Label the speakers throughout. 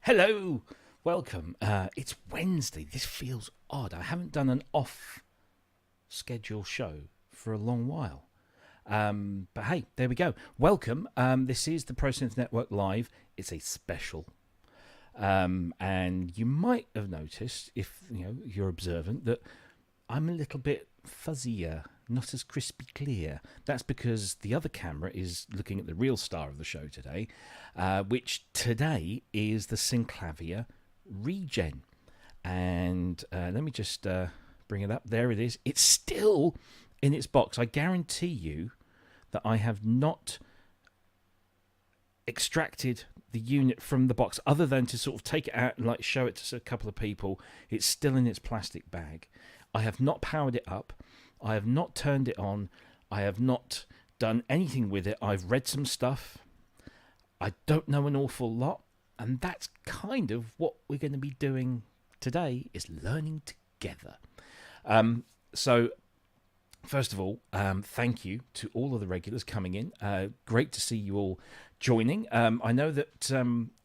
Speaker 1: Hello, welcome. It's Wednesday. This feels odd. I haven't done an off-schedule show for a long while. But hey, there we go. Welcome. This is the ProSynth Network Live. It's a special. And you might have noticed, if you're observant, that I'm a little bit fuzzier, not as crispy clear. That's because the other camera is looking at the real star of the show today, which today is the Synclavier Regen. And let me just bring it up. There it is. It's still in its box. I guarantee you that I have not extracted the unit from the box other than to sort of take it out and show it to a couple of people. It's still in its plastic bag. I have not powered it up. I have not turned it on. I have not done anything with it. I've read some stuff. I don't know an awful lot. And that's kind of what we're going to be doing today, is learning together. So, first of all, thank you to all of the regulars coming in. Great to see you all joining. I know that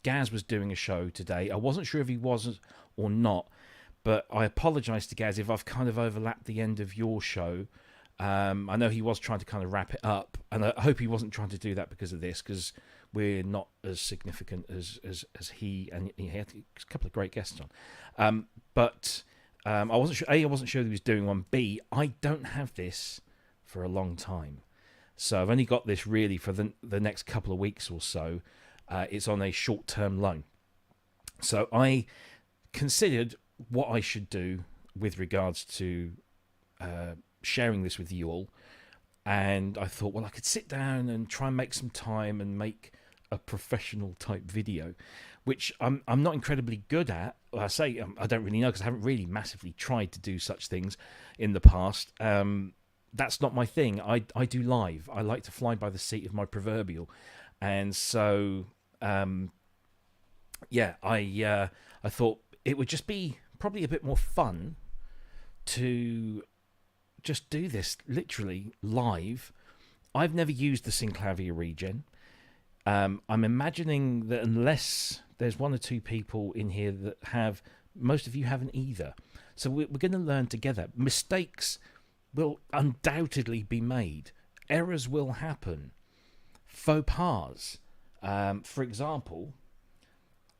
Speaker 1: Gaz was doing a show today. I wasn't sure if he was or not. But I apologise to Gaz if I've kind of overlapped the end of your show. I know he was trying to kind of wrap it up, and I hope he wasn't trying to do that because of this, because we're not as significant as he, and he had a couple of great guests on. But I wasn't sure. A, I wasn't sure that he was doing one. B, I don't have this for a long time, so I've only got this really for the next couple of weeks or so. It's on a short-term loan, so I considered what I should do with regards to sharing this with you all, and I thought, well, I could sit down and try and make some time and make a professional type video, which I'm not incredibly good at. Well, I say I don't really know because I haven't really massively tried to do such things in the past. That's not my thing. I do live. I like to fly by the seat of my proverbial, and so I thought it would just be probably a bit more fun to just do this literally live. I've never used the Synclavier Regen. I'm imagining that unless there's one or two people in here that have, most of you haven't either. So we're going to learn together. Mistakes will undoubtedly be made. Errors will happen. Faux pas. For example,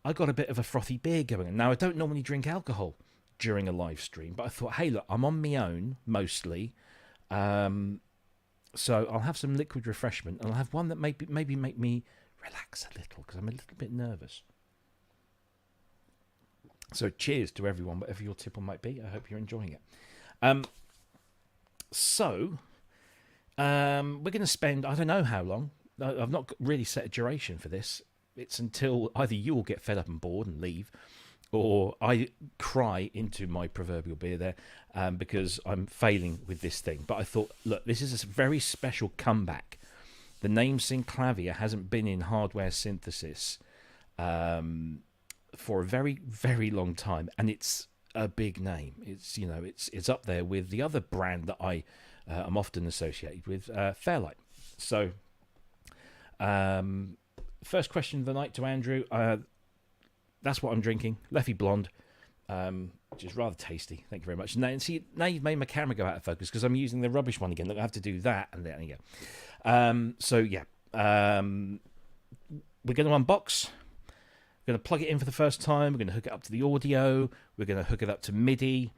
Speaker 1: I got a bit of a frothy beer going. Now, I don't normally drink alcohol during a live stream, but I thought, hey, look, I'm on my own mostly, so I'll have some liquid refreshment, and I'll have one that maybe make me relax a little because I'm a little bit nervous. So cheers to everyone, whatever your tipple might be. I hope you're enjoying it. So we're going to spend, I don't know how long. I've not really set a duration for this. It's until either you all get fed up and bored and leave, or I cry into my proverbial beer there because I'm failing with this thing. But I thought, look, this is a very special comeback. The name Synclavier hasn't been in hardware synthesis for a very, very long time, and it's a big name. It's it's up there with the other brand that I am often associated with, Fairlight. So. First question of the night to Andrew. That's what I'm drinking. Leffy Blonde, which is rather tasty. Thank you very much. Now you've made my camera go out of focus because I'm using the rubbish one again. Look, I have to do that, and there you go. We're going to unbox. We're going to plug it in for the first time. We're going to hook it up to the audio. We're going to hook it up to MIDI.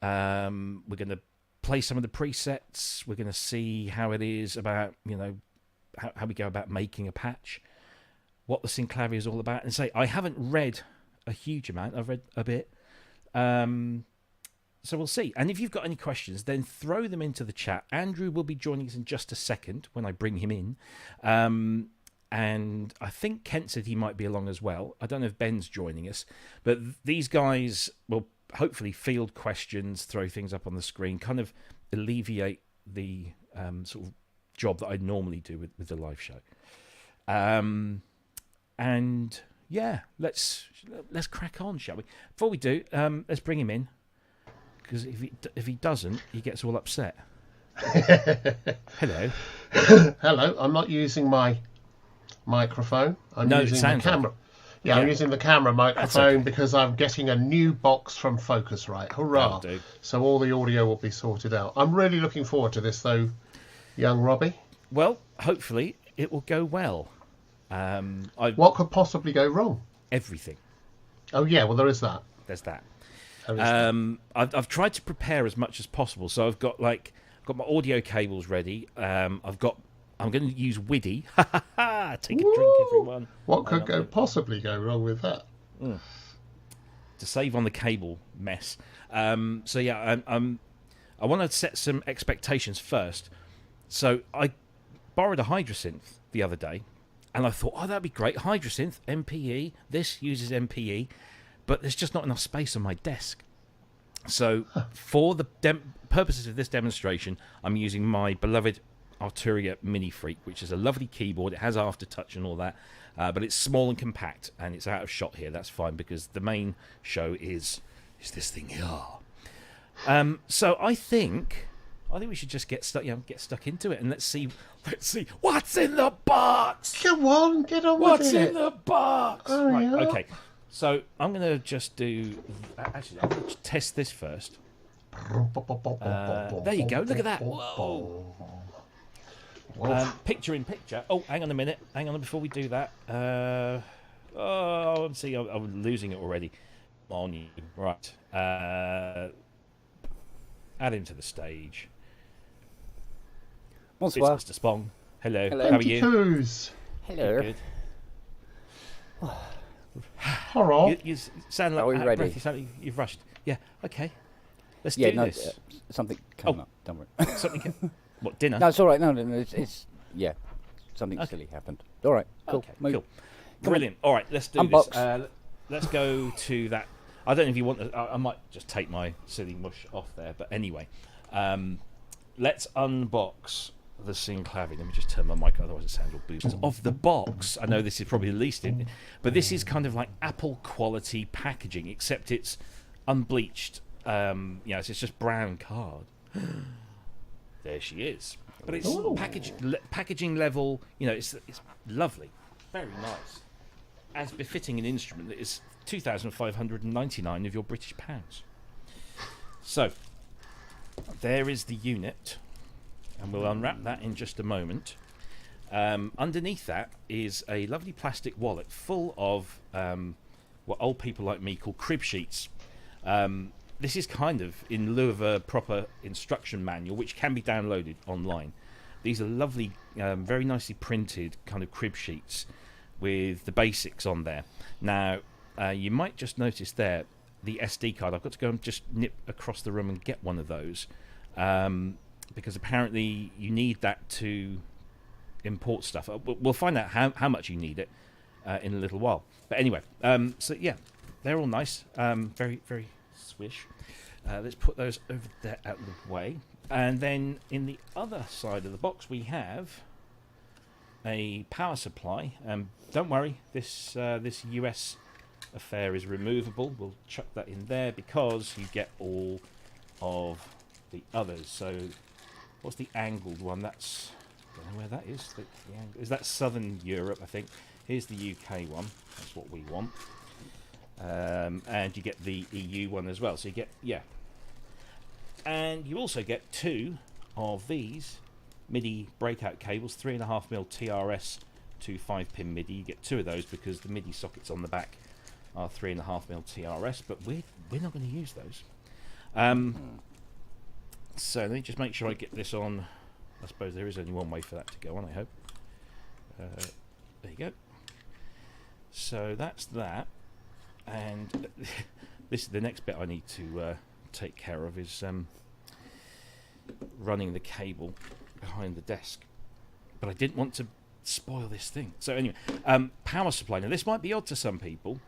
Speaker 1: We're going to play some of the presets. We're going to see how it is about, how we go about making a patch, what the Synclavier is all about. And say, I haven't read a huge amount. I've read a bit. So we'll see. And if you've got any questions, then throw them into the chat. Andrew will be joining us in just a second when I bring him in. And I think Kent said he might be along as well. I don't know if Ben's joining us. But these guys will hopefully field questions, throw things up on the screen, kind of alleviate the sort of job that I normally do with the live show. And yeah, let's crack on, shall we? Before we do, let's bring him in, because if he doesn't, he gets all upset. Hello.
Speaker 2: Hello. I'm not using my microphone. I'm using the camera. Yeah, I'm using the camera microphone
Speaker 1: okay.
Speaker 2: because I'm getting a new box from Focusrite. Hurrah!
Speaker 1: That'll do.
Speaker 2: So all the audio will be sorted out. I'm really looking forward to this, though, young Robbie.
Speaker 1: Well, hopefully it will go well.
Speaker 2: What could possibly go wrong?
Speaker 1: Everything.
Speaker 2: Oh yeah, well there is that.
Speaker 1: There's that.
Speaker 2: There is that.
Speaker 1: I've tried to prepare as much as possible. So I've got my audio cables ready. I'm going to use Widdy. Take a drink, everyone.
Speaker 2: What could possibly go wrong with that?
Speaker 1: To save on the cable mess. So yeah, I want to set some expectations first. So I borrowed a Hydrasynth the other day, and I thought, oh, that'd be great. Hydrasynth, MPE. This uses MPE, but there's just not enough space on my desk. So for the purposes of this demonstration, I'm using my beloved Arturia Mini Freak, which is a lovely keyboard. It has aftertouch and all that, but it's small and compact, and it's out of shot here. That's fine, because the main show is this thing here. So I think we should just get stuck into it, and let's see what's in the box.
Speaker 2: Come on, get on with it.
Speaker 1: What's in the box?
Speaker 2: Oh,
Speaker 1: right,
Speaker 2: yeah.
Speaker 1: okay. So I'm going to just do. Actually, I'm going to test this first. There you go. Look at that. Whoa. Picture in picture. Oh, hang on a minute. Hang on before we do that. See, I'm losing it already. On you. Right. Add him to the stage.
Speaker 3: Bonsoir.
Speaker 1: It's Mr. Spong. Hello.
Speaker 3: Hello.
Speaker 1: How are you?
Speaker 3: Hello.
Speaker 1: Good.
Speaker 2: Horror.
Speaker 1: You sound like
Speaker 3: Are we
Speaker 1: out of
Speaker 3: ready?
Speaker 1: breath. You sound like you've rushed. Yeah. Okay. Let's
Speaker 3: Yeah,
Speaker 1: do
Speaker 3: no,
Speaker 1: this.
Speaker 3: something coming up. Don't worry.
Speaker 1: Something. What, dinner?
Speaker 3: No, it's all right. No, it's yeah, something
Speaker 1: Okay.
Speaker 3: silly happened. All right, cool.
Speaker 1: Okay,
Speaker 3: Move.
Speaker 1: cool.
Speaker 3: Come
Speaker 1: Brilliant. All right, let's do
Speaker 3: Unbox.
Speaker 1: this. Let's go to that. I don't know if you want to. I might just take my silly mush off there. But anyway, let's unbox the Synclavier. Let me just turn my mic, otherwise it sounds all boozy. Of the box, I know this is probably the least in, but this is kind of like Apple quality packaging, except it's unbleached. It's just brown card. There she is. But it's packaging level. It's lovely, very nice, as befitting an instrument that is 2,599 of your British pounds. So there is the unit, and we'll unwrap that in just a moment. Underneath that is a lovely plastic wallet full of what old people like me call crib sheets. This is kind of in lieu of a proper instruction manual, which can be downloaded online. These are lovely, very nicely printed kind of crib sheets with the basics on there. Now, you might just notice there the SD card. I've got to go and just nip across the room and get one of those, because apparently you need that to import stuff. We'll find out how much you need it in a little while. But anyway, so yeah, they're all nice, very, very swish. Let's put those over there out of the way. And then in the other side of the box we have a power supply. Don't worry, this US affair is removable. We'll chuck that in there because you get all of the others. So what's the angled one? That's, I don't know where that is. Is that Southern Europe, I think. Here's the UK one. That's what we want. And you get the EU one as well. So you get, yeah. And you also get two of these MIDI breakout cables, 3.5mm TRS to 5-pin MIDI. You get two of those because the MIDI sockets on the back are 3.5mm TRS, but we're not going to use those. So let me just make sure I get this on. I suppose there is only one way for that to go on, I hope. There you go. So that's that. And this is the next bit I need to take care of, is running the cable behind the desk. But I didn't want to spoil this thing. So anyway, power supply. Now this might be odd to some people,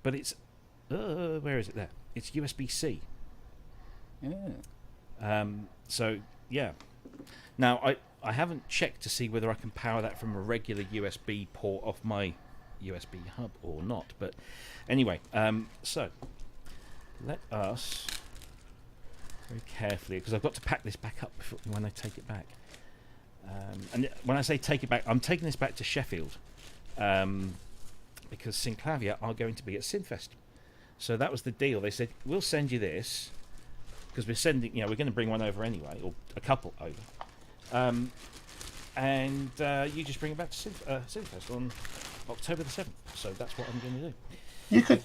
Speaker 1: but it's where is it there? It's USB-C.
Speaker 3: Yeah.
Speaker 1: So yeah. Now I haven't checked to see whether I can power that from a regular USB port off my USB hub or not, but anyway, so let us very carefully, because I've got to pack this back up when I take it back, and when I say take it back, I'm taking this back to Sheffield, because Synclavier are going to be at Synfest. So that was the deal. They said, we'll send you this, because we're sending, we're going to bring one over anyway, or a couple over. And you just bring it back to Synfest on October the 7th. So that's what I'm going to do.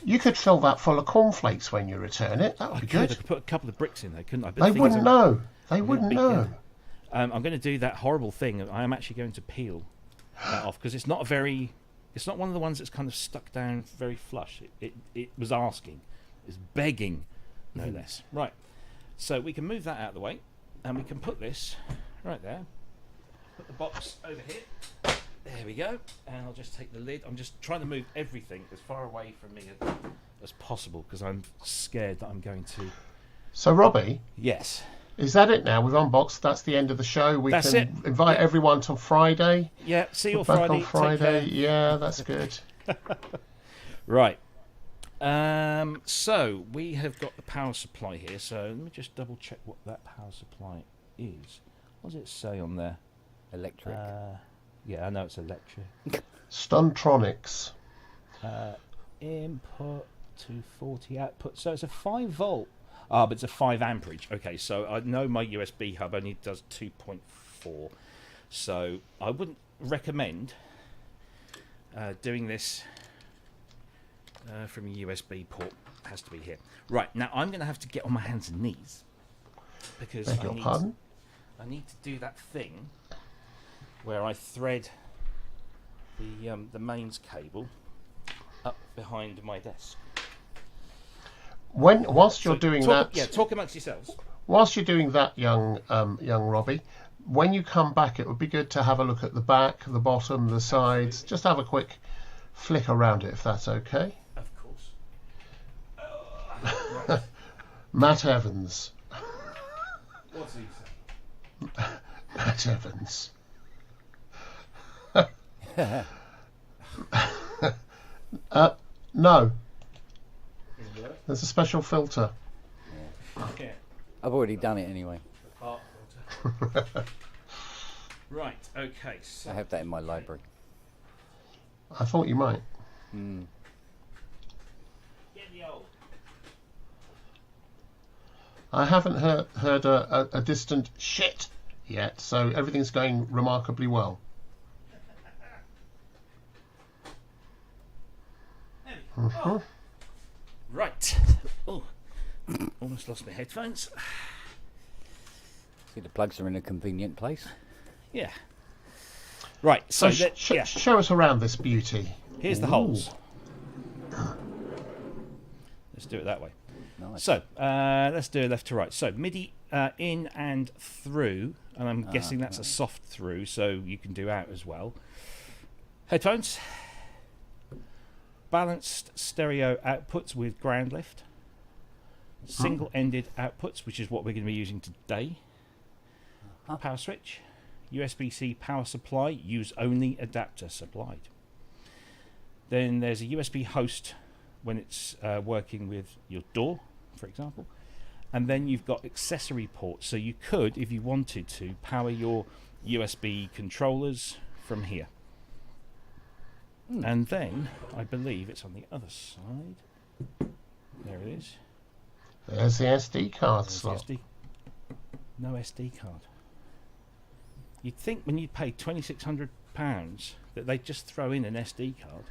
Speaker 2: You could fill that full of cornflakes when you return it. That would be good.
Speaker 1: I could put a couple of bricks in there, couldn't I? But
Speaker 2: They wouldn't know. They wouldn't know.
Speaker 1: I'm going to do that horrible thing. I am actually going to peel that off, because it's not one of the ones that's kind of stuck down very flush. It was asking. It's begging, no less. Right. So we can move that out of the way, and we can put this right there. Put the box over here. There we go. And I'll just take the lid. I'm just trying to move everything as far away from me as possible, because I'm scared that I'm going to...
Speaker 2: So, Robbie?
Speaker 1: Yes.
Speaker 2: Is that it now? We've unboxed. That's the end of the show.
Speaker 1: That's it.
Speaker 2: Invite everyone till Friday.
Speaker 1: Yeah, see you on
Speaker 2: Back
Speaker 1: Friday.
Speaker 2: on Friday. Yeah, that's good.
Speaker 1: Right. So we have got the power supply here. So let me just double check what that power supply is. What does it say on there?
Speaker 3: Electric.
Speaker 1: Yeah, I know it's electric.
Speaker 2: Stuntronics.
Speaker 1: Input to 40 output. So it's a 5 volt. But it's a 5 amperage. Okay, so I know my USB hub only does 2.4. So I wouldn't recommend doing this from a USB port. It has to be here. Right, now I'm going to have to get on my hands and knees, because I need to do that thing where I thread the mains cable up behind my desk.
Speaker 2: Whilst you're doing that,
Speaker 1: talk amongst yourselves.
Speaker 2: Whilst you're doing that, young Robbie, when you come back, it would be good to have a look at the back, the bottom, the sides. Just have a quick flick around it, if that's okay.
Speaker 1: Of course.
Speaker 2: Matt Evans.
Speaker 1: What's he saying?
Speaker 2: Matt Evans. No. There's a special filter.
Speaker 1: Yeah.
Speaker 3: I've already done it anyway.
Speaker 1: Right, okay. So
Speaker 3: I have that in my library.
Speaker 2: I thought you might.
Speaker 1: Get the old.
Speaker 2: I haven't heard a distant shit yet, so everything's going remarkably well.
Speaker 1: Oh. Right. Oh, almost lost my headphones.
Speaker 3: See, the plugs are in a convenient place.
Speaker 1: Yeah. Right. So
Speaker 2: show us around this beauty.
Speaker 1: Here's the holes. Let's do it that way.
Speaker 3: Nice.
Speaker 1: So let's do it left to right. So MIDI in and through, and I'm guessing that's a soft through, so you can do out as well. Headphones. Balanced stereo outputs with ground lift. Single-ended outputs, which is what we're going to be using today. Power switch. USB-C power supply, use only adapter supplied. Then there's a USB host when it's working with your door, for example. And then you've got accessory ports, so you could, if you wanted to, power your USB controllers from here. And then, I believe it's on the other side. There it is.
Speaker 2: There's the SD card slot.
Speaker 1: No SD card. You'd think when you pay £2,600 that they'd just throw in an SD card.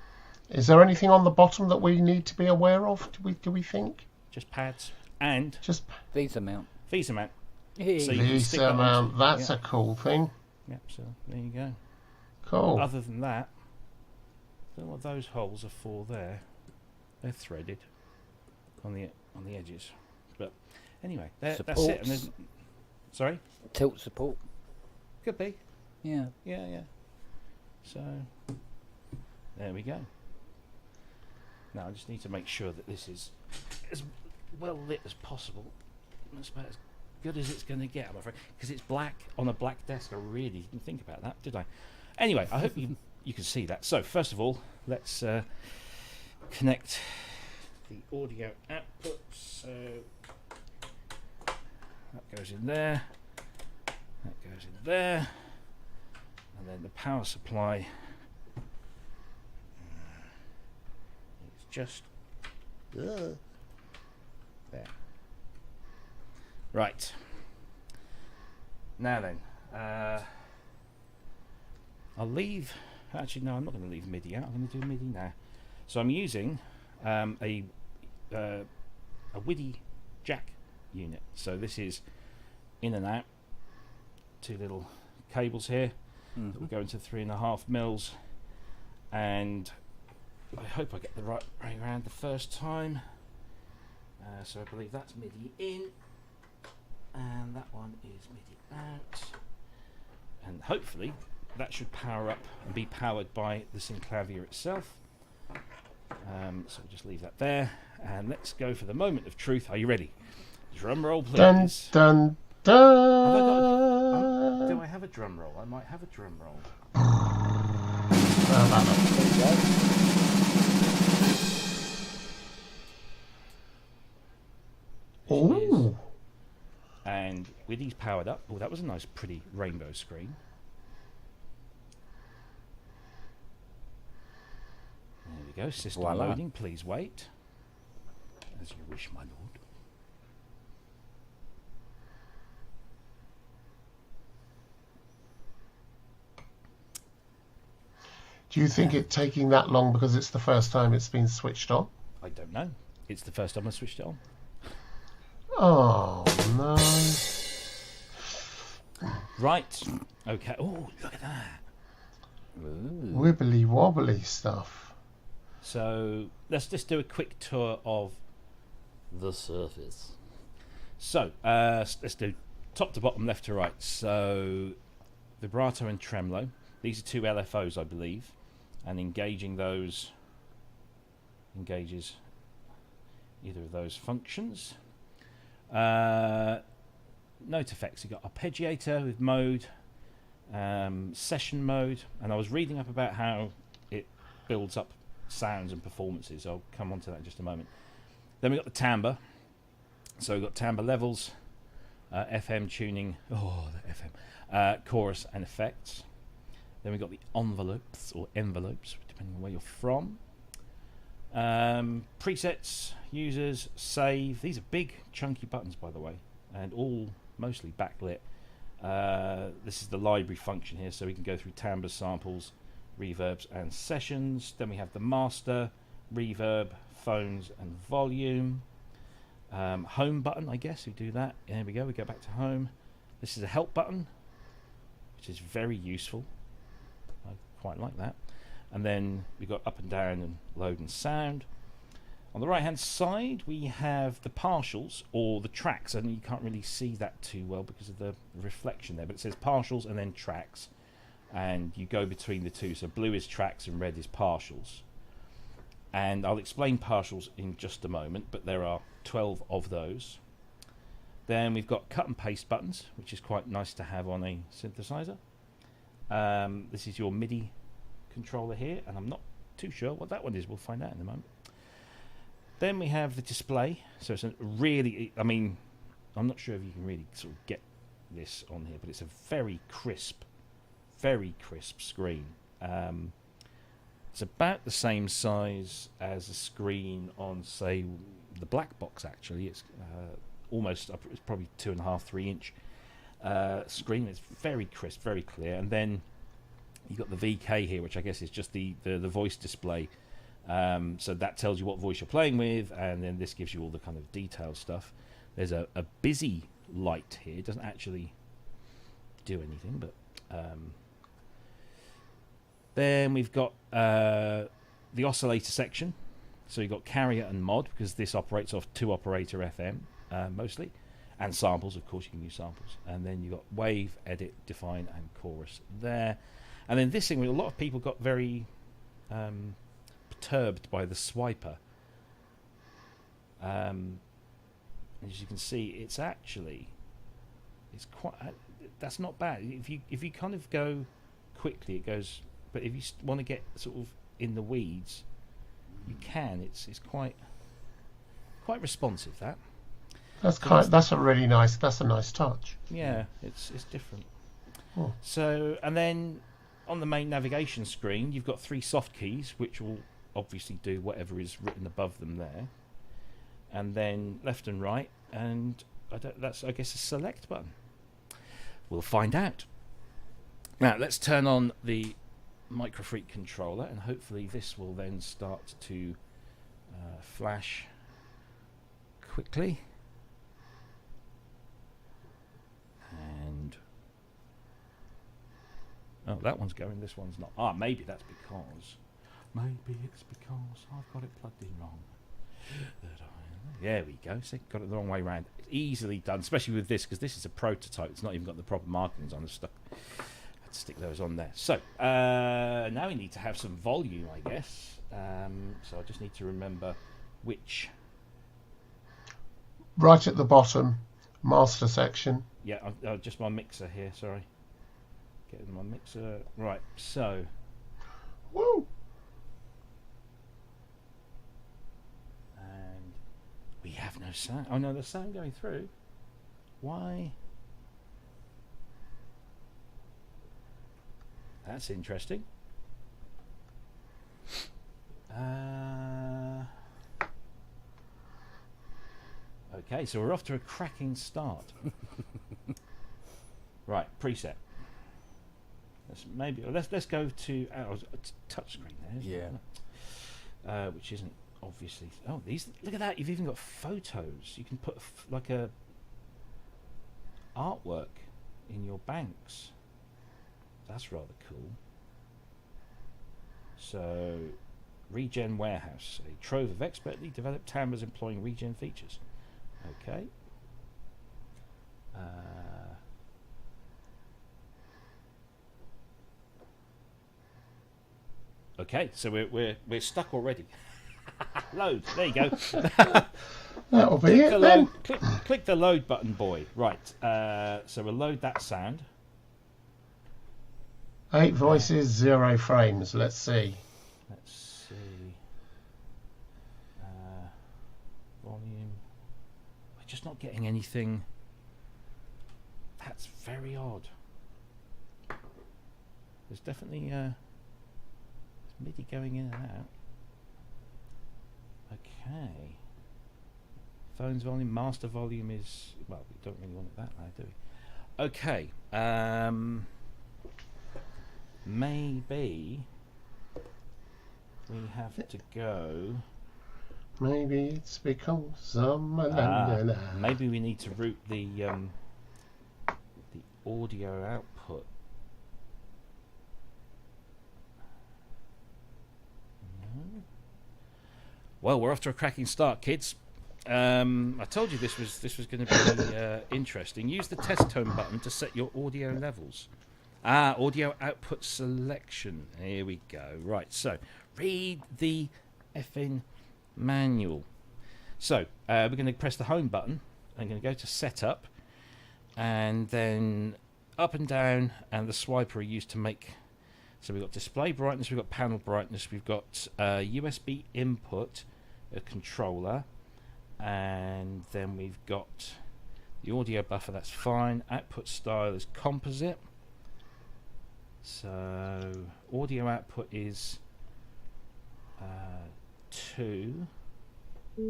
Speaker 2: Is there anything on the bottom that we need to be aware of? Do we think?
Speaker 1: Just pads and
Speaker 2: just
Speaker 3: Visa mount.
Speaker 1: Visa mount.
Speaker 3: Hey.
Speaker 1: So you can stick that
Speaker 2: mount. That's a cool thing.
Speaker 1: Yep. So there you go.
Speaker 2: Cool.
Speaker 1: Other than that, I don't know what those holes are for there. They're threaded on the edges. But anyway, that's it. And there's, sorry?
Speaker 3: Tilt support.
Speaker 1: Could be.
Speaker 3: Yeah.
Speaker 1: Yeah. So there we go. Now I just need to make sure that this is as well lit as possible. That's about as good as it's going to get, I'm afraid, because it's black on a black desk. I really didn't think about that, did I? Anyway, I hope you can see that. So first of all, let's connect the audio output. So that goes in there. That goes in there. And then the power supply just there. Right. Now then, I'll leave. Actually, no, I'm not going to leave MIDI out. I'm going to do MIDI now. So I'm using a WIDI jack unit. So this is in and out. 2 little cables here that will go into 3.5 mils, and I hope I get the right way around the first time. So I believe that's MIDI in, and that one is MIDI out, and hopefully that should power up and be powered by the Synclavier itself. So we'll just leave that there, and let's go for the moment of truth. Are you ready? Drum roll, please.
Speaker 2: Dun dun dun.
Speaker 1: Do I have a drum roll? I might have a drum roll.
Speaker 2: Oh.
Speaker 1: And with these powered up, oh, that was a nice, pretty rainbow screen. There we go. System
Speaker 3: Voila.
Speaker 1: loading. Please wait. As you wish, my lord.
Speaker 2: Do you think it taking that long because it's the first time it's been switched on?
Speaker 1: I don't know. It's the first time I switched it on.
Speaker 2: Oh no.
Speaker 1: Right. Okay. Oh, look at that.
Speaker 3: Ooh.
Speaker 2: Wibbly wobbly stuff.
Speaker 1: So let's just do a quick tour of the surface. So let's do top to bottom, left to right. So vibrato and tremolo. These are 2 LFOs, I believe, and engaging those engages either of those functions. Note effects. You've got arpeggiator with mode, session mode, and I was reading up about how it builds up sounds and performances. I'll come on to that in just a moment. Then we've got the timbre. So we've got timbre levels, FM tuning, the FM, chorus and effects. Then we've got the envelopes, depending on where you're from. Presets, users, save. These are big, chunky buttons, by the way, and all mostly backlit. This is the library function here, so we can go through timbre samples, reverbs, and sessions. Then we have the master, reverb, phones, and volume. Home button, I guess, we do that. There we go, we go back to home. This is a help button, which is very useful. I quite like that. And then we've got up and down and load and sound. On the right hand side we have the partials, or the tracks, and you can't really see that too well because of the reflection there, but it says partials and then tracks, and you go between the two. So blue is tracks and red is partials, and I'll explain partials in just a moment, but there are 12 of those. Then we've got cut and paste buttons, which is quite nice to have on a synthesizer. This is your MIDI controller here, and I'm not too sure what that one is. We'll find out in a moment. Then we have the display. So it's a really, I mean, I'm not sure if you can really sort of get this on here, but it's a very crisp screen. It's about the same size as a screen on, say, the black box. Actually, it's almost up. It's probably 2.5, 3 inch screen. It's very crisp, very clear. And then you've got the VK here, which I guess is just the voice display. So that tells you what voice you're playing with, and then this gives you all the kind of detailed stuff. There's a busy light here. It doesn't actually do anything, but then we've got the oscillator section. So you've got carrier and mod, because this operates off 2-operator FM mostly, and samples. Of course, you can use samples. And then you've got wave, edit, define, and chorus there. And then this thing, a lot of people got very perturbed by the swiper. As you can see, it's quite. That's not bad. If you kind of go quickly, it goes. But if you want to get sort of in the weeds, you can. It's quite responsive.
Speaker 2: That's a really nice. That's a nice touch.
Speaker 1: Yeah, it's different.
Speaker 2: Oh.
Speaker 1: So, and then on the main navigation screen, you've got 3 soft keys, which will obviously do whatever is written above them there, and then left and right, and that's I guess a select button. We'll find out. Now let's turn on the Microfreak controller, and hopefully this will then start to flash quickly. And oh, that one's going, this one's not. Ah, maybe it's because I've got it plugged in wrong. There we go. See, got it the wrong way round. It's easily done, especially with this, because this is a prototype. It's not even got the proper markings on the stuff. Had to stick those on there. So now we need to have some volume, I guess. So I just need to remember which.
Speaker 2: Right at the bottom, master section.
Speaker 1: Yeah, just my mixer here. Sorry, getting my mixer right. So.
Speaker 2: Woo!
Speaker 1: We have no sound. Oh no, there's sound going through. Why? That's interesting. Okay, so we're off to a cracking start. Right, preset. Let's go to touchscreen there.
Speaker 3: Yeah.
Speaker 1: Which isn't. Obviously, oh, these, look at that, you've even got photos. You can put like a artwork in your banks. That's rather cool. So Regen Warehouse, a trove of expertly developed timbres employing Regen features. Okay. Okay, so we're stuck already. Load. There you go.
Speaker 2: That'll be it then.
Speaker 1: Click the load button, boy. Right. So we'll load that sound.
Speaker 2: 8 voices, 0 frames. Let's see.
Speaker 1: Let's see. Volume. We're just not getting anything. That's very odd. There's definitely MIDI going in and out. Okay. Phone's volume, master volume is, well, we don't really want it that loud, do we? Okay. Maybe we have to go.
Speaker 2: Maybe it's because
Speaker 1: maybe we need to route the audio output. No. Well, we're off to a cracking start, kids. I told you this was going to be interesting. Use the test tone button to set your audio levels. Audio output selection. Here we go. Right, so read the effing manual. So we're going to press the home button. I'm going to go to setup, and then up and down, and the swiper are used to make. So we've got display brightness, we've got panel brightness, we've got USB input, a controller, and then we've got the audio buffer, that's fine. Output style is composite. So audio output is 2.
Speaker 3: There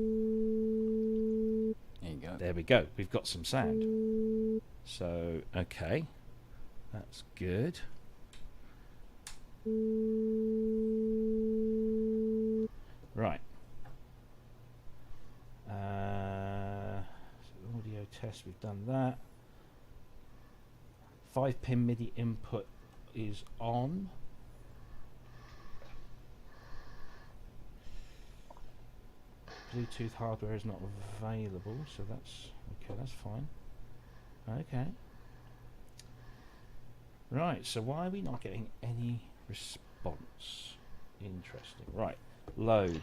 Speaker 3: you go.
Speaker 1: There we go. We've got some sound. So, okay. That's good. Right. So audio test, we've done that. 5-pin MIDI input is on. Bluetooth hardware is not available, so that's okay, that's fine. Okay. Right, so why are we not getting any response? Interesting. Right, load.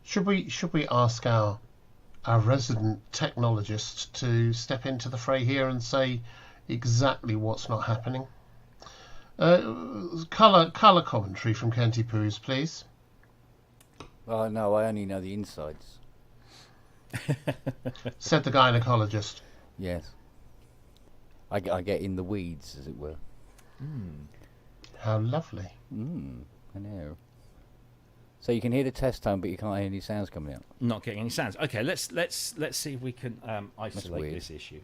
Speaker 2: Should we ask our resident technologist to step into the fray here and say exactly what's not happening? Colour commentary from Kenty Poos, please.
Speaker 3: No, I only know the insides.
Speaker 2: Said the gynecologist.
Speaker 3: Yes. I get in the weeds, as it were.
Speaker 2: How lovely.
Speaker 3: I know. So you can hear the test tone, but you can't hear any sounds coming out.
Speaker 1: Not getting any sounds. Okay, let's see if we can isolate this issue.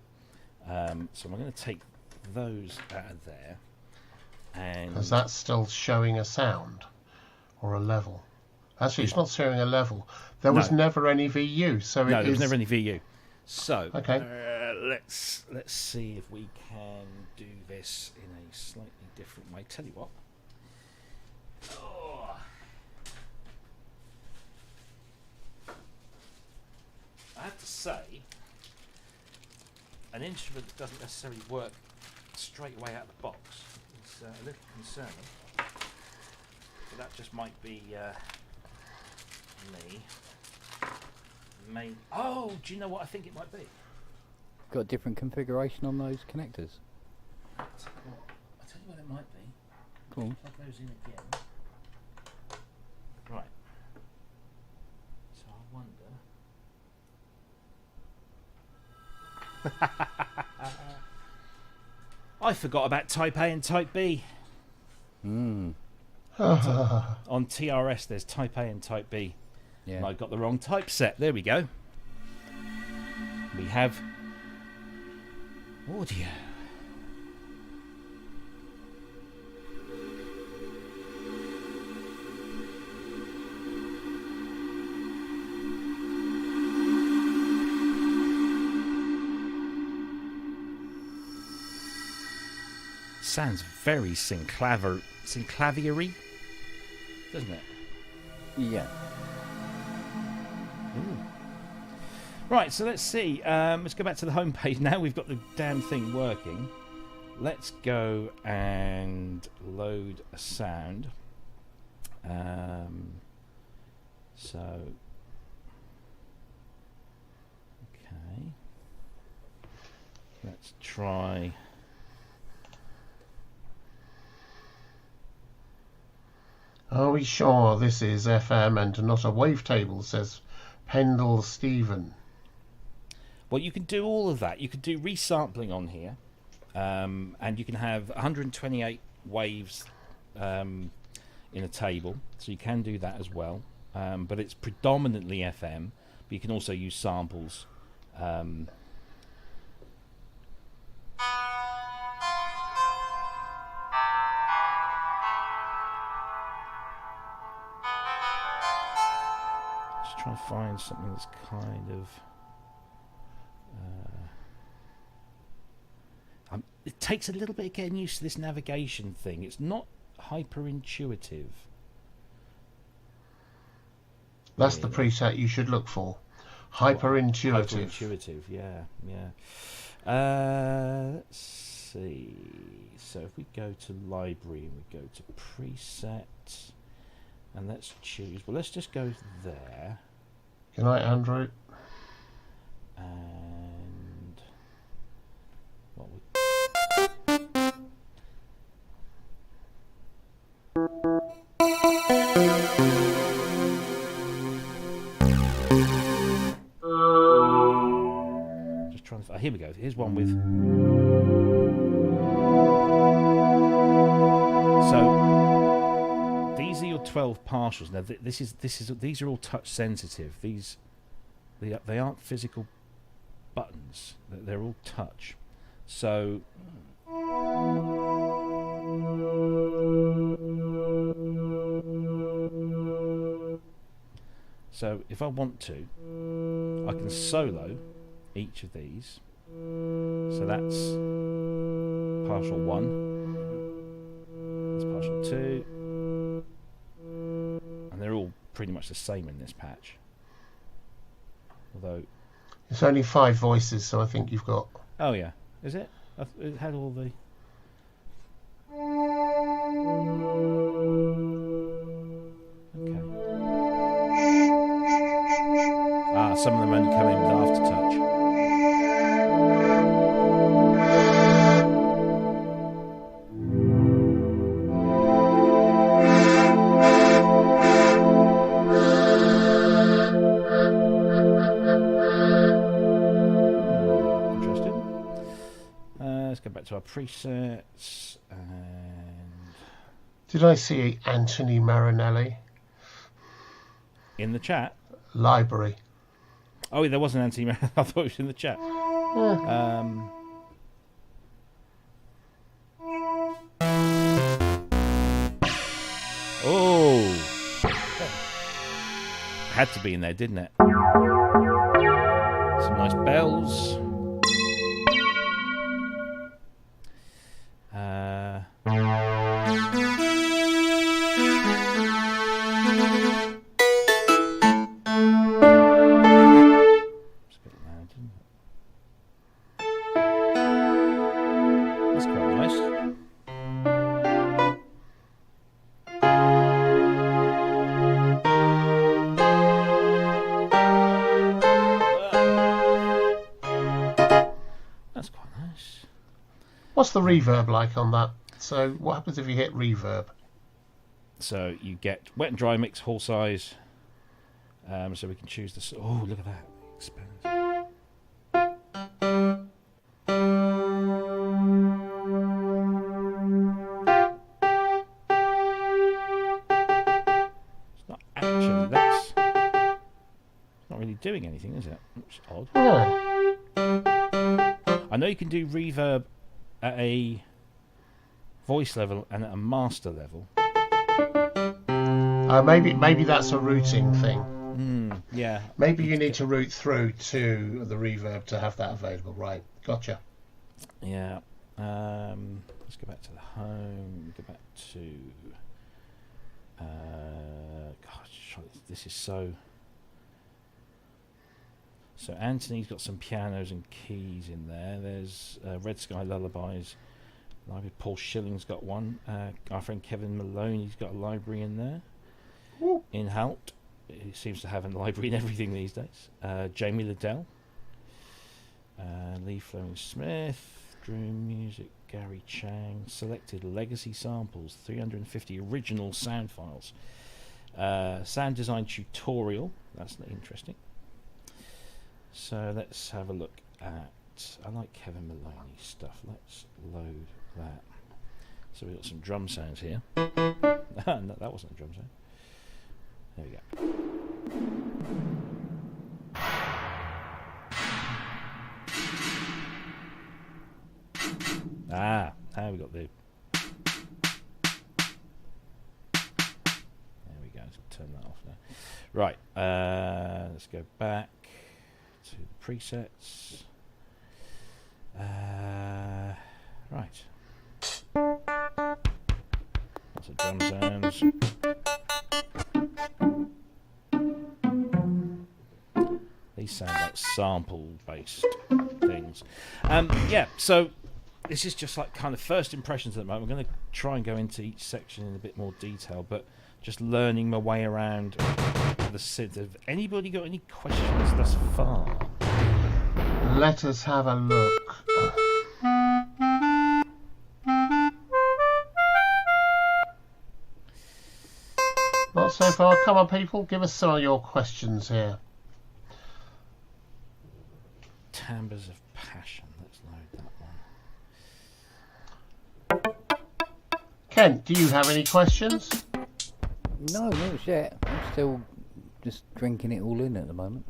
Speaker 1: So I'm going to take those out of there, and
Speaker 2: Because that's still showing a sound or a level. Actually, it's not showing a level. There was never any VU, so
Speaker 1: no, there was never any VU. So
Speaker 2: Okay.
Speaker 1: let's see if we can do this in a slightly different way. Tell you what. Oh. I have to say, an instrument that doesn't necessarily work straight away out of the box is a little concerning. But that just might be me. Oh, do you know what I think it might be?
Speaker 3: Got a different configuration on those connectors.
Speaker 1: I'll tell you what it might be.
Speaker 3: Cool.
Speaker 1: Plug those in again. Right. So I wonder. I forgot about Type A and Type B. On TRS, there's Type A and Type B.
Speaker 3: Yeah.
Speaker 1: And I got the wrong typeset. There we go. We have audio. Sounds very Synclavier-y, doesn't it?
Speaker 3: Yeah.
Speaker 1: Ooh. Right, so let's see. Let's go back to the home page now. We've got the damn thing working. Let's go and load a sound. So, okay. Let's try.
Speaker 2: Are we sure this is FM and not a wavetable, says Pendle Stephen.
Speaker 1: Well, you can do all of that. You can do resampling on here, and you can have 128 waves in a table, so you can do that as well. But it's predominantly FM, but you can also use samples. Just trying to find something that's kind of. It takes a little bit of getting used to this navigation thing. It's not hyper intuitive.
Speaker 2: That's the preset you should look for. Hyper intuitive.
Speaker 1: Hyper intuitive, yeah. Let's see. So if we go to library and we go to preset, and let's choose. Well, let's just go there.
Speaker 2: Good night, Andrew.
Speaker 1: And what we. Just trying to. Here we go. Here's one with. So these are your 12 partials. Now these are all touch sensitive. They aren't physical buttons. They're all touch. So. So if I want to, I can solo each of these. So that's partial 1, that's partial 2, and they're all pretty much the same in this patch. Although
Speaker 2: it's only 5 voices, so I think you've got.
Speaker 1: Oh yeah, is it? It had all the. Okay. Some of them only come in with aftertouch. Interesting. Let's go back to our presets, and
Speaker 2: Did I see Anthony Marinelli?
Speaker 1: in the chat.
Speaker 2: Library.
Speaker 1: Oh, there was an anti. I thought it was in the chat. Oh, had to be in there, didn't it? Some nice bells. It's a bit loud, isn't it? That's quite nice. That's quite nice.
Speaker 2: What's the reverb like on that? So what happens if you hit reverb?
Speaker 1: So you get wet and dry mix, hall size. So we can choose this. Oh, look at that! Expands. It's not actually. That's not really doing anything, is it? It's odd.
Speaker 2: Yeah.
Speaker 1: I know you can do reverb at a voice level and at a master level.
Speaker 2: Maybe that's a routing thing.
Speaker 1: Yeah.
Speaker 2: Maybe you need to route through to the reverb to have that available. Right. Gotcha.
Speaker 1: Yeah. Let's go back to the home. Go back to. Gosh, this is so. So Anthony's got some pianos and keys in there. There's Red Sky Lullabies. Library. Paul Schilling's got one. Our friend Kevin Maloney's got a library in there.
Speaker 2: Ooh.
Speaker 1: In Halt. He seems to have a library in everything these days. Jamie Liddell. Lee Fleming Smith. Drew Music. Gary Chang. Selected legacy samples. 350 original sound files. Sound design tutorial. That's interesting. So let's have a look at. I like Kevin Maloney's stuff. Let's load that. So we've got some drum sounds here. No, that wasn't a drum sound. There we go. Now we got the. There we go. Let's turn that off now. Right. Let's go back to the presets. Right. Lots of drum sounds. These sound like sample-based things. Yeah, so this is just like kind of first impressions at the moment. I'm going to try and go into each section in a bit more detail, but just learning my way around the synth. Have anybody got any questions thus far?
Speaker 2: Let us have a look. Not so far. Come on, people. Give us some of your questions here.
Speaker 1: Timbres of Passion. Let's load that one.
Speaker 2: Kent, do you have any questions?
Speaker 3: No, not yet. I'm still just drinking it all in at the moment.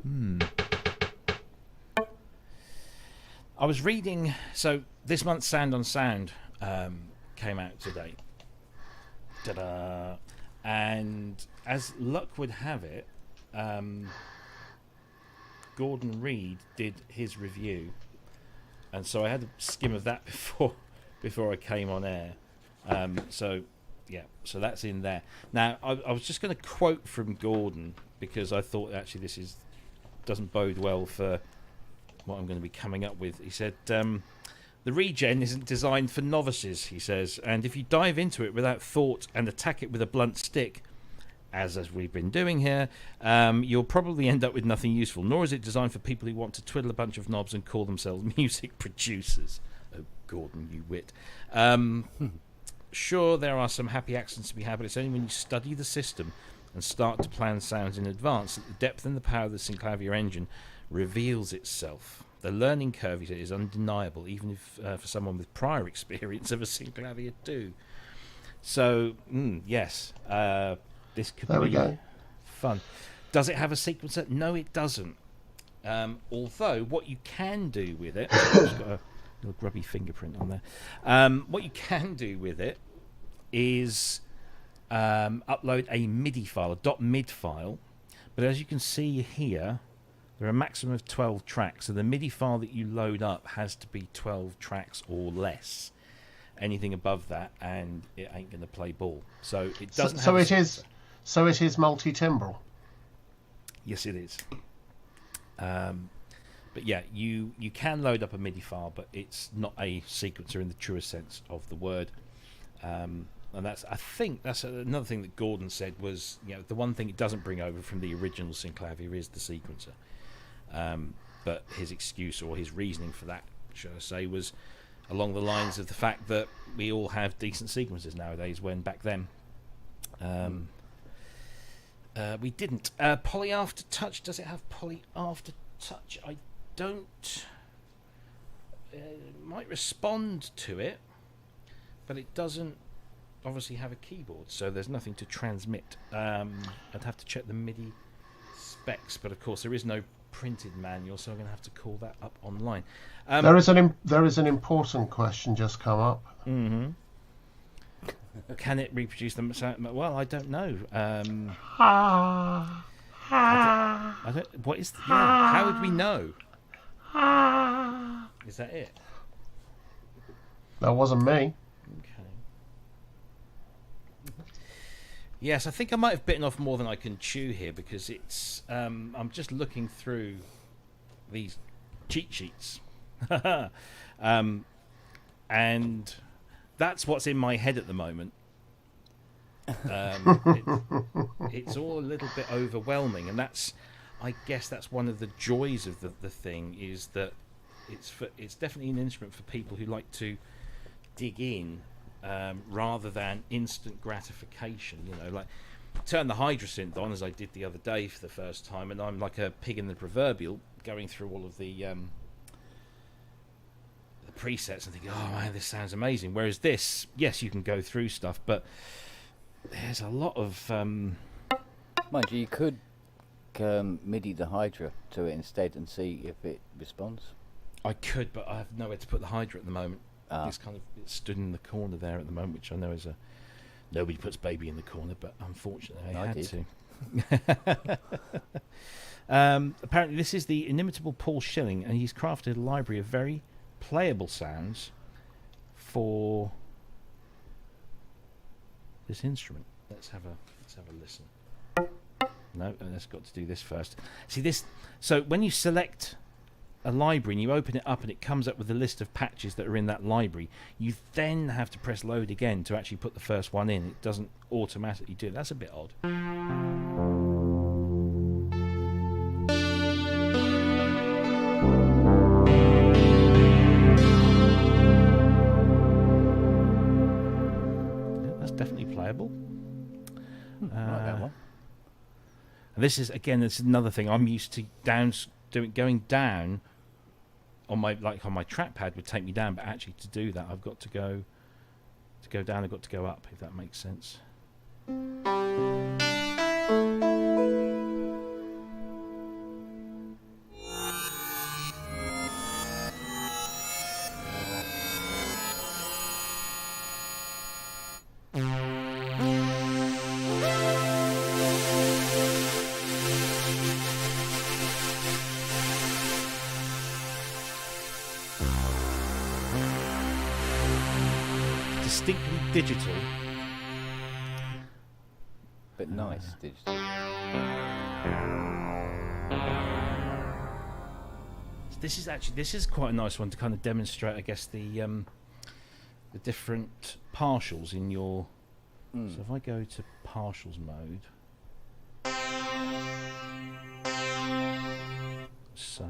Speaker 1: I was reading, so this month's Sound on Sound came out today. Ta-da! And as luck would have it, Gordon Reed did his review, and so I had a skim of that before I came on air. So that's in there. Now I was just going to quote from Gordon because I thought actually this doesn't bode well for what I'm going to be coming up with. He said, the Regen isn't designed for novices, he says, and if you dive into it without thought and attack it with a blunt stick, as we've been doing here, you'll probably end up with nothing useful, nor is it designed for people who want to twiddle a bunch of knobs and call themselves music producers. Oh, Gordon, you wit. Sure, there are some happy accidents to be had, but it's only when you study the system and start to plan sounds in advance that the depth and the power of the Synclavier engine reveals itself. The learning curve, he said, is undeniable, even if for someone with prior experience of a Synclavier 2. So, yes, this could
Speaker 2: There we
Speaker 1: be
Speaker 2: go.
Speaker 1: fun. Does it have a sequencer? No, it doesn't. Although, what you can do with it... It's got a little grubby fingerprint on there. What you can do with it is upload a MIDI file, a .mid file. But as you can see here, there are a maximum of 12 tracks. So the MIDI file that you load up has to be 12 tracks or less. Anything above that, and it ain't going to play ball. So it doesn't.
Speaker 2: So it is. So it is multi-timbral.
Speaker 1: Yes, it is. But yeah, you can load up a MIDI file, but it's not a sequencer in the truest sense of the word. And I think that's another thing that Gordon said was, the one thing it doesn't bring over from the original Synclavier is the sequencer. But his excuse or his reasoning for that, should I say, was along the lines of the fact that we all have decent sequencers nowadays, when back then we didn't. Poly Aftertouch, does it have Poly Aftertouch? I don't. Might respond to it, but it doesn't obviously have a keyboard, so there's nothing to transmit. I'd have to check the MIDI specs, but of course there is no printed manual, so I'm going to have to call that up online.
Speaker 2: There is an important question just come up.
Speaker 1: Mm-hmm. Can it reproduce them? Well, I don't know. I don't. What is? How would we know? Is that it?
Speaker 2: That wasn't me.
Speaker 1: Okay. Yes, I think I might have bitten off more than I can chew here, because it's. I'm just looking through these cheat sheets, and that's what's in my head at the moment. It's all a little bit overwhelming, and I guess that's one of the joys of the thing, is that it's definitely an instrument for people who like to dig in, rather than instant gratification. Like turn the Hydrasynth on, as I did the other day for the first time, and I'm like a pig in the proverbial, going through all of the presets and thinking, oh man, this sounds amazing. Whereas this, yes, you can go through stuff, but there's a lot of
Speaker 3: mind you, you could MIDI the Hydra to it instead and see if it responds.
Speaker 1: I could, but I have nowhere to put the Hydra at the moment. It's stood in the corner there at the moment, which I know is nobody puts baby in the corner, but unfortunately I had to. Apparently this is the inimitable Paul Schilling, and he's crafted a library of very playable sounds for this instrument. Let's have a listen. No, that's got to do this first. See this. So when you select a library and you open it up and it comes up with a list of patches that are in that library, you then have to press load again to actually put the first one in. It doesn't automatically do it. That's a bit odd. Yeah, that's definitely playable.
Speaker 3: I like that one.
Speaker 1: And this is another thing I'm used to going down on my trackpad would take me down, but actually to do that I've got to go down, I've got to go up, if that makes sense. Distinctly digital,
Speaker 3: but nice digital.
Speaker 1: This is quite a nice one to kind of demonstrate, I guess, the different partials in your. So if I go to partials mode, so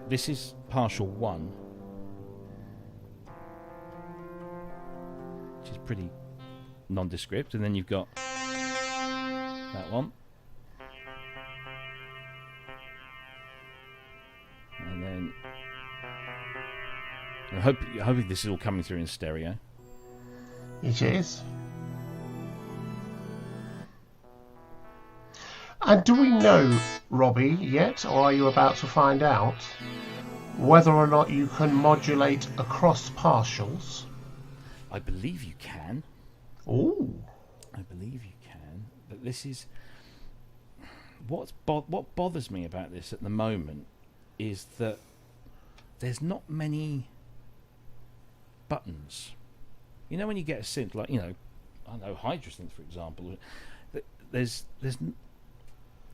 Speaker 1: this is partial 1. Which is pretty nondescript, and then you've got that one, hoping this is all coming through in stereo.
Speaker 2: It is. And do we know, Robbie, yet, or are you about to find out, whether or not you can modulate across partials?
Speaker 1: I believe you can.
Speaker 2: Ooh.
Speaker 1: I believe you can. But this is... What bothers me about this at the moment is that there's not many buttons. You know when you get a synth, like, you know, I don't know, Hydrosynth, for example, there's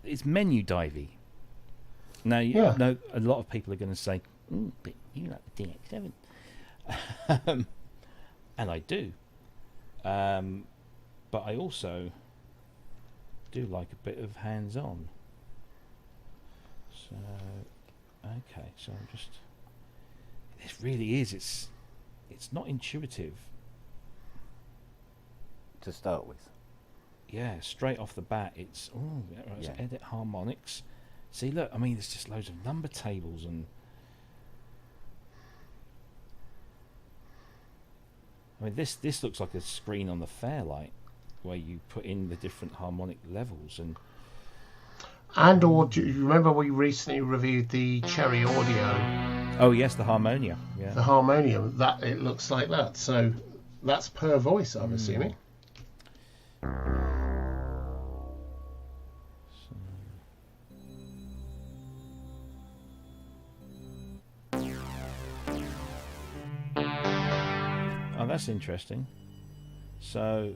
Speaker 1: it's menu divey. Now, you know, a lot of people are going to say, but you like the DX7. And I do. But I also do like a bit of hands-on. So, okay, so I'm just... This really is, it's not intuitive.
Speaker 3: To start with.
Speaker 1: Yeah, straight off the bat, it's... Oh, yeah. Edit harmonics. See, look, I mean, there's just loads of number tables and... I mean, this looks like a screen on the Fairlight where you put in the different harmonic levels and...
Speaker 2: Or do you remember we recently reviewed the Cherry Audio?
Speaker 1: Oh yes, the Harmonia. Yeah.
Speaker 2: The Harmonium. That it looks like that. So that's per voice, I'm assuming.
Speaker 1: Oh, that's interesting. So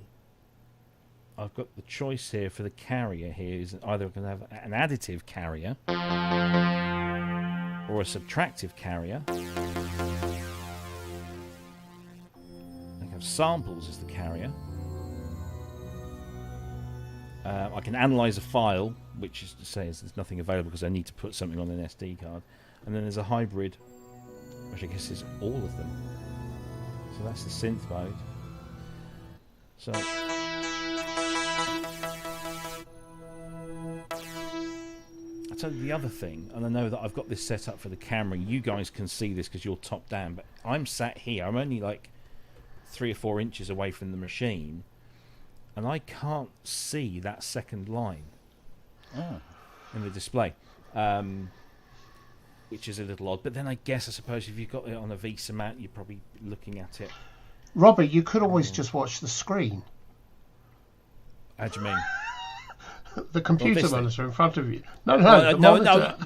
Speaker 1: I've got the choice here for the carrier here is either going to have an additive carrier or a subtractive carrier. I have samples as the carrier. I can analyze a file, which is to say there's nothing available because I need to put something on an SD card. And then there's a hybrid, which I guess is all of them. So that's the synth mode. So I'll tell you the other thing, and I know that I've got this set up for the camera. You guys can see this because you're top down, but I'm sat here. I'm only like 3 or 4 inches away from the machine, and I can't see that second line in the display, which is a little odd. But then I suppose if you've got it on a VESA mount, you're probably looking at it.
Speaker 2: Robbie, you could always just watch the screen.
Speaker 1: How do you mean?
Speaker 2: The computer monitor in front of you. No.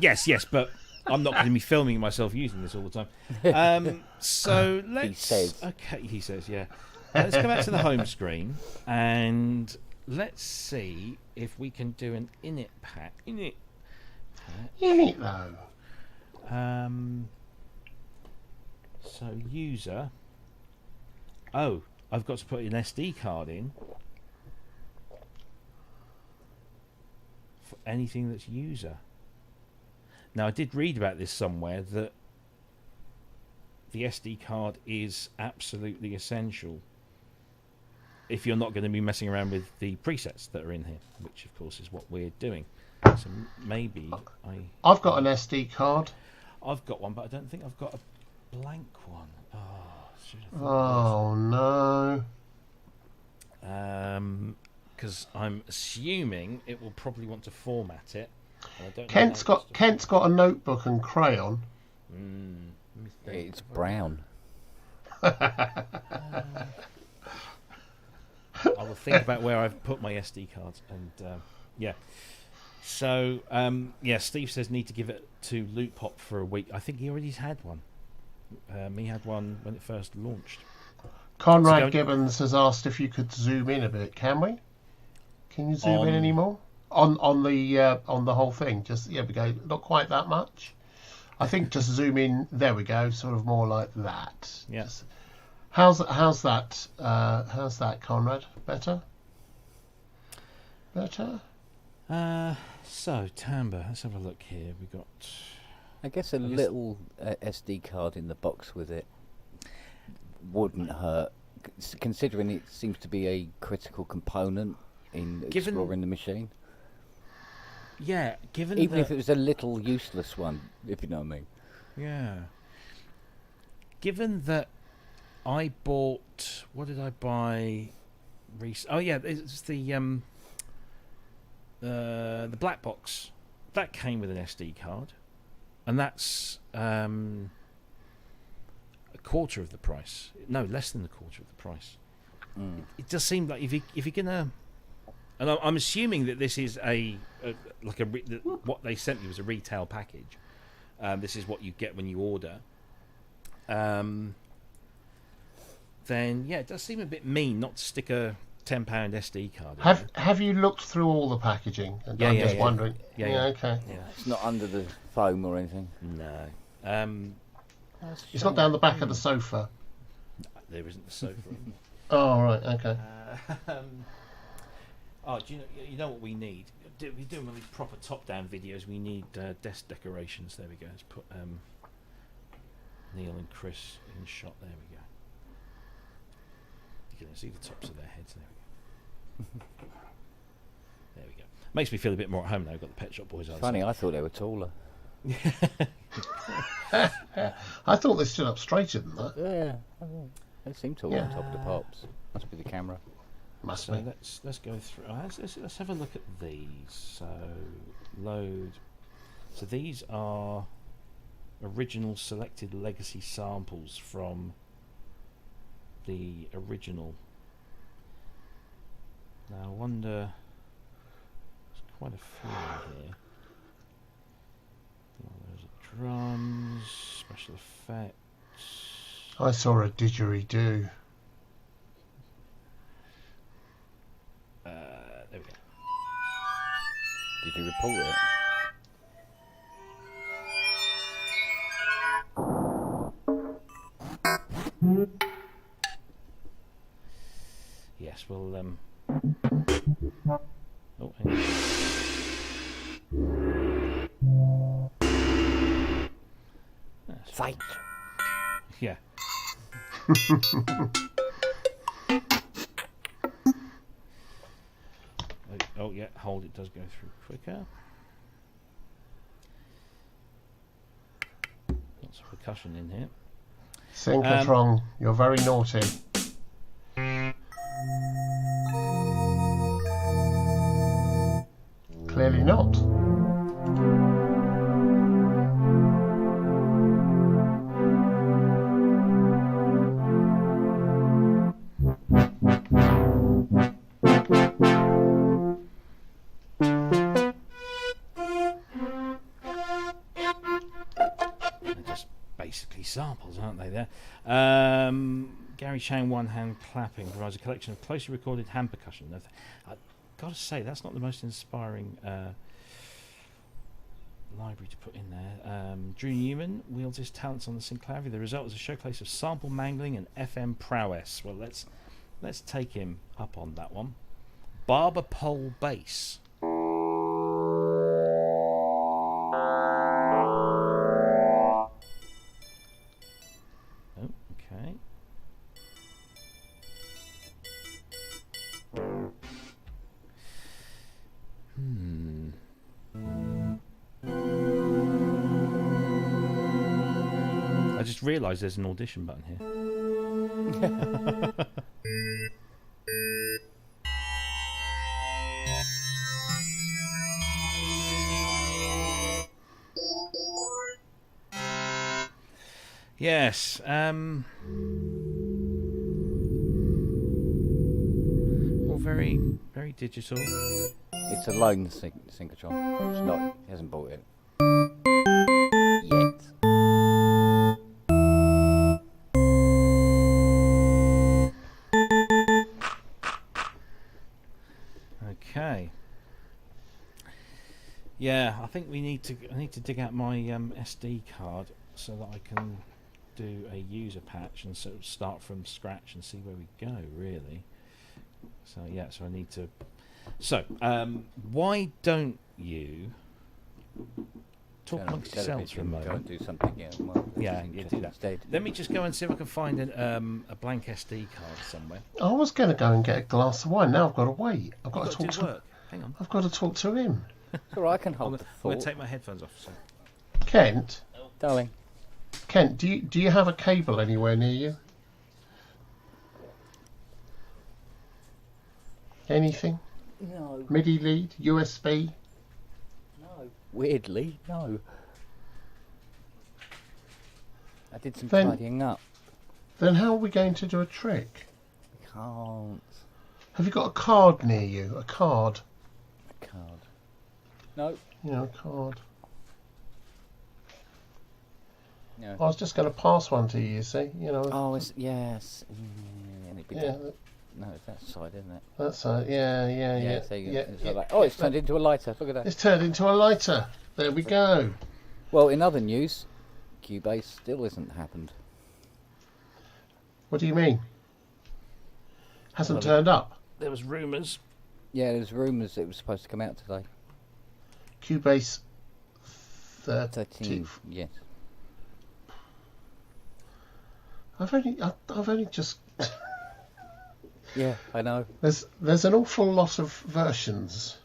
Speaker 1: Yes, but I'm not going to be filming myself using this all the time. So let's...
Speaker 3: He says.
Speaker 1: Okay, he says, yeah. Let's go back to the home screen and let's see if we can do an init pack.
Speaker 2: Init though.
Speaker 1: So user. Oh, I've got to put an SD card in for anything that's user. Now I did read about this somewhere that the SD card is absolutely essential if you're not going to be messing around with the presets that are in here, which of course is what we're doing. So maybe
Speaker 2: I've got an SD card.
Speaker 1: I've got one, but I don't think I've got a blank one.
Speaker 2: Oh no.
Speaker 1: Because I'm assuming it will probably want to format it. I don't
Speaker 2: Kent's got a notebook and crayon.
Speaker 3: It's brown.
Speaker 1: I will think about where I've put my SD cards, and yeah. So Steve says need to give it to Loop Pop for a week. I think he already had one. He had one when it first launched.
Speaker 2: Conrad Gibbons has asked if you could zoom in a bit. Can we? Can you zoom in any more on the whole thing? Just we go. Not quite that much. I think just zoom in. There we go. Sort of more like that.
Speaker 1: Yes.
Speaker 2: How's that? How's that, Conrad? Better.
Speaker 1: So timbre. Let's have a look here. We got.
Speaker 3: I guess a little SD card in the box with it wouldn't hurt, considering it seems to be a critical component in exploring the machine.
Speaker 1: Yeah,
Speaker 3: even if it was a little useless one, if you know what I mean.
Speaker 1: Yeah. given that I bought, what did I buy? Oh yeah, it's the black box that came with an SD card, and that's a quarter of the price. No, less than a quarter of the price. It does seem like if you're gonna, and I'm assuming that this is what they sent me was a retail package. This is what you get when you order. Then yeah, it does seem a bit mean not to stick a £10 SD card.
Speaker 2: Have you looked through all the packaging? I'm just wondering. Yeah, okay.
Speaker 3: Yeah. It's not under the foam or anything.
Speaker 1: No.
Speaker 2: It's not down the back of the sofa.
Speaker 1: No, there isn't a sofa.
Speaker 2: Oh right, okay.
Speaker 1: Do you know what we need? We're doing one of these proper top-down videos. We need desk decorations. There we go. Let's put Neil and Chris in shot. There we go. You can see the tops of their heads. There we go. There we go. Makes me feel a bit more at home now. I've got the Pet Shop Boys.
Speaker 3: Funny, I thought they were taller.
Speaker 2: I thought they stood up straighter than that.
Speaker 3: Yeah, they seem taller on top of the pops. Must be the camera.
Speaker 2: Must
Speaker 1: So
Speaker 2: be.
Speaker 1: let's go through. Let's have a look at these. So load. So these are original selected legacy samples from the original. Now I wonder. There's quite a few here. There's drums, special effects.
Speaker 2: I saw a didgeridoo.
Speaker 1: There we go.
Speaker 3: Did you report it?
Speaker 1: Yes, we'll oh, hang on.
Speaker 3: Fight.
Speaker 1: Yeah. Oh yeah, hold, it does go through quicker. Lots of percussion in here.
Speaker 2: Synclatron, you're very naughty. Clearly not.
Speaker 1: Samples, aren't they? There. Gary Chang one hand clapping provides a collection of closely recorded hand percussion. I've got to say that's not the most inspiring library to put in there. Drew Newman wields his talents on the Synclavier. The result is a showcase of sample mangling and FM prowess. Well, let's take him up on that one. Barber pole bass. I just realised there's an audition button here. Yes. All very, very digital.
Speaker 3: It's a lone synchrotron. It's not. He hasn't bought it yet.
Speaker 1: Okay. Yeah, I think I need to dig out my SD card so that I can do a user patch and sort of start from scratch and see where we go. Really. So yeah, so I need to. So why don't you talk amongst yourselves for a moment?
Speaker 3: Do something.
Speaker 1: Yeah, do that.
Speaker 3: Instead.
Speaker 1: Let me just go and see if I can find a blank SD card somewhere.
Speaker 2: I was going to go and get a glass of wine. Now I've got to wait. I've got to talk to
Speaker 1: work. Hang on.
Speaker 2: I've got to talk to him.
Speaker 3: It's all right, I can hold the
Speaker 1: I'm going
Speaker 3: thought.
Speaker 1: to take my headphones off. So.
Speaker 2: Kent,
Speaker 3: Darling.
Speaker 2: Kent, do you have a cable anywhere near you? Anything?
Speaker 3: No.
Speaker 2: MIDI lead? USB?
Speaker 3: No. Weirdly, no. I did some
Speaker 2: Then-
Speaker 3: tidying up.
Speaker 2: Then how are we going to do a trick?
Speaker 3: Can't.
Speaker 2: Have you got a card near you? A card?
Speaker 3: A card. No.
Speaker 2: A card.
Speaker 3: No.
Speaker 2: I was just going to pass one to you, see?
Speaker 3: Oh, yes.
Speaker 2: Yeah,
Speaker 3: No, it's that side, isn't it?
Speaker 2: that's yeah.
Speaker 3: So you,
Speaker 2: yeah,
Speaker 3: it's
Speaker 2: yeah,
Speaker 3: like, oh, it's turned into a lighter. Look at that.
Speaker 2: It's turned into a lighter. There we go.
Speaker 3: Well, in other news, Cubase still hasn't happened.
Speaker 2: What do you mean? Hasn't turned up?
Speaker 1: There was rumours.
Speaker 3: Yeah, there's rumours it was supposed to come out today.
Speaker 2: Cubase
Speaker 3: 13. Yes.
Speaker 2: I've only just.
Speaker 3: Yeah, I know.
Speaker 2: There's an awful lot of versions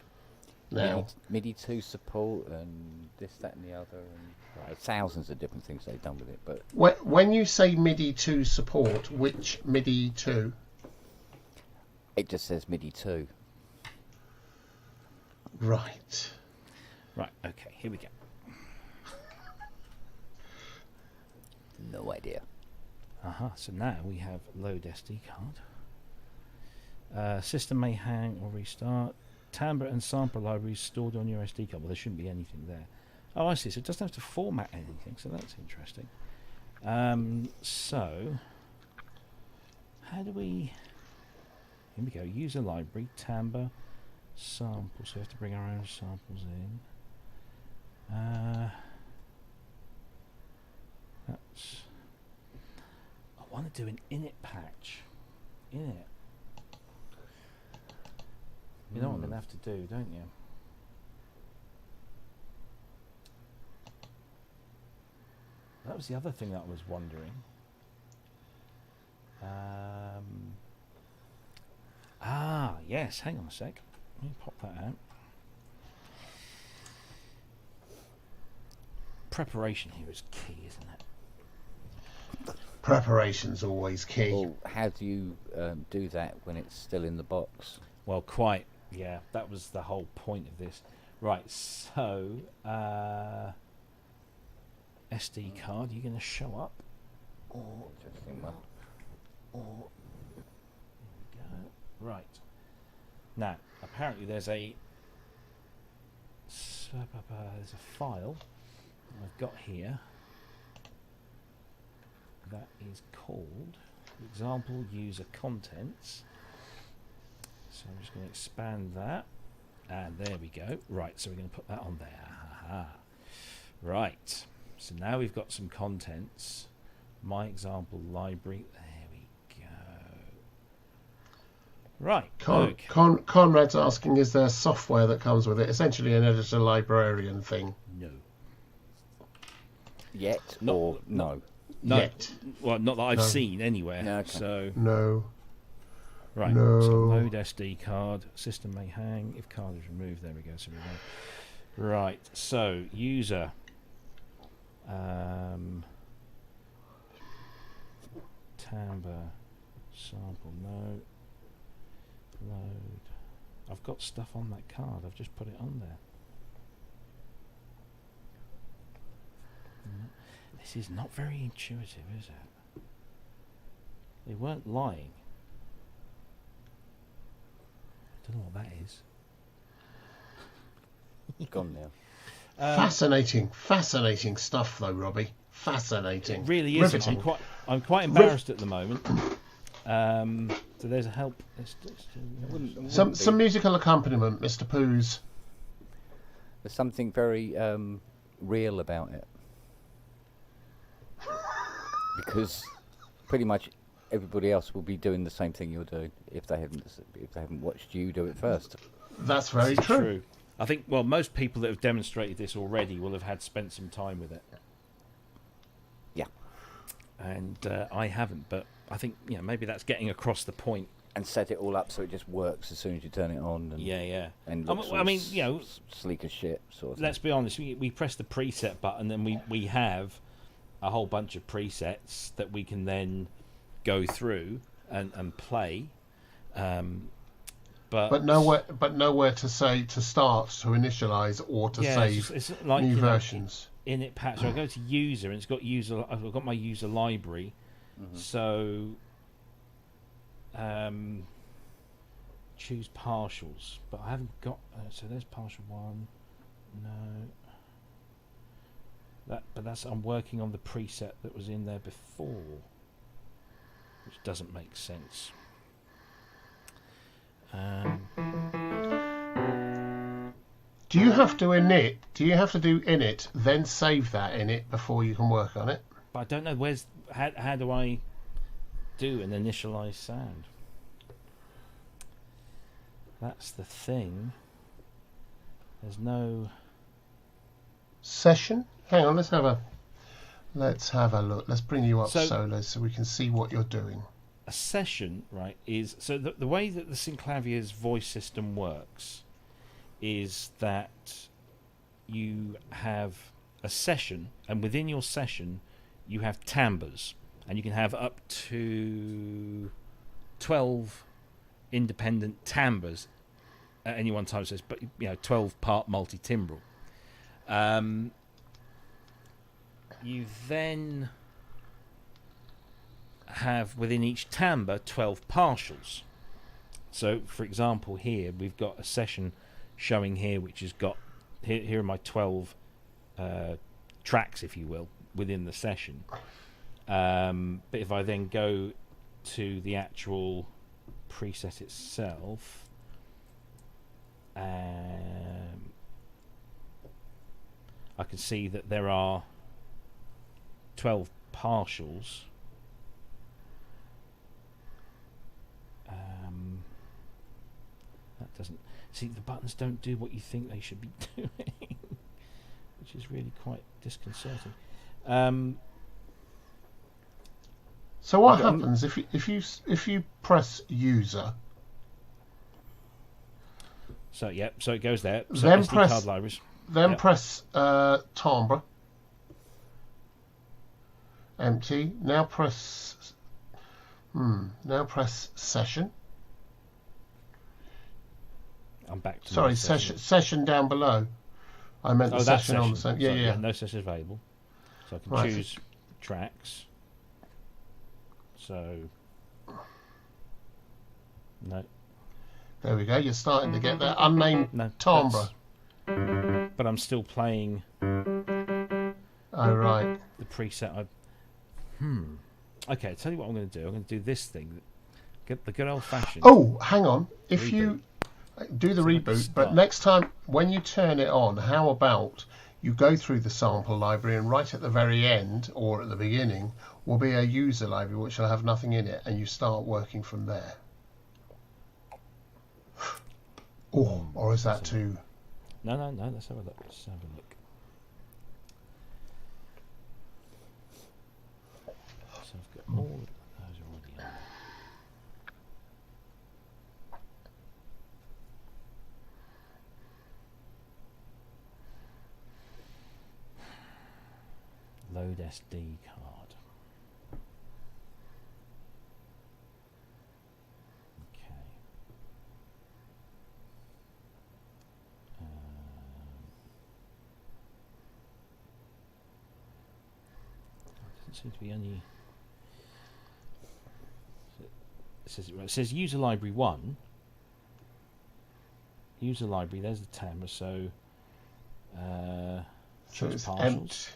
Speaker 2: now.
Speaker 3: MIDI 2 support and this, that, and the other, and thousands of different things they've done with it. But
Speaker 2: When you say MIDI 2 support, which MIDI 2?
Speaker 3: it just says MIDI 2.
Speaker 2: Right.
Speaker 1: Right, okay, here we go.
Speaker 3: No idea.
Speaker 1: So now we have load SD card. System may hang or restart. Timbre and sample libraries stored on your SD card. Well, there shouldn't be anything there. Oh, I see. So it doesn't have to format anything. So that's interesting. So how do we? Here we go. User library, timbre, samples. So we have to bring our own samples in. That's. I want to do an init patch. Init. You know what I'm going to have to do, don't you? That was the other thing that I was wondering. Yes, hang on a sec. Let me pop that out. Preparation here is key, isn't it?
Speaker 2: Preparation's always key.
Speaker 3: Well, how do you do that when it's still in the box?
Speaker 1: Well, quite. Yeah, that was the whole point of this. Right, so SD card, you're going to show up.
Speaker 3: Interesting one.
Speaker 1: There we go. Right. Now, apparently there's a file I've got here that is called example user contents. So I'm just going to expand that, and there we go. Right, so we're going to put that on there. Aha. Right, so now we've got some contents. My example library. There we go. Right. Okay.
Speaker 2: Conrad's asking, is there software that comes with it? Essentially an editor librarian thing.
Speaker 1: No.
Speaker 3: Yet
Speaker 1: Not-
Speaker 3: or no?
Speaker 1: No.
Speaker 2: Yet.
Speaker 1: Well, not that I've
Speaker 2: No.
Speaker 1: seen anywhere.
Speaker 3: No, okay.
Speaker 1: So
Speaker 2: No.
Speaker 1: right.
Speaker 2: No.
Speaker 1: So load SD card. System may hang if card is removed. There we go. So we go. Right. So user. Timbre sample no. Load. I've got stuff on that card. I've just put it on there. This is not very intuitive, is it? They weren't lying. I don't know what that is.
Speaker 3: Gone now.
Speaker 2: Fascinating stuff, though, Robbie. Fascinating.
Speaker 1: It really is.
Speaker 2: Riveting.
Speaker 1: I'm quite embarrassed at the moment. So there's a help.
Speaker 2: Some musical accompaniment, Mr. Poos.
Speaker 3: There's something very real about it. Because pretty much everybody else will be doing the same thing you're doing if they haven't watched you do it first.
Speaker 2: That's very true.
Speaker 1: I think most people that have demonstrated this already will have spent some time with it.
Speaker 3: Yeah.
Speaker 1: And I haven't, but I think maybe that's getting across the point.
Speaker 3: And set it all up so it just works as soon as you turn it on. And,
Speaker 1: Yeah.
Speaker 3: And
Speaker 1: I mean,
Speaker 3: sleek as shit. Sort of
Speaker 1: let's be honest. We press the preset button, and we have a whole bunch of presets that we can then go through and play. But
Speaker 2: nowhere to say to start, to initialize, or to save
Speaker 1: it's like,
Speaker 2: new versions.
Speaker 1: Init patch. So I go to user, and it's got user. I've got my user library. So choose partials, but I haven't got. So there's partial one. No. But I'm working on the preset that was in there before, which doesn't make sense.
Speaker 2: Do you have to init? Do you have to do init, then save that init before you can work on it?
Speaker 1: But I don't know how do I do an initialize sound? That's the thing. There's no
Speaker 2: session. Hang on, let's have a look. Let's bring you up solo so we can see what you're doing.
Speaker 1: A session, right, is so the way that the Synclavier's voice system works is that you have a session, and within your session you have timbres, and you can have up to 12 independent timbres at any one time. So it's, but 12-part multi-timbral. You then have within each timbre 12 partials. So, for example, here we've got a session showing here, which has got here are my 12 tracks, if you will, within the session. But if I then go to the actual preset itself, I can see that there are 12 partials. That doesn't see, the buttons don't do what you think they should be doing, which is really quite disconcerting.
Speaker 2: So what happens if you press user?
Speaker 1: So so it goes there. So
Speaker 2: then
Speaker 1: SD
Speaker 2: press
Speaker 1: card libraries.
Speaker 2: Press timbre. Empty. Now press session.
Speaker 1: I'm back to
Speaker 2: sorry, session down below. I meant the session on the same. Yeah.
Speaker 1: No session available. So I can choose tracks. So no.
Speaker 2: There we go. You're starting to get that unnamed timbre.
Speaker 1: But I'm still playing.
Speaker 2: Oh right.
Speaker 1: The preset. Okay, I'll tell you what I'm going to do. I'm going to do this thing. Get the good old fashioned.
Speaker 2: Oh, hang on. If
Speaker 1: reboot.
Speaker 2: You do the reboot, but next time when you turn it on, how about you go through the sample library, and right at the very end or at the beginning will be a user library which will have nothing in it, and you start working from there. Oh, or is that too?
Speaker 1: No. Let's have a look. So I've got all of those already on. Load SD card. Okay. Doesn't seem to be any. It says user library 1. User library. There's the timbre. So choose partials.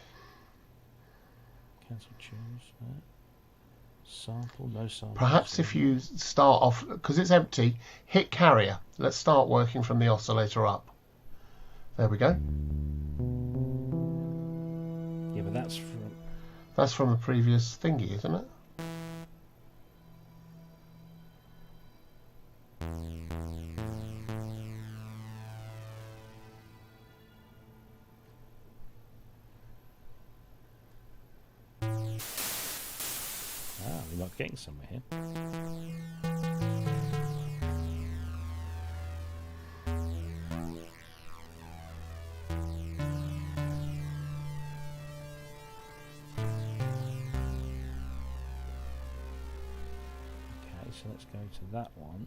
Speaker 1: Cancel choose. Sample, no sample.
Speaker 2: Perhaps if you start off, because it's empty, hit carrier. Let's start working from the oscillator up. There we go.
Speaker 1: Yeah, but that's
Speaker 2: from the previous thingy, isn't it?
Speaker 1: We're not getting somewhere here. so let's go to that one.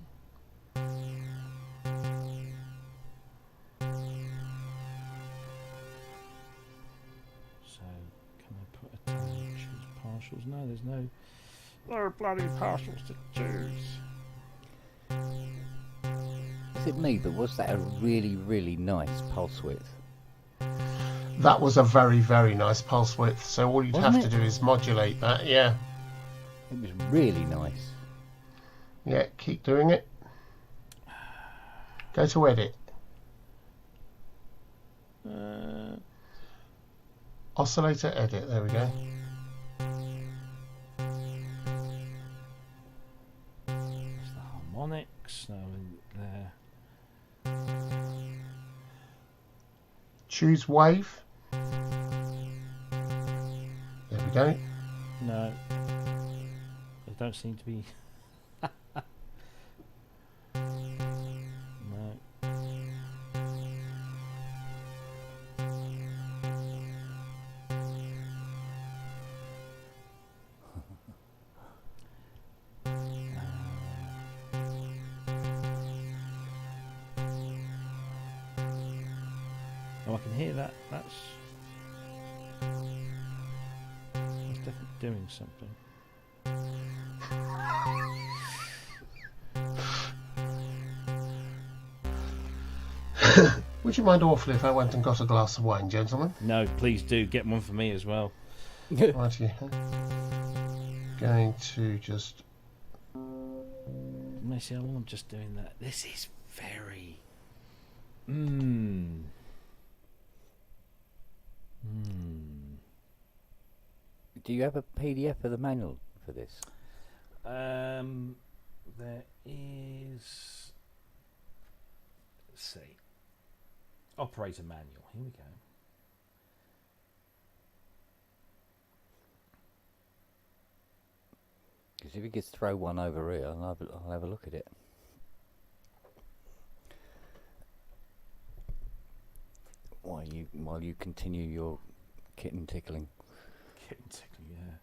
Speaker 1: So, can I put a tone? Choose partials? No, there's no bloody partials to choose.
Speaker 3: Is it me, but was that a really, really nice pulse width?
Speaker 2: That was a very, very nice pulse width. So all you'd have to do is modulate that. Yeah.
Speaker 3: It was really nice.
Speaker 2: Yeah, keep doing it. Go to edit. Oscillator edit. There we go.
Speaker 1: That's the harmonics. Now in there.
Speaker 2: Choose wave. There we go.
Speaker 1: No. They don't seem to be. No. Oh, I can hear that. That's definitely doing something.
Speaker 2: Would you mind awfully if I went and got a glass of wine, gentlemen?
Speaker 1: No, please do get one for me as well.
Speaker 2: Right, yeah. Going to just.
Speaker 1: Messi, I'm just doing that. This is very.
Speaker 3: Do you have a PDF of the manual for this?
Speaker 1: There is. Let's see. Operator manual. Here we go.
Speaker 3: Because if you could throw one over here, I'll have a look at it. While you continue your kitten tickling.
Speaker 1: Kitten tickling, yeah.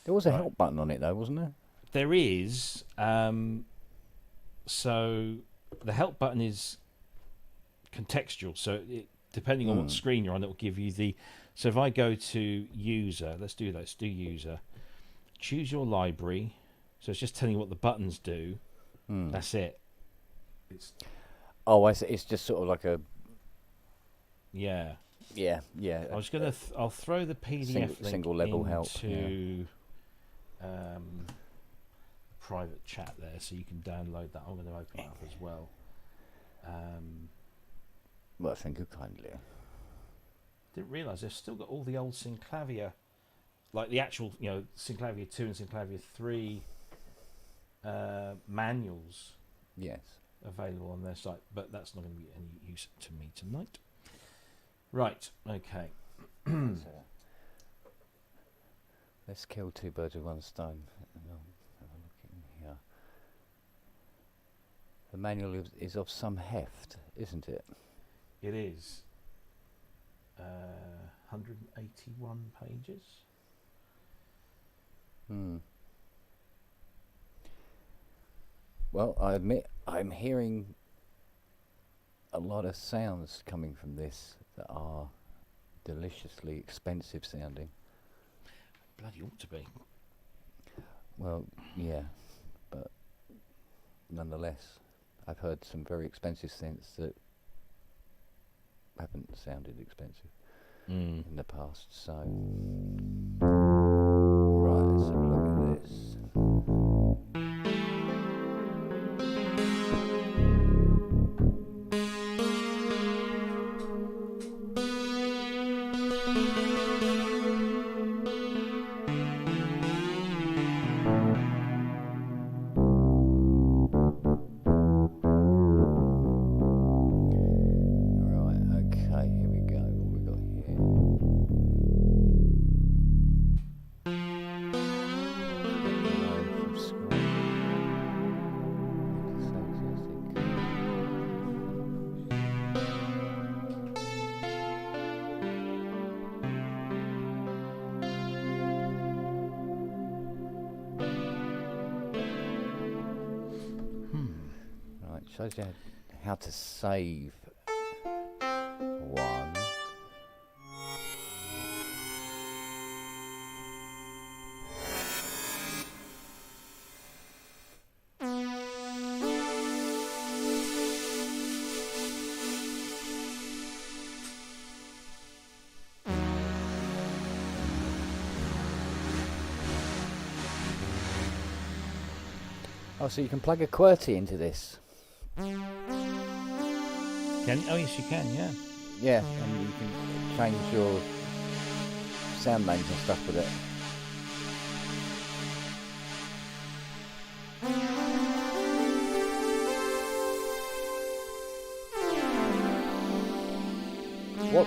Speaker 3: There was a help button on it though, wasn't there?
Speaker 1: There is. So the help button is contextual. So depending on what screen you're on, it will give you the. So if I go to user, let's do that. Let's do user. Choose your library. So it's just telling you what the buttons do. That's it.
Speaker 3: I see. It's just sort of like a.
Speaker 1: Yeah.
Speaker 3: Yeah.
Speaker 1: I was gonna. I'll throw the PDF
Speaker 3: single level
Speaker 1: link
Speaker 3: help
Speaker 1: into private chat there, so you can download that. I'm going to open it up as well.
Speaker 3: Well, thank you kindly.
Speaker 1: Didn't realise they've still got all the old Synclavier, like the actual, Synclavier 2 and Synclavier 3 manuals.
Speaker 3: Yes.
Speaker 1: Available on their site, but that's not going to be any use to me tonight. Right. Okay.
Speaker 3: Let's kill two birds with one stone. Have a look in here. The manual is of some heft, isn't it?
Speaker 1: It is. 181 pages.
Speaker 3: Well, I admit I'm hearing a lot of sounds coming from this that are deliciously expensive sounding.
Speaker 1: Bloody ought to be.
Speaker 3: Well, yeah, but nonetheless, I've heard some very expensive synths that haven't sounded expensive in the past. So, right, let's have a look at this. shows you how to save one. Oh, so you can plug a QWERTY into this.
Speaker 1: Can you? Oh, yes, you can, yeah.
Speaker 3: Yeah, and you can change your sound names and stuff with it.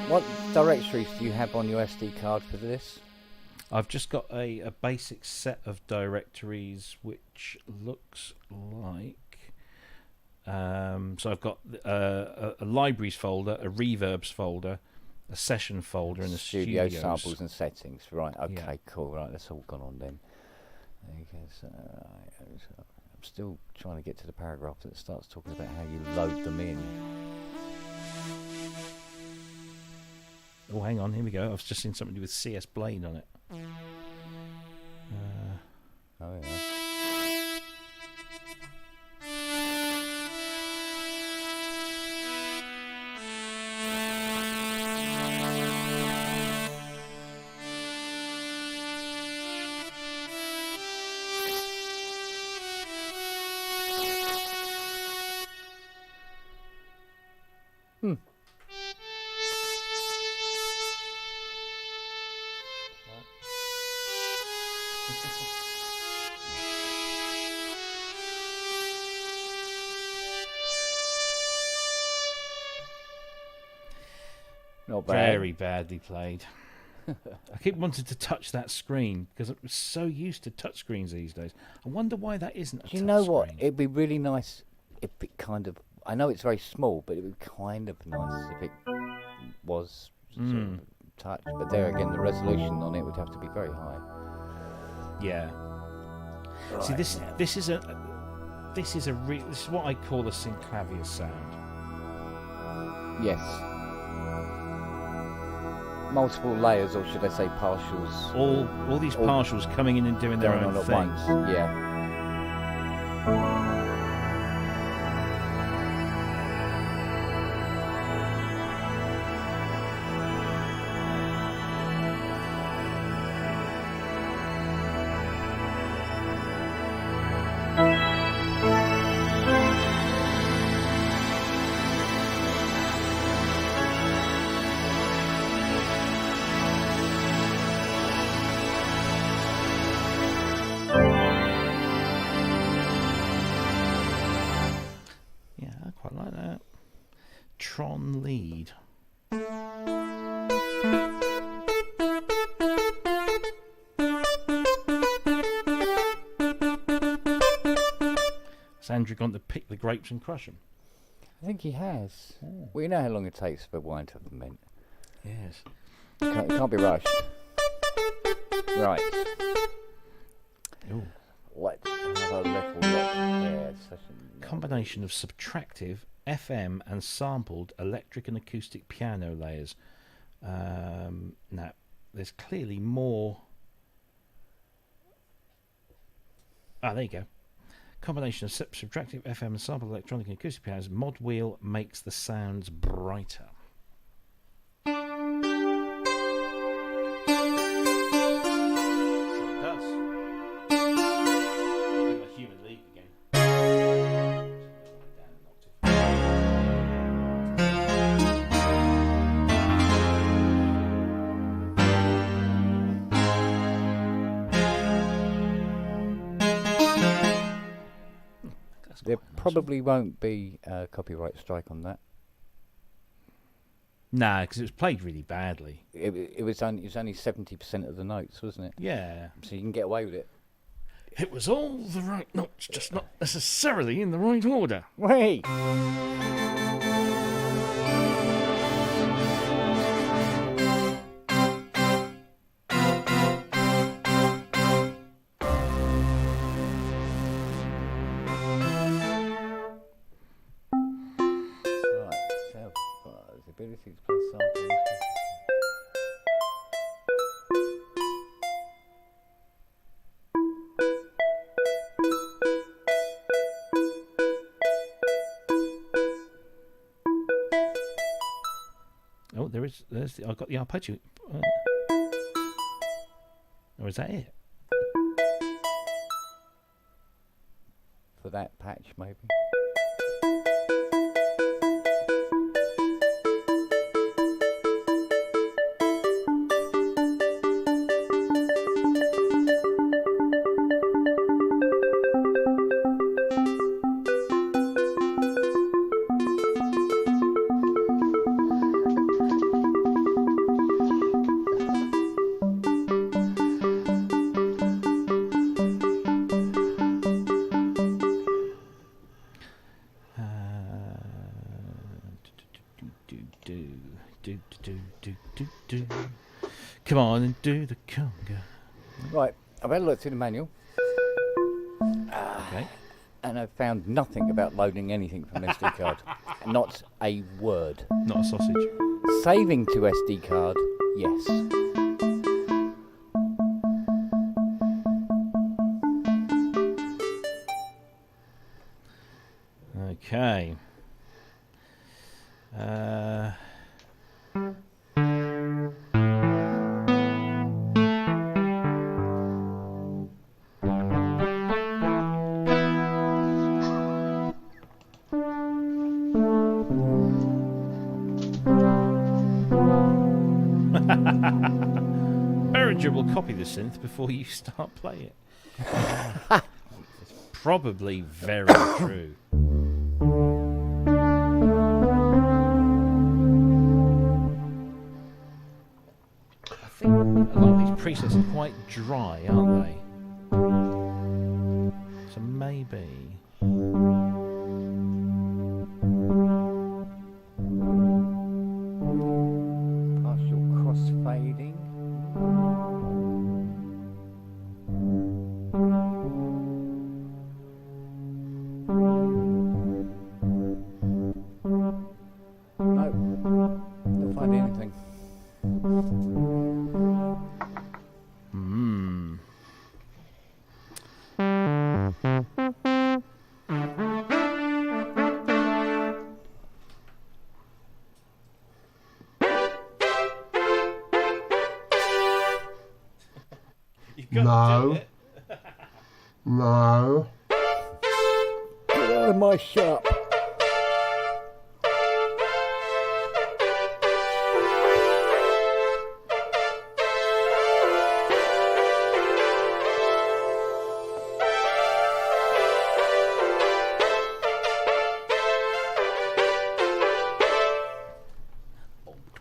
Speaker 3: What directories do you have on your SD card for this?
Speaker 1: I've just got a basic set of directories which looks like... so I've got a libraries folder, a reverbs folder, a session folder, and a
Speaker 3: studio
Speaker 1: studios.
Speaker 3: samples and settings. Right, okay,
Speaker 1: Yeah.
Speaker 3: cool. Right, that's all gone on then. Okay, so I'm still trying to get to the paragraph that starts talking about how you load them in.
Speaker 1: Oh, hang on, here we go. I've just seen something to do with CS Blade on it.
Speaker 3: Oh yeah. Not bad.
Speaker 1: Very badly played. I keep wanting to touch that screen because I'm so used to touch screens these days. I wonder why that isn't a touch
Speaker 3: Do you know what?
Speaker 1: screen.
Speaker 3: It'd be really nice if it kind of... I know it's very small, but it would be kind of nice if it was sort of touch. But there again, the resolution on it would have to be very high.
Speaker 1: Yeah.
Speaker 3: Right.
Speaker 1: See, this is what I call a Synclavier sound.
Speaker 3: Yes. Multiple layers, or should I say partials?
Speaker 1: All these partials coming in and doing their
Speaker 3: going
Speaker 1: own
Speaker 3: on at
Speaker 1: thing.
Speaker 3: once. Yeah.
Speaker 1: Yeah, I quite like that. Tron lead. Has Andrew gone to pick the grapes and crush them?
Speaker 3: I think he has.
Speaker 1: Oh.
Speaker 3: Well, you know how long it takes for wine to ferment.
Speaker 1: Yes.
Speaker 3: It can't be rushed. Right.
Speaker 1: Ooh.
Speaker 3: Let's have a little look here.
Speaker 1: Combination of subtractive, FM, and sampled electric and acoustic piano layers. Now, there's clearly more. Ah, there you go. Combination of subtractive, FM, and sampled electronic and acoustic pianos. Mod wheel makes the sounds brighter.
Speaker 3: There probably won't be a copyright strike on that.
Speaker 1: Nah, because it was played really badly.
Speaker 3: It was only 70% of the notes, wasn't it?
Speaker 1: Yeah.
Speaker 3: So you can get away with it.
Speaker 1: It was all the right notes, just not necessarily in the right order.
Speaker 3: Wait.
Speaker 1: there is. I got the arpeggio. Or is that it?
Speaker 3: For that patch, maybe.
Speaker 1: Come on and do the conga.
Speaker 3: Right, I've had a look through the manual.
Speaker 1: Okay.
Speaker 3: And I've found nothing about loading anything from an SD card. Not a word.
Speaker 1: Not a sausage.
Speaker 3: Saving to SD card, yes.
Speaker 1: Okay. Behringer will copy the synth before you start playing it. It's probably very true. I think a lot of these presets are quite dry, aren't they? So maybe...
Speaker 3: Partial crossfading. No, don't find anything.
Speaker 2: No. No.
Speaker 3: Get out of my shop.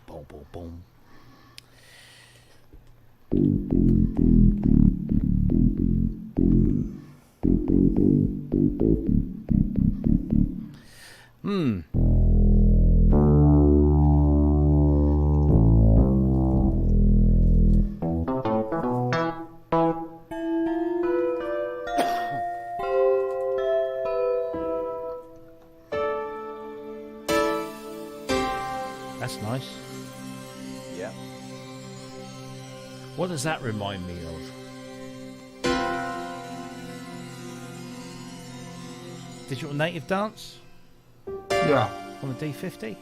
Speaker 1: Boom, boom, boom. That's nice.
Speaker 3: Yeah.
Speaker 1: What does that remind me of? Digital Native Dance?
Speaker 2: Yeah.
Speaker 1: On the D50?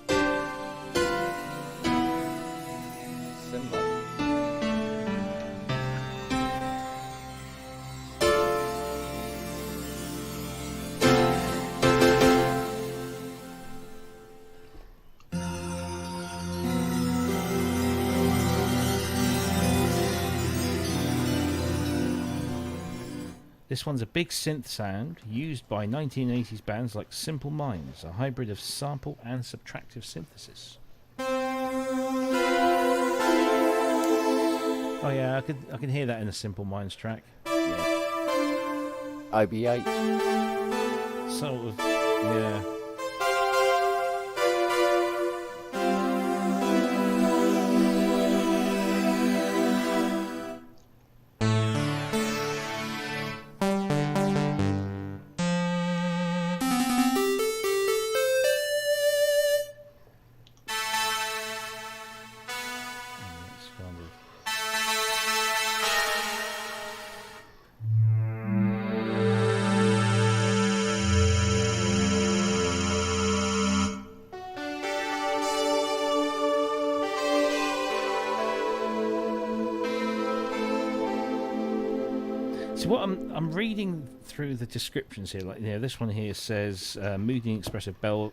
Speaker 3: Similar.
Speaker 1: This one's a big synth sound used by 1980s bands like Simple Minds, a hybrid of sample and subtractive synthesis. Oh yeah, I can hear that in a Simple Minds track.
Speaker 3: Yeah. OB8.
Speaker 1: Sort of, yeah. So what I'm reading through the descriptions here, like this one here says moody and expressive bell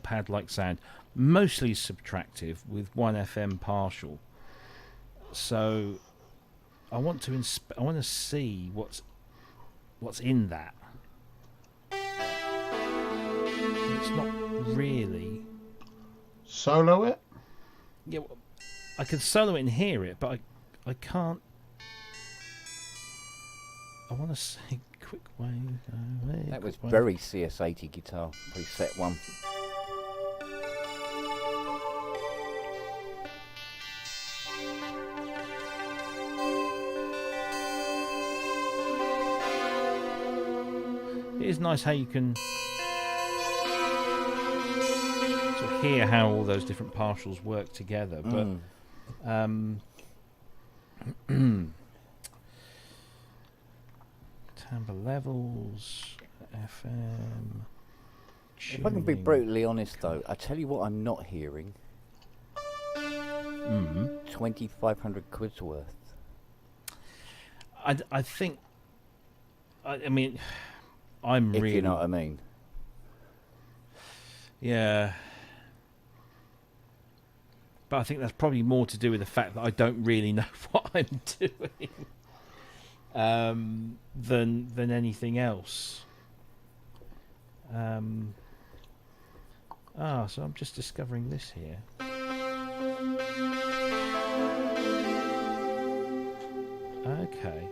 Speaker 1: pad like sound, mostly subtractive with 1 FM partial. So I want to see what's in that. It's not really
Speaker 2: solo it.
Speaker 1: Yeah, well, I can solo it and hear it, but I can't. I want to say quick way.
Speaker 3: That was very CS80 guitar preset one.
Speaker 1: It is nice how you can sort of hear how all those different partials work together, but timbre levels, FM.
Speaker 3: If I can be brutally honest, though, I tell you what, I'm not hearing. 2,500 quid's worth.
Speaker 1: I think. I mean, I'm
Speaker 3: if
Speaker 1: really.
Speaker 3: You know what I mean?
Speaker 1: Yeah. But I think that's probably more to do with the fact that I don't really know what I'm doing than anything else. So I'm just discovering this here. Okay.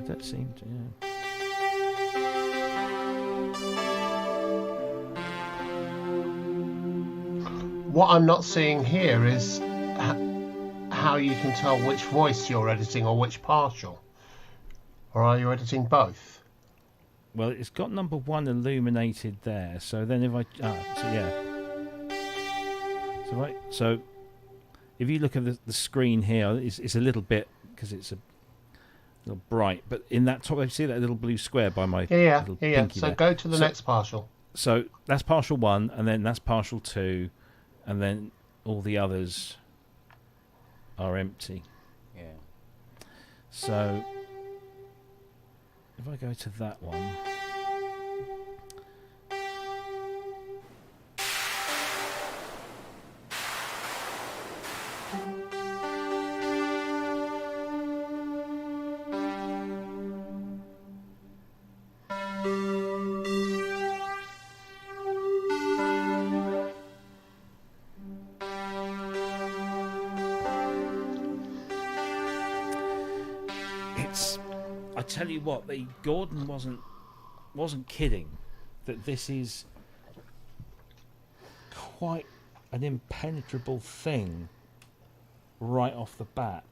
Speaker 1: That seemed to,
Speaker 2: What I'm not seeing here is how you can tell which voice you're editing or which partial. Or are you editing both?
Speaker 1: Well, it's got number 1 illuminated there. So then if I... So if you look at the screen here, it's a little bit... Because it's a little bright. But in that top... You see that little blue square by my little pinky
Speaker 2: So
Speaker 1: there?
Speaker 2: go to the next partial.
Speaker 1: So that's partial 1, and then that's partial 2, and then all the others are empty.
Speaker 3: Yeah.
Speaker 1: So if I go to that one, I tell you what, Gordon wasn't kidding that this is quite an impenetrable thing right off the bat.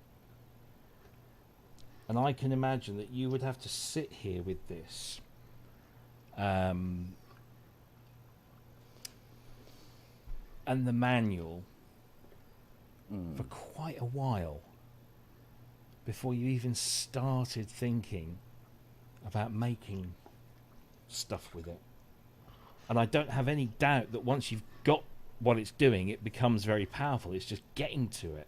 Speaker 1: And I can imagine that you would have to sit here with this and the manual for quite a while before you even started thinking about making stuff with it. And I don't have any doubt that once you've got what it's doing, it becomes very powerful. It's just getting to it.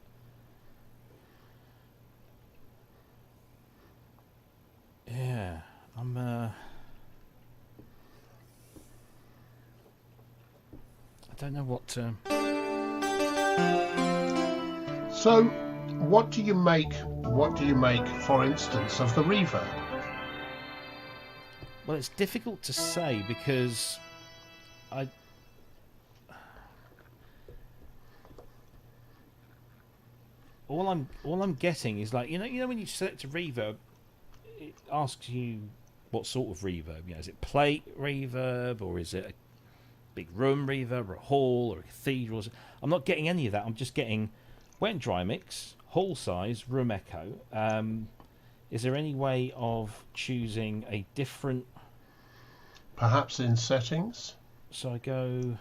Speaker 1: Yeah, I don't know what to...
Speaker 2: So, what do you make, for instance, of the reverb?
Speaker 1: Well, it's difficult to say because all I'm getting is like you know when you select a reverb, it asks you what sort of reverb. Is it plate reverb, or is it a big room reverb, or a hall, or a cathedral? I'm not getting any of that. I'm just getting wet and dry mix, hall size, room echo. Is there any way of choosing a different...
Speaker 2: Perhaps in settings?
Speaker 1: So I go.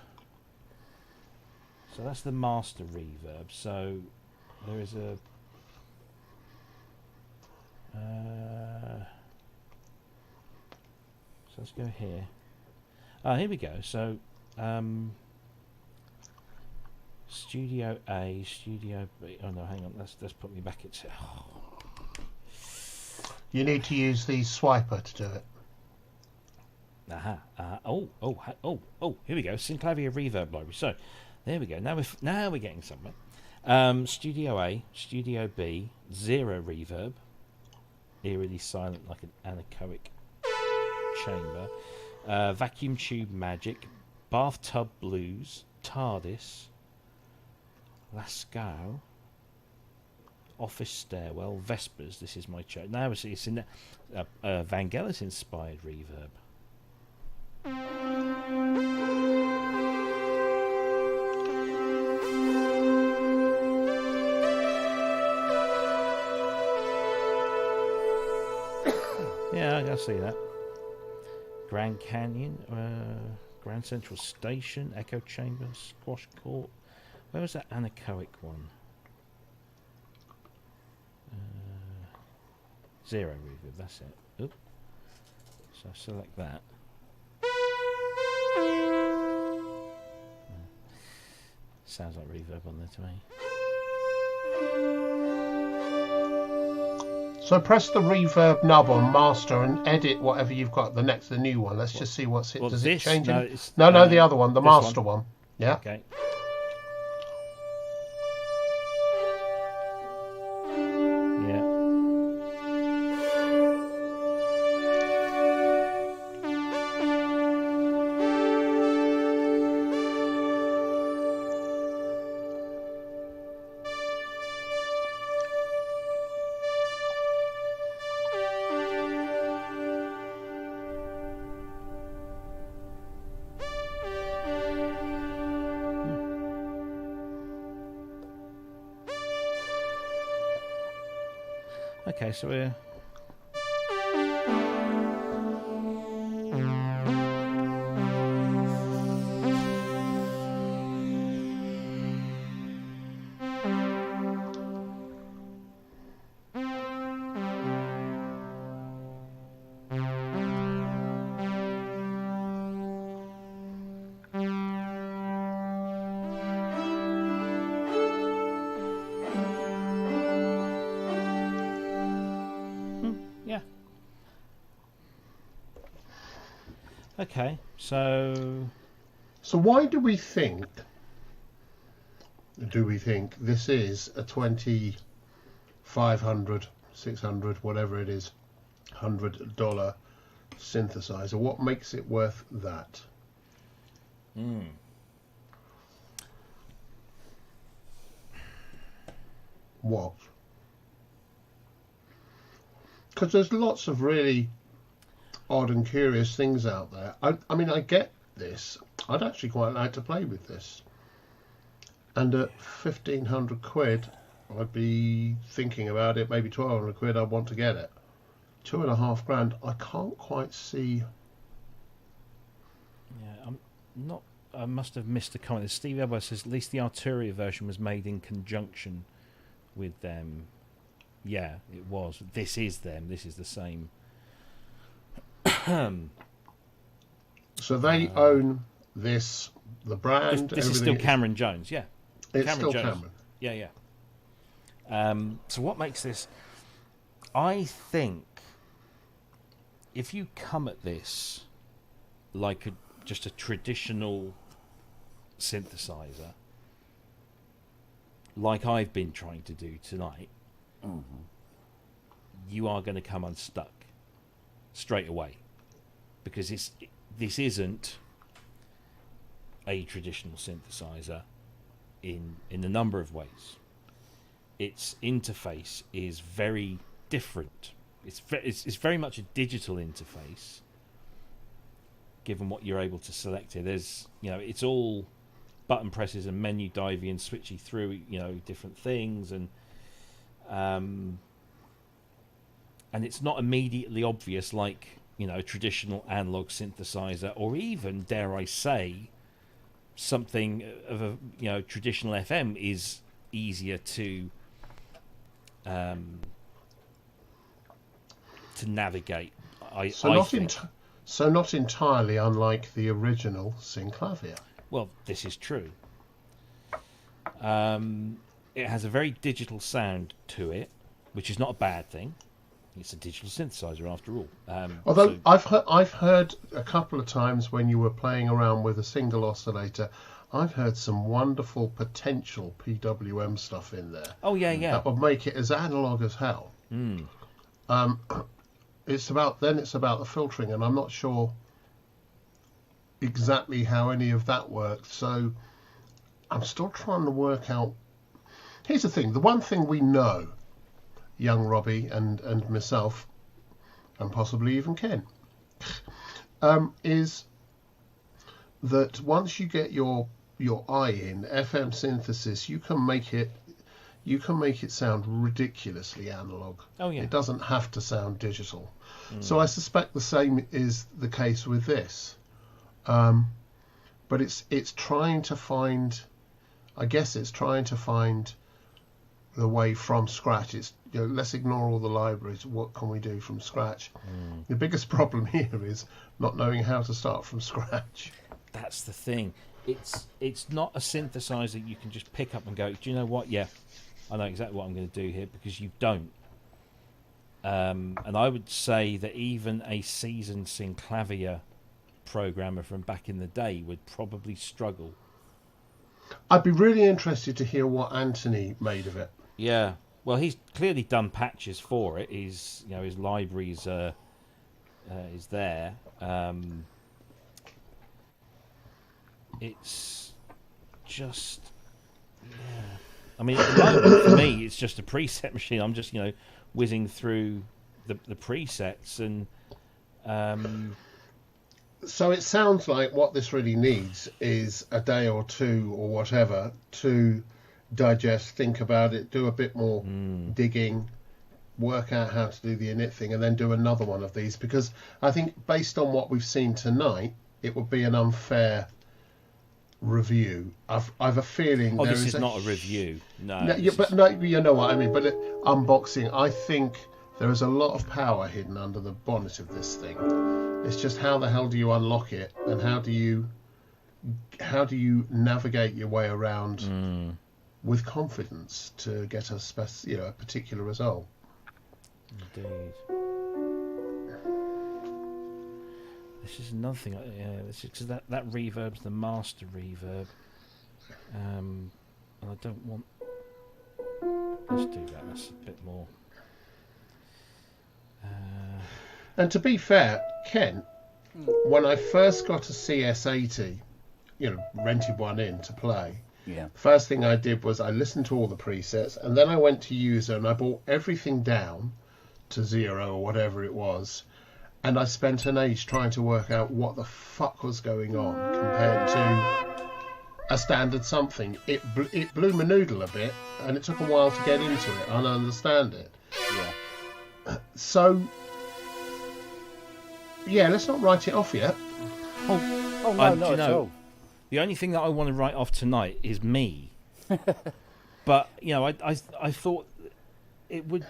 Speaker 1: So that's the master reverb. So there is a. So let's go here. Here we go. So Studio A, Studio B. Oh no, hang on. Let's put me back into.
Speaker 2: You need to use the swiper to do it.
Speaker 1: Aha. Here we go. Synclavier Reverb Library. So, there we go. Now we're getting somewhere. Studio A, Studio B, 0 reverb. Eerily silent like an anechoic chamber. Vacuum Tube Magic, Bathtub Blues, TARDIS, Lascaux, Office Stairwell, Vespers. This is my choice. Now it's in Vangelis inspired reverb. Yeah, I can see that. Grand Canyon, Grand Central Station, Echo Chamber, Squash Court. Where was that anechoic one? 0 reverb, that's it. Oop. So I select that. Sounds like reverb on there to me.
Speaker 2: So press the reverb knob on master and edit whatever you've got. The new one. Let's just see what's it. Does it change? No, the other one, the master one. Yeah.
Speaker 1: Okay. Okay, so we're... Okay, so
Speaker 2: why do we think this is a 500, 600, whatever it is, $100 synthesizer? What makes it worth that? What? Because there's lots of really odd and curious things out there. I mean, I get this. I'd actually quite like to play with this. And at 1,500 quid, I'd be thinking about it. Maybe 1,200 quid, I'd want to get it. 2.5 grand, I can't quite see.
Speaker 1: Yeah, I'm not. I must have missed a comment. Steve Elbow says at least the Arturia version was made in conjunction with them. Yeah, it was. This is them. This is the same.
Speaker 2: So they own this, the brand.
Speaker 1: This is still Cameron Jones, yeah.
Speaker 2: It's
Speaker 1: Cameron
Speaker 2: still
Speaker 1: Jones.
Speaker 2: Cameron.
Speaker 1: Yeah. So what makes this? I think if you come at this like just a traditional synthesizer, like I've been trying to do tonight, you are going to come unstuck straight away, because this isn't a traditional synthesizer in a number of ways. Its interface is very different. It's very much a digital interface, given what you're able to select here. There's, it's all button presses and menu divey and switchy through, different things, and it's not immediately obvious like a traditional analog synthesizer, or even, dare I say, something of a traditional FM is easier to navigate.
Speaker 2: So not entirely unlike the original Synclavier.
Speaker 1: Well, this is true. It has a very digital sound to it, which is not a bad thing. It's a digital synthesizer after all.
Speaker 2: Although I've heard a couple of times when you were playing around with a single oscillator, I've heard some wonderful potential PWM stuff in there.
Speaker 1: Oh yeah.
Speaker 2: That would make it as analog as hell. It's about the filtering, and I'm not sure exactly how any of that works. So I'm still trying to work out. Here's the thing: the one thing we know, young Robbie and myself, and possibly even Ken, is that once you get your eye in FM synthesis, you can make it sound ridiculously analog.
Speaker 1: Oh yeah.
Speaker 2: It doesn't have to sound digital. So I suspect the same is the case with this. But it's trying to find, I guess it's trying to find the way from scratch. It's let's ignore all the libraries. What can we do from scratch? The biggest problem here is not knowing how to start from scratch.
Speaker 1: That's the thing. It's not a synthesizer you can just pick up and go, do you know what? Yeah, I know exactly what I'm going to do here, because you don't. And I would say that even a seasoned Synclavier programmer from back in the day would probably struggle.
Speaker 2: I'd be really interested to hear what Anthony made of it.
Speaker 1: Yeah, well, he's clearly done patches for it. His libraries is there. It's just, yeah. I mean, at the moment, for me, it's just a preset machine. I'm just, whizzing through the presets, and
Speaker 2: so it sounds like what this really needs is a day or two or whatever to digest, think about it, do a bit more digging, work out how to do the init thing, and then do another one of these, because I think based on what we've seen tonight, it would be an unfair review. I've a feeling.
Speaker 1: This is not a review. No.
Speaker 2: No, you know what I mean. But unboxing, I think there is a lot of power hidden under the bonnet of this thing. It's just how the hell do you unlock it, and how do you navigate your way around with confidence to get a particular result.
Speaker 1: Indeed. This is another thing. This is because that reverb's the master reverb, and I don't want. Let's do that. That's a bit more.
Speaker 2: And to be fair, Ken, when I first got a CS80, rented one in to play.
Speaker 3: Yeah.
Speaker 2: First thing I did was I listened to all the presets, and then I went to user and I brought everything down to 0 or whatever it was. And I spent an age trying to work out what the fuck was going on compared to a standard something. It blew my noodle a bit, and it took a while to get into it and understand it.
Speaker 3: Yeah.
Speaker 2: So, yeah, let's not write it off yet.
Speaker 3: Oh no, not at all.
Speaker 1: The only thing that I want to write off tonight is me. But, I thought it would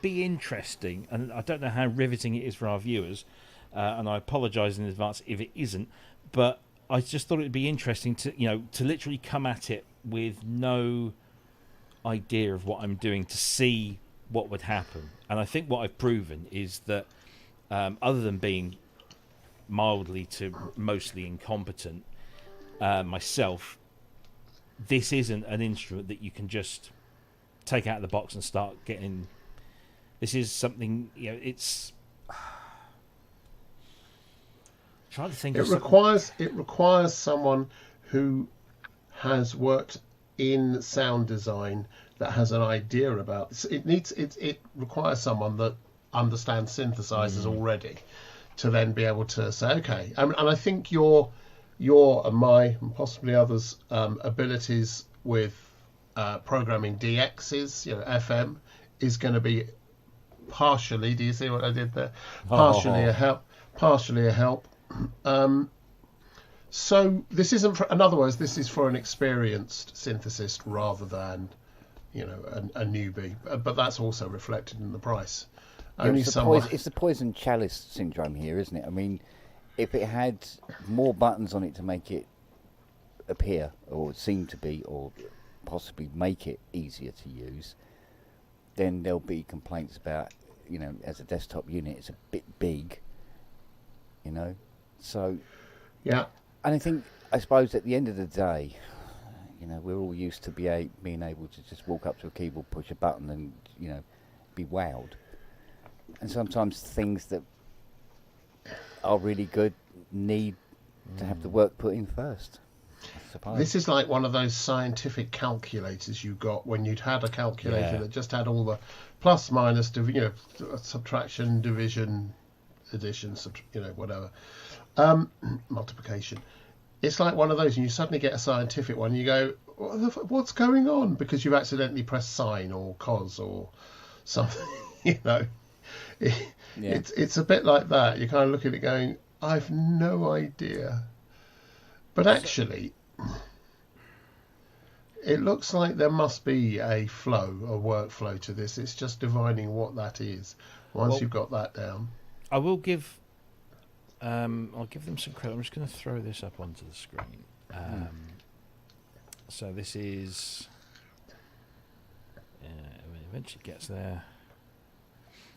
Speaker 1: be interesting, and I don't know how riveting it is for our viewers, and I apologise in advance if it isn't, but I just thought it would be interesting to literally come at it with no idea of what I'm doing, to see what would happen. And I think what I've proven is that other than being mildly to mostly incompetent myself, this isn't an instrument that you can just take out of the box and start getting. This is something, it's. Trying to think. It
Speaker 2: requires someone who has worked in sound design, that has an idea about this. It requires someone that understands synthesizers already, to then be able to say, okay. And I think your and my and possibly others' abilities with programming DXs, FM, is going to be partially. Do you see what I did there? Partially partially a help. So this isn't for, in other words, this is for an experienced synthesist rather than, you know, a newbie. But that's also reflected in the price.
Speaker 3: It's the poison chalice syndrome here, isn't it? I mean, if it had more buttons on it to make it appear, or seem to be, or possibly make it easier to use, then there'll be complaints about, you know, as a desktop unit, it's a bit big, you know. So,
Speaker 2: yeah.
Speaker 3: And I suppose at the end of the day, you know, we're all used to being able to just walk up to a keyboard, push a button, and, you know, be wowed. And sometimes things that are really good need to have the work put in first, I suppose.
Speaker 2: This is like one of those scientific calculators you got when you'd had a calculator that just had all the plus, minus, subtraction, division, addition, whatever, multiplication. It's like one of those, and you suddenly get a scientific one, and you go, what's going on? Because you've accidentally pressed sine or cos or something, you know. It's a bit like that. You kind of look at it going, I've no idea. But actually, it looks like there must be a workflow to this. It's just divining what that is. Once you've got that down.
Speaker 1: I will give... I'll give them some credit. I'm just going to throw this up onto the screen. So this is... when it eventually gets there...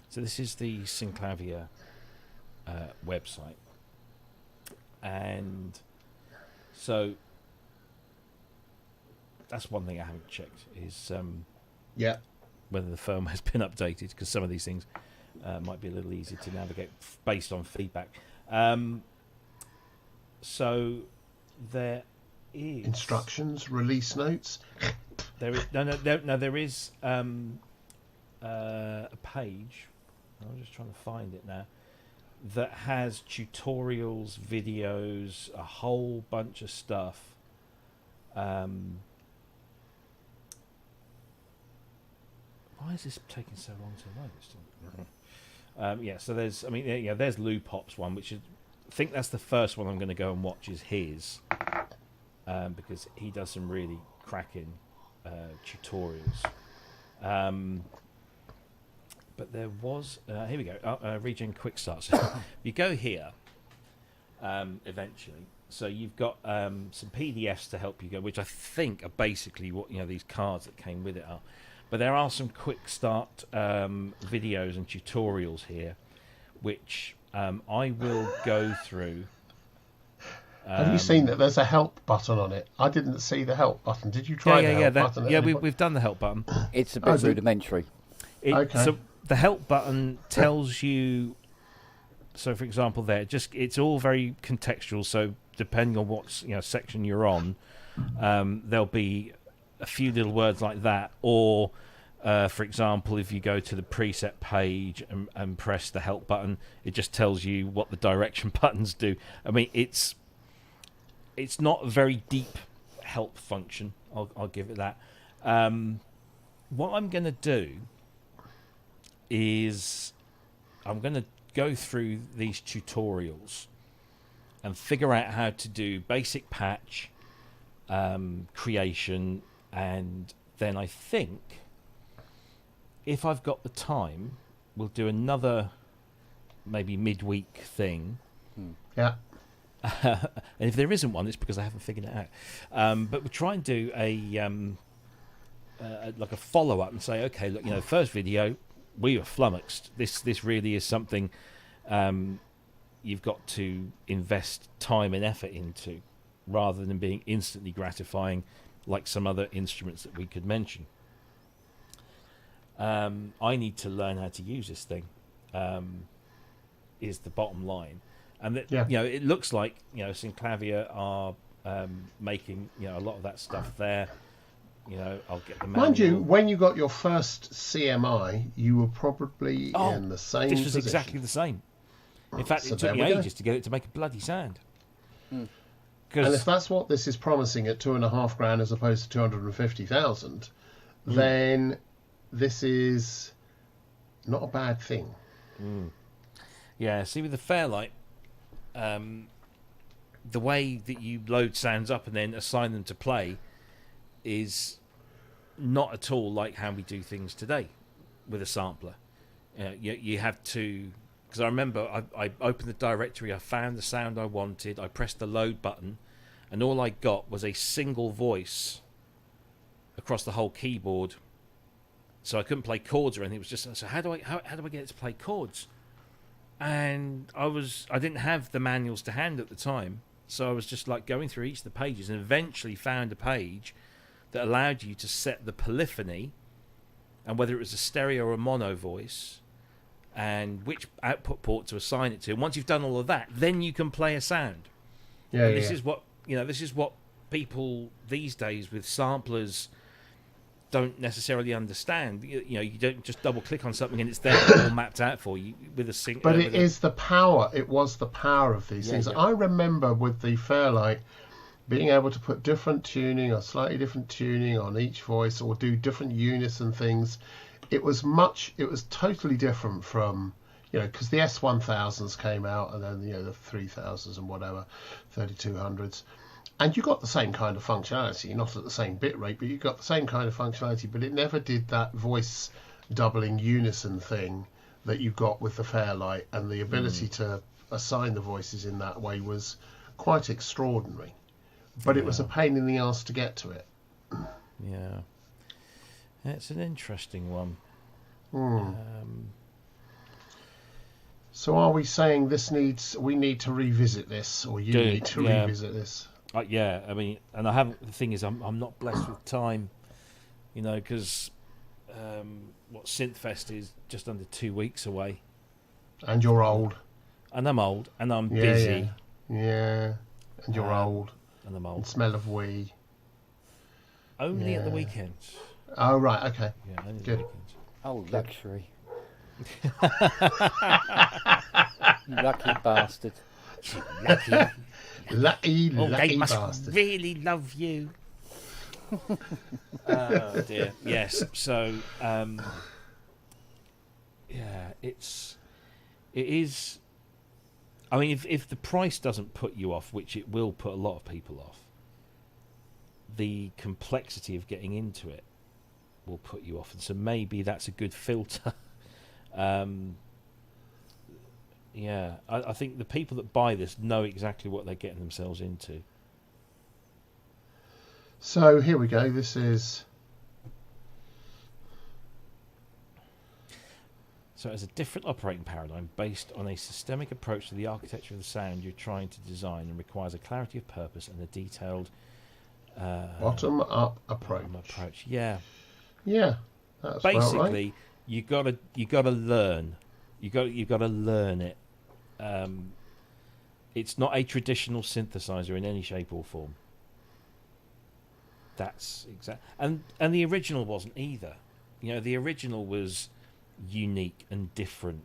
Speaker 1: So this is the Synclavier website, and so that's one thing I haven't checked is whether the firmware has been updated, because some of these things might be a little easier to navigate based on feedback. So there is
Speaker 2: instructions, release notes.
Speaker 1: There is there is a page. I'm just trying to find it now, that has tutorials, videos, a whole bunch of stuff. Why is this taking so long to load? So there's Lou Pop's one, which is, I think that's the first one I'm going to go and watch, is his, because he does some really cracking tutorials. But there was... here we go. Regen Quick Start. So you go here, eventually. So you've got some PDFs to help you go, which I think are basically what, you know, these cards that came with it are. But there are some quick start videos and tutorials here, which I will go through.
Speaker 2: Have you seen that there's a help button on it? I didn't see the help button. Did you try the help button?
Speaker 1: Yeah, we've done the help button.
Speaker 3: It's a bit rudimentary.
Speaker 2: Okay.
Speaker 1: So the help button tells you. So, for example, it's all very contextual. So, depending on what section you're on, there'll be a few little words like that. Or, for example, if you go to the preset page and press the help button, it just tells you what the direction buttons do. I mean, it's not a very deep help function. I'll give it that. What I'm going to do is I'm going to go through these tutorials and figure out how to do basic patch creation, and then I think if I've got the time, we'll do another maybe midweek thing.
Speaker 2: Yeah.
Speaker 1: And if there isn't one, it's because I haven't figured it out. But we'll try and do like a follow-up and say, okay, look, first video, we were flummoxed. This really is something you've got to invest time and effort into, rather than being instantly gratifying like some other instruments that we could mention. I need to learn how to use this thing, is the bottom line. And that, it looks like Synclavier are making a lot of that stuff there. I'll get the manual.
Speaker 2: Mind you, when you got your first CMI, you were probably in the same
Speaker 1: This was
Speaker 2: position.
Speaker 1: exactly the same. In fact, it took me ages to get it to make a bloody sound.
Speaker 2: And if that's what this is promising at $2,500 as opposed to 250,000, then this is not a bad thing.
Speaker 1: Yeah, see, with the Fairlight, the way that you load sounds up and then assign them to play is not at all like how we do things today with a sampler. You have to, because I remember I opened the directory, I found the sound I wanted, I pressed the load button, and all I got was a single voice across the whole keyboard. So I couldn't play chords or anything. It was just, so how do I get it to play chords? And I didn't have the manuals to hand at the time, so I was just like going through each of the pages, and eventually found a page that allowed you to set the polyphony and whether it was a stereo or a mono voice and which output port to assign it to. And once you've done all of that, then you can play a sound. This is what people these days with samplers don't necessarily understand. You don't just double click on something and it's there all mapped out for you with a sync.
Speaker 2: But it is the power. It was the power of these things. Yeah. I remember with the Fairlight being able to put different tuning or slightly different tuning on each voice or do different unison things. It was totally different from, because the S1000s came out and then, the 3000s and whatever, 3200s. And you got the same kind of functionality, not at the same bit rate, but you got the same kind of functionality, but it never did that voice doubling unison thing that you got with the Fairlight, and the ability to assign the voices in that way was quite extraordinary. But it was a pain in the arse to get to it.
Speaker 1: Yeah. It's an interesting one.
Speaker 2: So are we saying we need to revisit this, or you need to revisit this?
Speaker 1: Yeah, I mean, and I haven't. The thing is, I'm not blessed with time, because Synthfest is just under 2 weeks away.
Speaker 2: And you're old.
Speaker 1: And I'm old, and I'm busy.
Speaker 2: Yeah. And you're old.
Speaker 1: And I'm old.
Speaker 2: And smell of wee.
Speaker 1: Only at the weekends.
Speaker 2: Oh right, okay.
Speaker 1: Yeah, only
Speaker 2: good.
Speaker 1: The weekends.
Speaker 3: Oh, luxury. You lucky bastard.
Speaker 2: Lucky
Speaker 1: they must
Speaker 2: bastard.
Speaker 1: Really love you. Oh dear. Yes. So, it is. I mean, if the price doesn't put you off, which it will put a lot of people off, the complexity of getting into it will put you off, and so maybe that's a good filter. I think the people that buy this know exactly what they're getting themselves into.
Speaker 2: So here we go. This is.
Speaker 1: So as a different operating paradigm based on a systemic approach to the architecture of the sound you're trying to design, and requires a clarity of purpose and a detailed
Speaker 2: bottom-up approach.
Speaker 1: Yeah.
Speaker 2: Yeah. That's
Speaker 1: basically
Speaker 2: right.
Speaker 1: you gotta learn. You got to learn it. It's not a traditional synthesizer in any shape or form. That's exact. And the original wasn't either. The original was unique and different,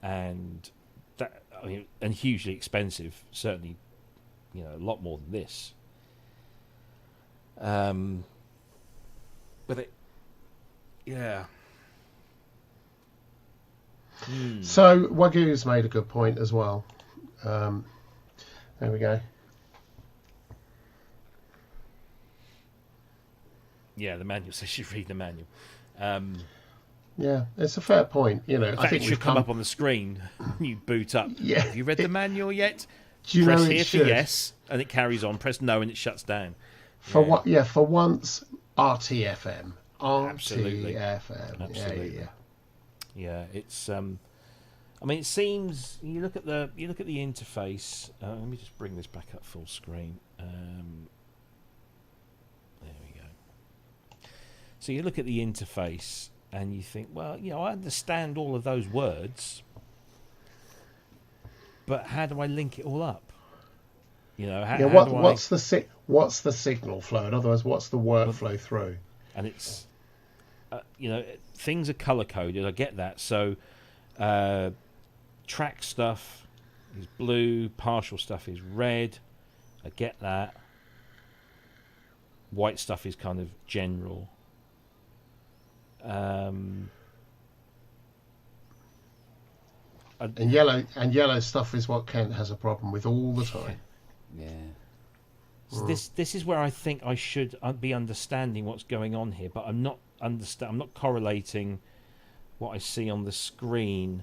Speaker 1: and and hugely expensive. Certainly, a lot more than this. But it, yeah.
Speaker 2: So Wagyu's made a good point as well. There we go.
Speaker 1: Yeah, the manual says you read the manual.
Speaker 2: Yeah, it's a fair point.
Speaker 1: I think it should come up on the screen when you boot up.
Speaker 2: Yeah.
Speaker 1: Have you read the manual yet?
Speaker 2: Do
Speaker 1: Press
Speaker 2: it
Speaker 1: here
Speaker 2: should.
Speaker 1: for yes, and it carries on. Press no, and it shuts down.
Speaker 2: For once, RTFM.
Speaker 1: Absolutely.
Speaker 2: RTFM.
Speaker 1: Absolutely. Yeah, it's. I mean, it seems you look at the interface. Let me just bring this back up full screen. There we go. So you look at the interface and you think, well, I understand all of those words, but how do I link it all up?
Speaker 2: What's the signal flow? In other words, what's the workflow through?
Speaker 1: And it's, things are color coded. I get that. So, track stuff is blue, partial stuff is red. I get that. White stuff is kind of general.
Speaker 2: And yellow stuff is what Kent has a problem with all the time.
Speaker 3: Yeah.
Speaker 1: So this is where I think I should be understanding what's going on here, but I'm not correlating what I see on the screen.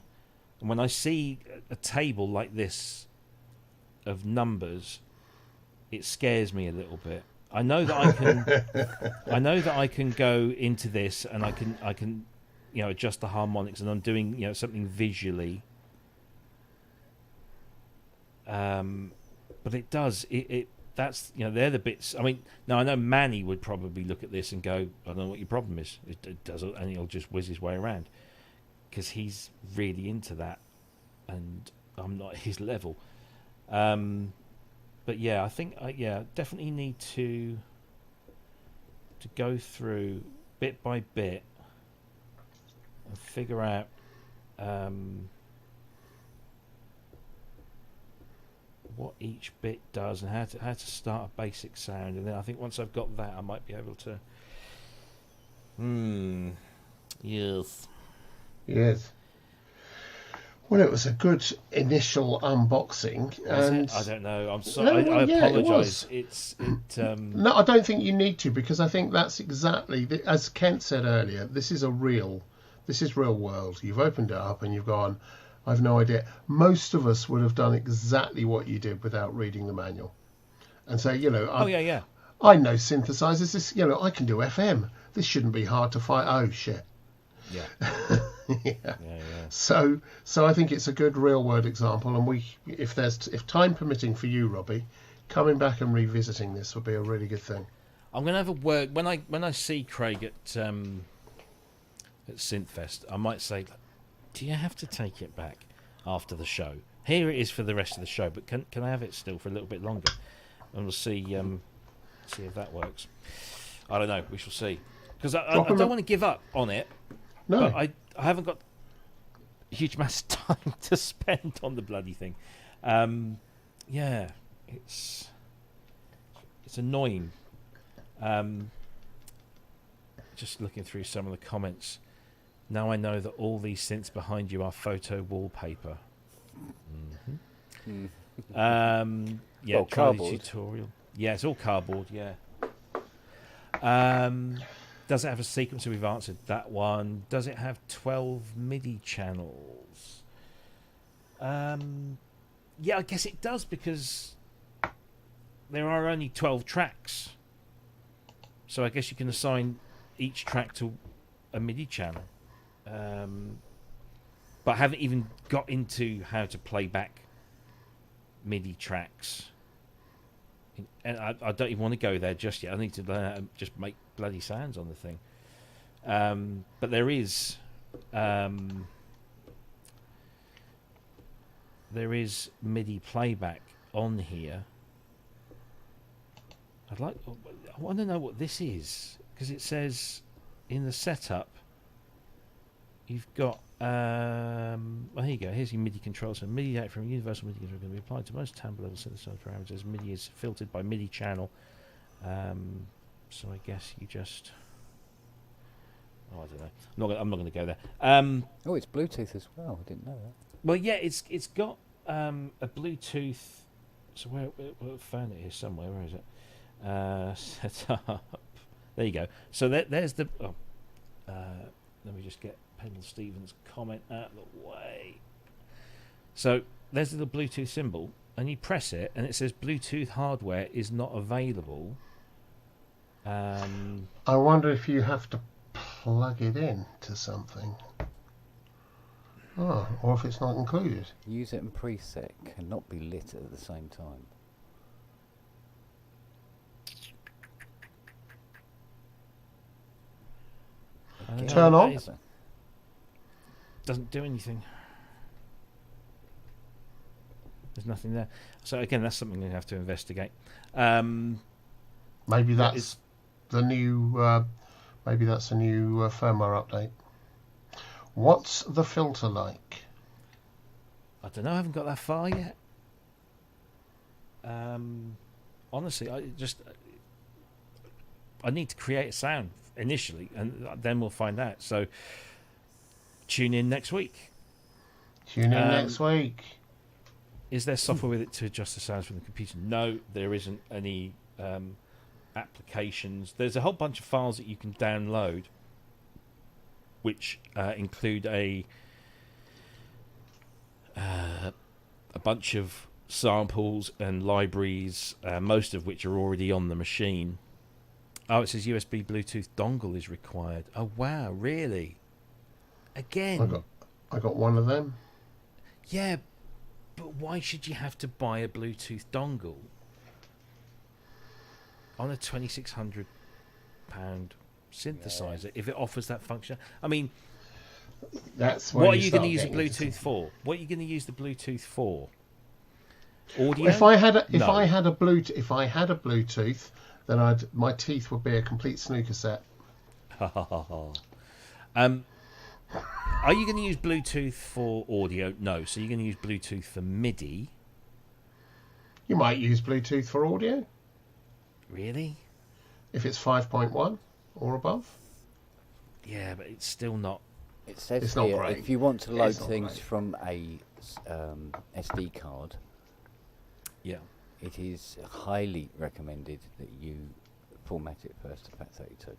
Speaker 1: And when I see a table like this of numbers, it scares me a little bit. I know that I can go into this and I can adjust the harmonics, and I'm doing something visually. But it does that's they're the bits. I mean, now I know Manny would probably look at this and go, I don't know what your problem is. It does, and he'll just whiz his way around because he's really into that, and I'm not at his level. But yeah, I think definitely need to go through bit by bit and figure out what each bit does and how to start a basic sound, and then I think once I've got that, I might be able to.
Speaker 2: Yes. Well, it was a good initial unboxing. And
Speaker 1: I don't know. I'm sorry. I apologise.
Speaker 2: No, I don't think you need to, because I think that's exactly as Kent said earlier. This is real world. You've opened it up and you've gone, I've no idea. Most of us would have done exactly what you did without reading the manual, and say, I know synthesizers. This, I can do FM. This shouldn't be hard to find. Oh shit.
Speaker 1: Yeah.
Speaker 2: Yeah. So I think it's a good real world example, and if time permitting for you, Robbie, coming back and revisiting this would be a really good thing.
Speaker 1: I'm gonna have a word when I see Craig at Synthfest. I might say, do you have to take it back after the show? Here it is for the rest of the show, but can I have it still for a little bit longer? And we'll see if that works. I don't know. We shall see, because I don't want to give up on it.
Speaker 2: No,
Speaker 1: but I haven't got a huge amount of time to spend on the bloody thing. It's annoying. Just looking through some of the comments. Now I know that all these synths behind you are photo wallpaper.
Speaker 3: Well, cardboard.
Speaker 1: Tutorial. Yeah, it's all cardboard. Yeah. Does it have a sequencer? We've answered that one. Does it have 12 MIDI channels? Yeah, I guess it does, because there are only 12 tracks. So I guess you can assign each track to a MIDI channel. But I haven't even got into how to play back MIDI tracks. And I don't even want to go there just yet. I need to learn how to just make bloody sounds on the thing. But there is MIDI playback on here. I want to know what this is, because it says in the setup you've got here you go. Here's your MIDI control. So MIDI data from universal MIDI control can be applied to most timbre level synthesizer parameters. MIDI is filtered by MIDI channel. So I guess you just I don't know. I'm not going to go there.
Speaker 3: Oh, it's Bluetooth as well. I didn't know that.
Speaker 1: Well, yeah, it's got a Bluetooth. So where found it here somewhere. Where is it? Set up. There you go. So there's the. Let me just get Pendle Stevens' comment out of the way. So there's the Bluetooth symbol, and you press it, and it says Bluetooth hardware is not available.
Speaker 2: I wonder if you have to plug it in to something. Oh, or if it's not included.
Speaker 3: User and preset cannot be lit at the same time.
Speaker 2: Turn on.
Speaker 1: Doesn't do anything. There's nothing there. So again, that's something we have to investigate.
Speaker 2: Maybe that's the new. Maybe that's a new firmware update. What's the filter like?
Speaker 1: I don't know. I haven't got that far yet. Honestly, I need to create a sound initially, and then we'll find out. So tune in next week.
Speaker 2: Tune in next week.
Speaker 1: Is there software with it to adjust the sounds from the computer? No, there isn't any applications. There's a whole bunch of files that you can download, which include a bunch of samples and libraries, most of which are already on the machine. Oh, it says USB Bluetooth dongle is required. Oh wow, really? Again?
Speaker 2: I got one of them.
Speaker 1: Yeah, but why should you have to buy a Bluetooth dongle on a £2,600 synthesizer if it offers that function? I mean,
Speaker 2: that's
Speaker 1: what are you going to use the Bluetooth for? What are you going to use the Bluetooth for? Audio?
Speaker 2: If I had a Bluetooth, then my teeth would be a complete snooker set.
Speaker 1: Are you going to use Bluetooth for audio? No. So you're going to use Bluetooth for MIDI?
Speaker 2: You might use Bluetooth for audio.
Speaker 1: Really?
Speaker 2: If it's 5.1 or above.
Speaker 1: Yeah, but it's still not.
Speaker 3: It says
Speaker 2: it's
Speaker 3: here,
Speaker 2: not great.
Speaker 3: if you want to load things from a SD card,
Speaker 1: yeah,
Speaker 3: it is highly recommended that you format it first to FAT32.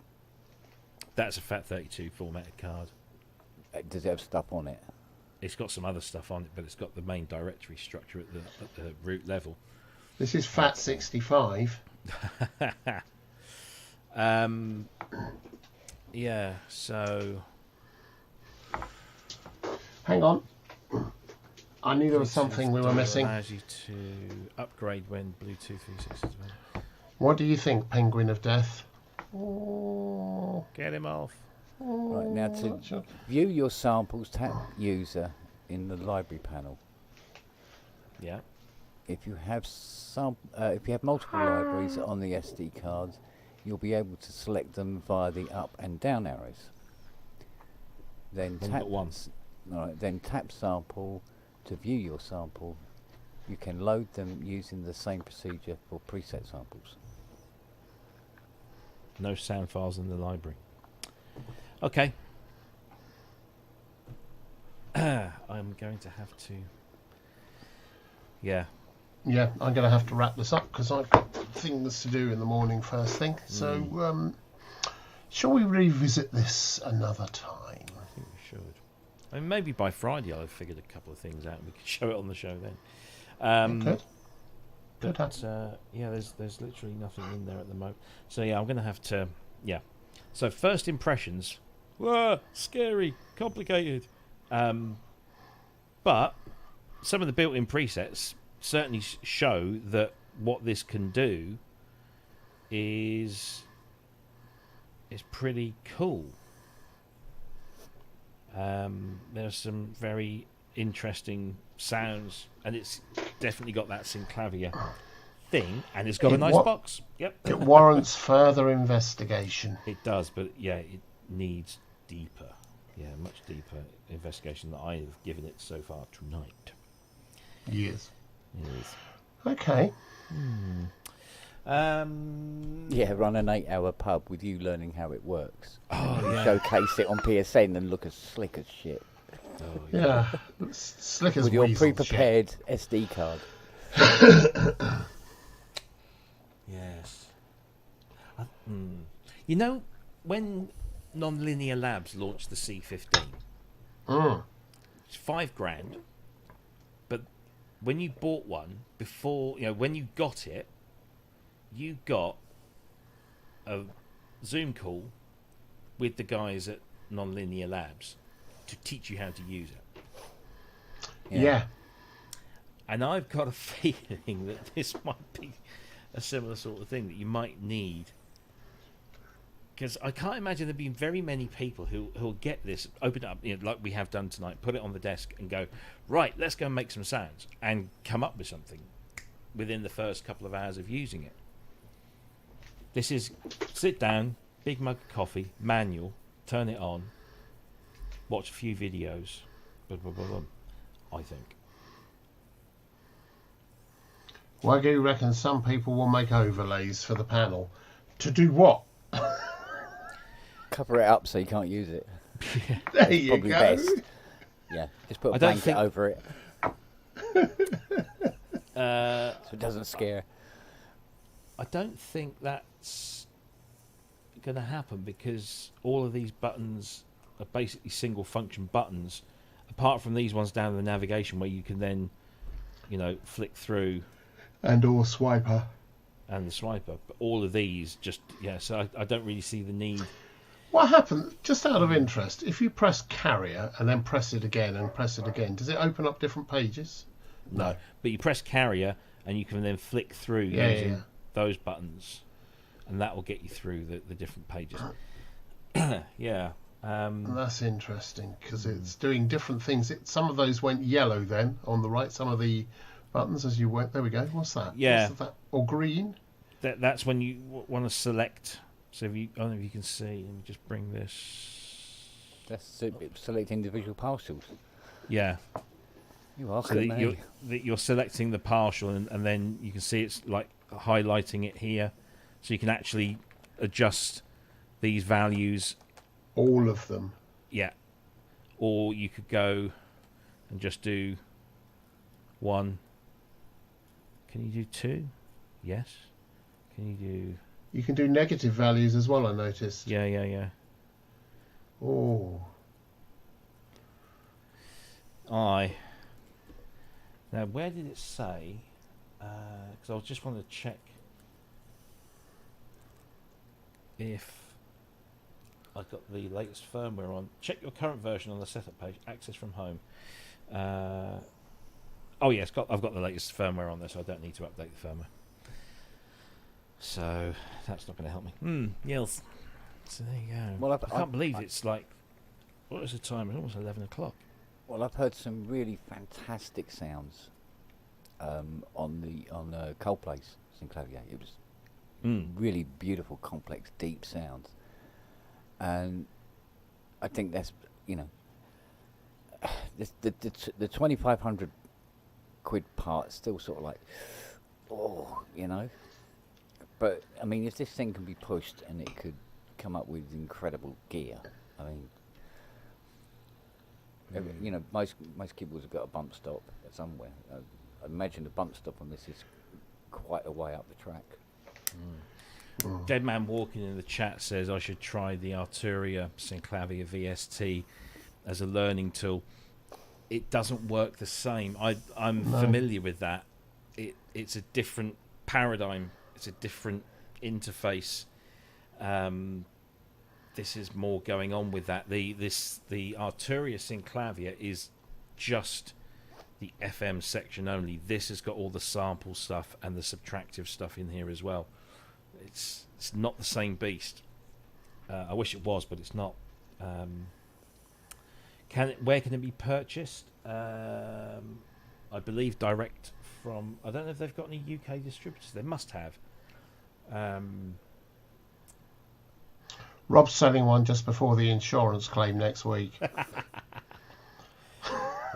Speaker 1: That's a FAT32 formatted card.
Speaker 3: Does it have stuff on it?
Speaker 1: It's got some other stuff on it, but it's got the main directory structure at the root level.
Speaker 2: This is FAT65.
Speaker 1: Yeah, so...
Speaker 2: Hang on. I knew there was something we were missing.
Speaker 1: Allows you to upgrade when Bluetooth V6 is available.
Speaker 2: What do you think, Penguin of Death?
Speaker 1: Get him off.
Speaker 3: Right, now to view your samples, tap User in the library panel.
Speaker 1: Yeah.
Speaker 3: If you have multiple libraries on the SD cards, you'll be able to select them via the up and down arrows. Then tap
Speaker 1: once.
Speaker 3: Right, then tap Sample to view your sample. You can load them using the same procedure for preset samples.
Speaker 1: No sound files in the library. Okay. I'm going to have to... Yeah.
Speaker 2: Yeah, I'm going to have to wrap this up because I've got things to do in the morning first thing. So, shall we revisit this another time?
Speaker 1: I think we should. I mean, maybe by Friday I'll have figured a couple of things out and we can show it on the show then.
Speaker 2: Good.
Speaker 1: But yeah, there's literally nothing in there at the moment. So yeah, I'm going to have to... Yeah. So first impressions... Whoa, scary, complicated. But some of the built-in presets certainly show that what this can do is pretty cool. There's some very interesting sounds, and it's definitely got that Synclavier thing, and it's got a nice box. Yep.
Speaker 2: It warrants further investigation.
Speaker 1: It does, but yeah, it needs deeper. Yeah, much deeper investigation that I have given it so far tonight.
Speaker 2: Yes.
Speaker 1: Yes.
Speaker 2: Okay.
Speaker 3: Yeah, run an 8-hour pub with you learning how it works.
Speaker 1: Oh, yeah.
Speaker 3: Showcase it on PSN and look as slick as shit.
Speaker 1: Oh,
Speaker 2: Yeah. Slick as
Speaker 3: with your
Speaker 2: weasel
Speaker 3: pre-prepared SD card.
Speaker 1: Yes. You know, when Nonlinear Labs launched the C15, it's $5,000, but when you bought one before, when you got it, you got a Zoom call with the guys at Nonlinear Labs to teach you how to use it.
Speaker 2: Yeah.
Speaker 1: And I've got a feeling that this might be a similar sort of thing that you might need. Because I can't imagine there being very many people who'll get this, open it up, like we have done tonight, put it on the desk and go, right, let's go and make some sounds, and come up with something within the first couple of hours of using it. This is sit down, big mug of coffee, manual, turn it on, watch a few videos, blah, blah, blah, blah, I think.
Speaker 2: Wagyu reckons some people will make overlays for the panel. To do what?
Speaker 3: Cover it up so you can't use it.
Speaker 2: There you
Speaker 3: Probably
Speaker 2: go.
Speaker 3: best. Yeah, just put a blanket over it. So it doesn't scare.
Speaker 1: I don't think that's going to happen because all of these buttons are basically single function buttons, apart from these ones down in the navigation where you can then, flick through.
Speaker 2: And or swiper.
Speaker 1: And the swiper. But all of these just, so I don't really see the need.
Speaker 2: What happens, just out of interest, if you press carrier and then press it again and press it again, does it open up different pages?
Speaker 1: No. But you press carrier and you can then flick through using those buttons, and that will get you through the different pages. Yeah.
Speaker 2: That's interesting because it's doing different things. Some of those went yellow then on the right, some of the buttons as you went. There we go. What's that?
Speaker 1: Yeah.
Speaker 2: What's that? Or green?
Speaker 1: That's when you want to select. So if you, I don't know if you can see, let me just bring this.
Speaker 3: That's select individual partials.
Speaker 1: Yeah.
Speaker 3: You are
Speaker 1: so you're selecting the partial, and then you can see it's like highlighting it here, so you can actually adjust these values.
Speaker 2: All of them.
Speaker 1: Yeah. Or you could go and just do one. Can you do two? Yes. Can you do...
Speaker 2: You can do negative values as well, I noticed.
Speaker 1: Yeah.
Speaker 2: Oh.
Speaker 1: Now, where did it say? Because I just want to check if I've got the latest firmware on. Check your current version on the setup page. Access from home. Oh yes, I've got the latest firmware on there, so I don't need to update the firmware. So that's not going to help me. Yes. So there you go. Well, I can't believe it's like, what is the time? It's almost 11 o'clock.
Speaker 3: Well, I've heard some really fantastic sounds on the Coldplace Synclavier. It was really beautiful, complex, deep sounds, and I think that's the 2,500 quid part still sort of like but I mean, if this thing can be pushed and it could come up with incredible gear, I mean, most keyboards have got a bump stop somewhere. I imagine the bump stop on this is quite a way up the track.
Speaker 1: Dead Man Walking in the chat says I should try the Arturia Synclavier VST as a learning tool. It doesn't work the same. I'm familiar with that. It's a different paradigm. It's a different interface. This is more going on with that. The Arturia Synclavier is just the FM section only. This has got all the sample stuff and the subtractive stuff in here as well. It's not the same beast. I wish it was, but it's not. Where can it be purchased? I believe direct from. I don't know if they've got any UK distributors. They must have.
Speaker 2: Rob's selling one just before the insurance claim next week.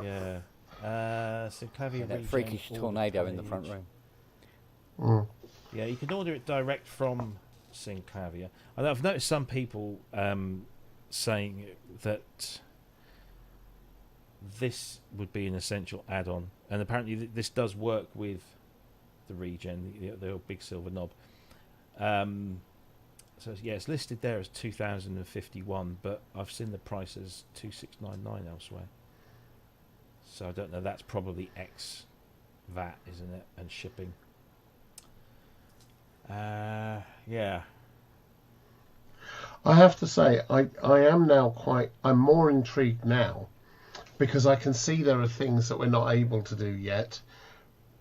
Speaker 1: Yeah. Synclavier
Speaker 3: that freakish tornado in the front
Speaker 2: Mm.
Speaker 3: room.
Speaker 1: Yeah, you can order it direct from Synclavier. I've noticed some people saying that this would be an essential add-on, and apparently this does work with the Regen, the big silver knob. So yeah, it's listed there as 2,051, but I've seen the price as 2,699 elsewhere. So I don't know. That's probably ex VAT, isn't it, and shipping. Yeah.
Speaker 2: I have to say, I am now I'm more intrigued now, because I can see there are things that we're not able to do yet,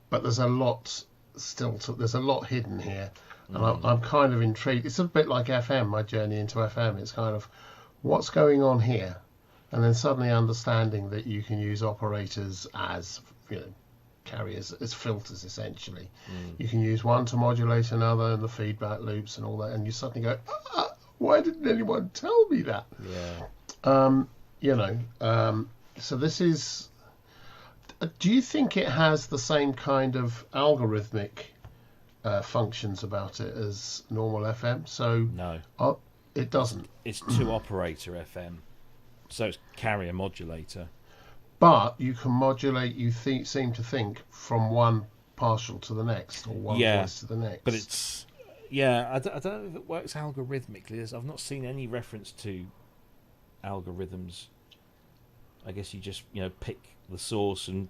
Speaker 2: but there's a lot there's a lot hidden here, and I'm kind of intrigued. It's a bit like FM, my journey into FM. It's kind of what's going on here, and then suddenly understanding that you can use operators as carriers as filters essentially. You can use one to modulate another, and the feedback loops and all that, and you suddenly go, why didn't anyone tell me that? So this is. Do you think it has the same kind of algorithmic functions about it as normal FM? So
Speaker 1: no,
Speaker 2: it doesn't.
Speaker 1: It's two operator FM, so it's carrier modulator.
Speaker 2: but you can modulate. You seem to think from one partial to the next, or one voice to the next.
Speaker 1: But it's I don't know if it works algorithmically. I've not seen any reference to algorithms. I guess you just pick the source and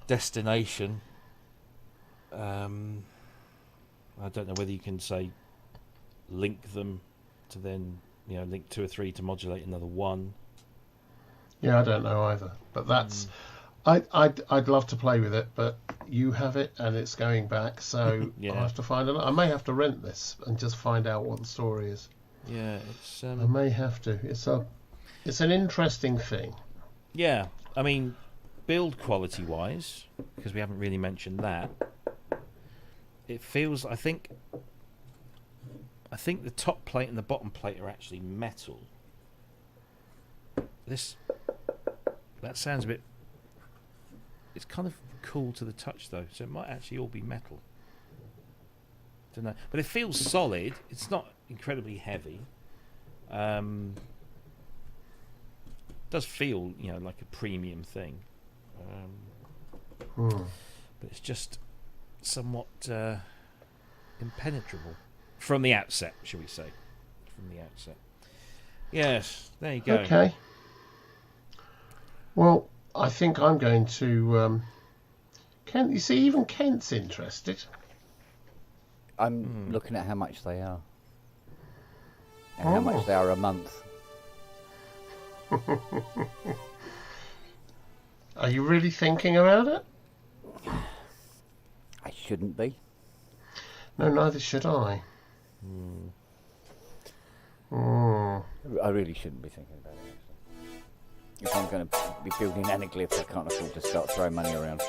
Speaker 1: destination. I don't know whether you can say link them to then link 2 or 3 to modulate another one.
Speaker 2: Yeah, I don't know either. But that's I'd love to play with it, but you have it and it's going back, so I have to find it. I may have to rent this and just find out what the story is.
Speaker 1: Yeah, it's.
Speaker 2: I may have to. It's an interesting thing.
Speaker 1: Yeah, I mean, build quality wise, because we haven't really mentioned that. It feels. I think the top plate and the bottom plate are actually metal. That sounds a bit. It's kind of cool to the touch though, so it might actually all be metal. Don't know, but it feels solid. It's not incredibly heavy. Does feel like a premium thing, but it's just somewhat impenetrable from the outset, shall we say? From the outset. Yes, there you go.
Speaker 2: Okay. Well, I think I'm going to. Kent, you see, even Kent's interested.
Speaker 3: I'm looking at how much they are, and how much they are a month.
Speaker 2: Are you really thinking about it?
Speaker 3: I shouldn't be.
Speaker 2: No, neither should I.
Speaker 3: I really shouldn't be thinking about it. Actually. If I'm going to be building anaglyphs, I can't afford to start throwing money around.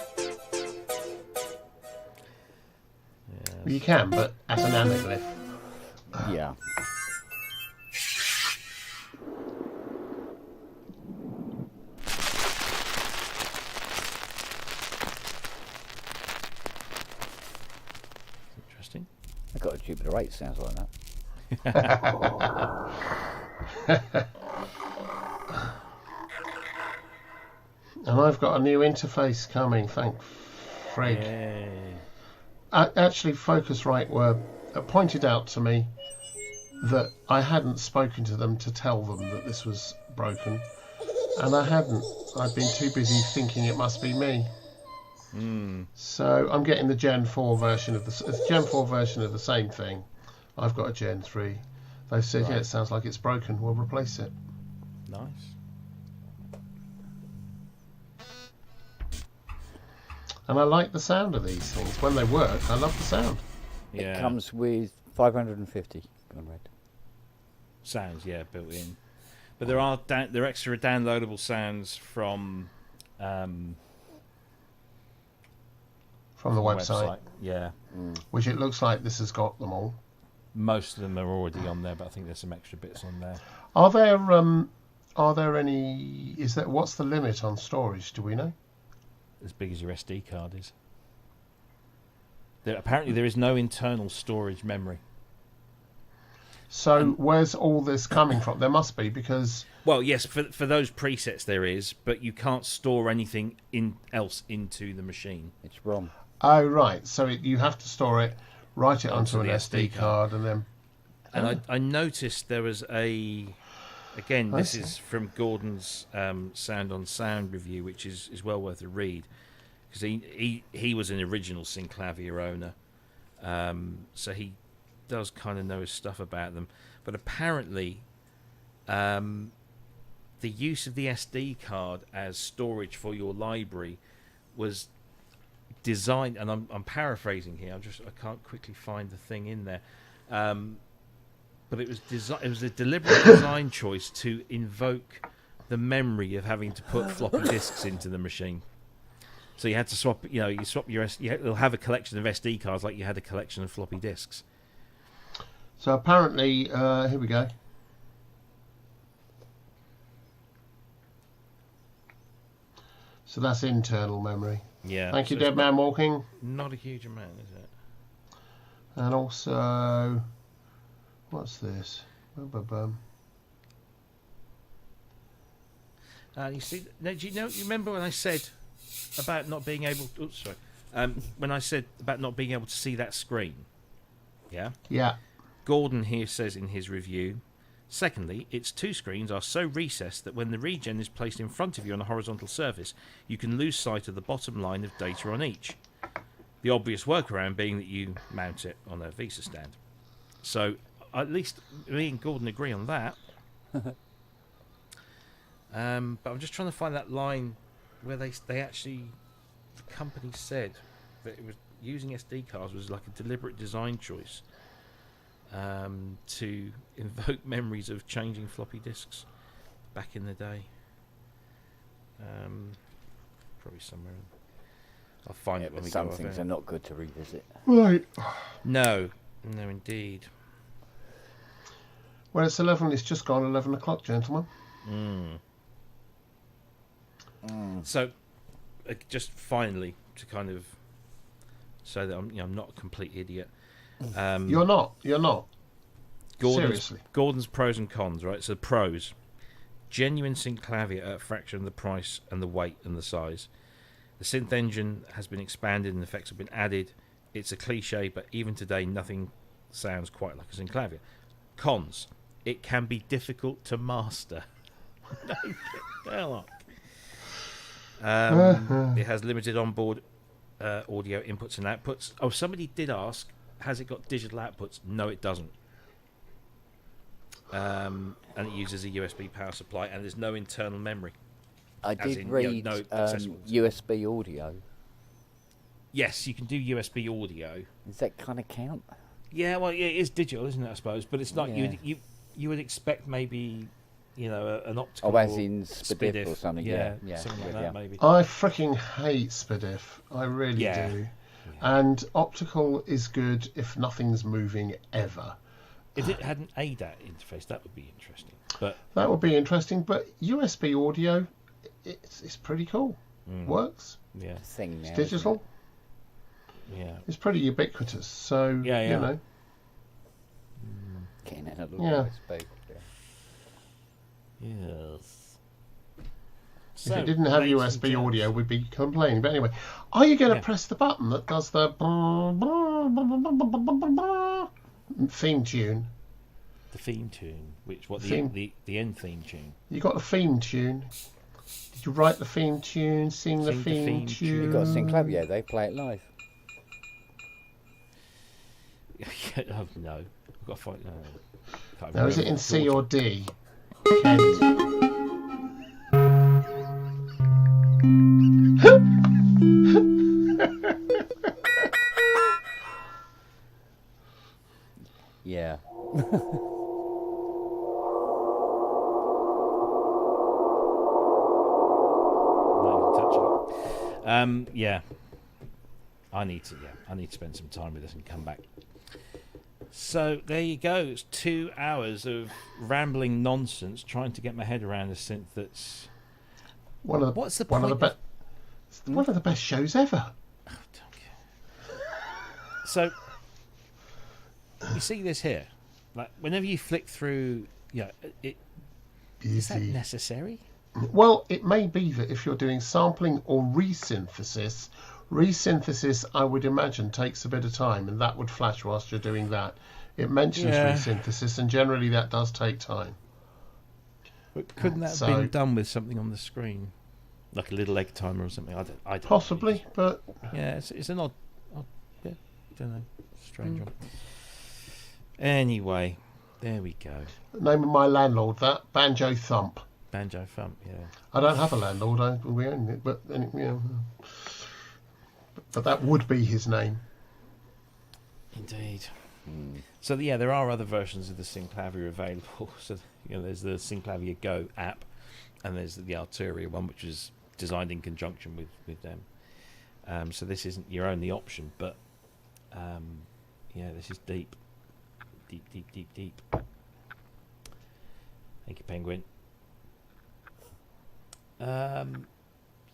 Speaker 2: Well, you can, but as an anaglyph.
Speaker 3: Yeah.
Speaker 1: Interesting.
Speaker 3: I got a Jupiter 8, sounds like that.
Speaker 2: And I've got a new interface coming, thank Frig. Actually, Focusrite were pointed out to me that I hadn't spoken to them to tell them that this was broken, and I hadn't. I'd been too busy thinking it must be me. So I'm getting the Gen 4 version of the same thing. I've got a Gen 3. They've said, yeah, it sounds like it's broken. We'll replace it.
Speaker 1: Nice.
Speaker 2: And I like the sound of these things. When they work, I love the sound.
Speaker 3: Yeah. It comes with 550 on red.
Speaker 1: Sounds, built in. But there are extra downloadable sounds from
Speaker 2: the website.
Speaker 1: Yeah.
Speaker 2: Which it looks like this has got them all.
Speaker 1: Most of them are already on there, but I think there's some extra bits on there.
Speaker 2: Are there any? What's the limit on storage? Do we know?
Speaker 1: As big as your SD card is. Apparently, there is no internal storage memory.
Speaker 2: So where's all this coming from? There must be, because.
Speaker 1: Well, yes, for those presets there is, but you can't store anything else into the machine.
Speaker 3: It's ROM.
Speaker 2: Oh right, so you have to store it. Write it onto an SD card and then.
Speaker 1: And I noticed there was this is from Gordon's Sound on Sound review, which is well worth a read, because he was an original Synclavier owner, so he does kind of know his stuff about them. But apparently, the use of the SD card as storage for your library was designed, and I'm paraphrasing here. I can't quickly find the thing in there, but it was a deliberate design choice to invoke the memory of having to put floppy disks into the machine. So you had to swap. You swap your. You'll have a collection of SD cards like you had a collection of floppy disks.
Speaker 2: So apparently, here we go. So that's internal memory.
Speaker 1: Yeah.
Speaker 2: Thank you, Dead Man Walking.
Speaker 1: Not a huge amount, is it?
Speaker 2: And also, what's this?
Speaker 1: You see, now, do you remember when I said about not being able? Oops, sorry. When I said about not being able to see that screen. Yeah.
Speaker 2: Yeah.
Speaker 1: Gordon here says in his review. Secondly, its two screens are so recessed that when the regen is placed in front of you on a horizontal surface, you can lose sight of the bottom line of data on each. The obvious workaround being that you mount it on a VESA stand. So, at least me and Gordon agree on that. But I'm just trying to find that line where they actually, the company said that it was using SD cards was like a deliberate design choice to invoke memories of changing floppy disks back in the day. Probably somewhere. I'll find it when we go.
Speaker 3: Some things are not good to revisit.
Speaker 2: Right.
Speaker 1: No, indeed.
Speaker 2: Well, it's 11. It's just gone 11 o'clock, gentlemen.
Speaker 1: So, just finally, to kind of so that I'm not a complete idiot.
Speaker 2: You're not.
Speaker 1: Gordon's,
Speaker 2: Seriously.
Speaker 1: Gordon's pros and cons, right? So pros, genuine Synclavier at a fraction of the price and the weight and the size. The synth engine has been expanded and effects have been added. It's a cliche, but even today, nothing sounds quite like a Synclavier. Cons, it can be difficult to master. It has limited onboard audio inputs and outputs. Oh, somebody did ask, has it got digital outputs? No, it doesn't. And it uses a USB power supply, and there's no internal memory.
Speaker 3: I did read USB audio.
Speaker 1: Yes, you can do USB audio.
Speaker 3: Does that kind of count?
Speaker 1: Yeah, well, yeah, it is digital, isn't it? I suppose, but it's not.
Speaker 3: Yeah.
Speaker 1: You would expect maybe, an optical.
Speaker 3: Oh, as in SPDIF or something.
Speaker 1: Yeah,
Speaker 3: yeah,
Speaker 1: something like that maybe.
Speaker 2: I freaking hate SPDIF. I really do.
Speaker 1: Yeah.
Speaker 2: And optical is good if nothing's moving ever.
Speaker 1: If it had an ADAT interface, that would be interesting. But
Speaker 2: that would be interesting. But USB audio, it's pretty cool. Works.
Speaker 1: Yeah.
Speaker 3: Thing now,
Speaker 2: it's digital.
Speaker 1: Yeah.
Speaker 2: It's pretty ubiquitous. So you know.
Speaker 3: Getting another USB.
Speaker 1: Yes.
Speaker 2: If it didn't have USB audio, we'd be complaining. But anyway, are you going to press the button that does the theme tune?
Speaker 1: The theme tune, the end theme tune.
Speaker 2: You got the theme tune. Did you write the theme tune? Sing the theme tune?
Speaker 3: You got a Synclavier. They play it live.
Speaker 1: Oh, no, I've got to find.
Speaker 2: Now, is it in C or D? Kent.
Speaker 3: Yeah.
Speaker 1: Yeah. I need to spend some time with this and come back. So there you go. It's 2 hours of rambling nonsense trying to get my head around a synth that's
Speaker 2: one of the best shows ever.
Speaker 1: Oh, don't care. So you see this here, like whenever you flick through, is that necessary?
Speaker 2: Well, it may be that if you're doing sampling or resynthesis, I would imagine takes a bit of time, and that would flash whilst you're doing that. It mentions resynthesis, and generally that does take time.
Speaker 1: But couldn't that have been done with something on the screen, like a little egg timer or something? I don't
Speaker 2: possibly, but
Speaker 1: yeah, it's an odd yeah, don't know, strange one. Anyway, there we go.
Speaker 2: The name of my landlord, that Banjo Thump.
Speaker 1: Banjo Thump, yeah.
Speaker 2: I don't have a landlord. We own it, but but that would be his name.
Speaker 1: Indeed. So there are other versions of the Synclavier available. So there's the Synclavier Go app, and there's the Arturia one, which is designed in conjunction with them. So this isn't your only option, but this is deep. Thank you, Penguin.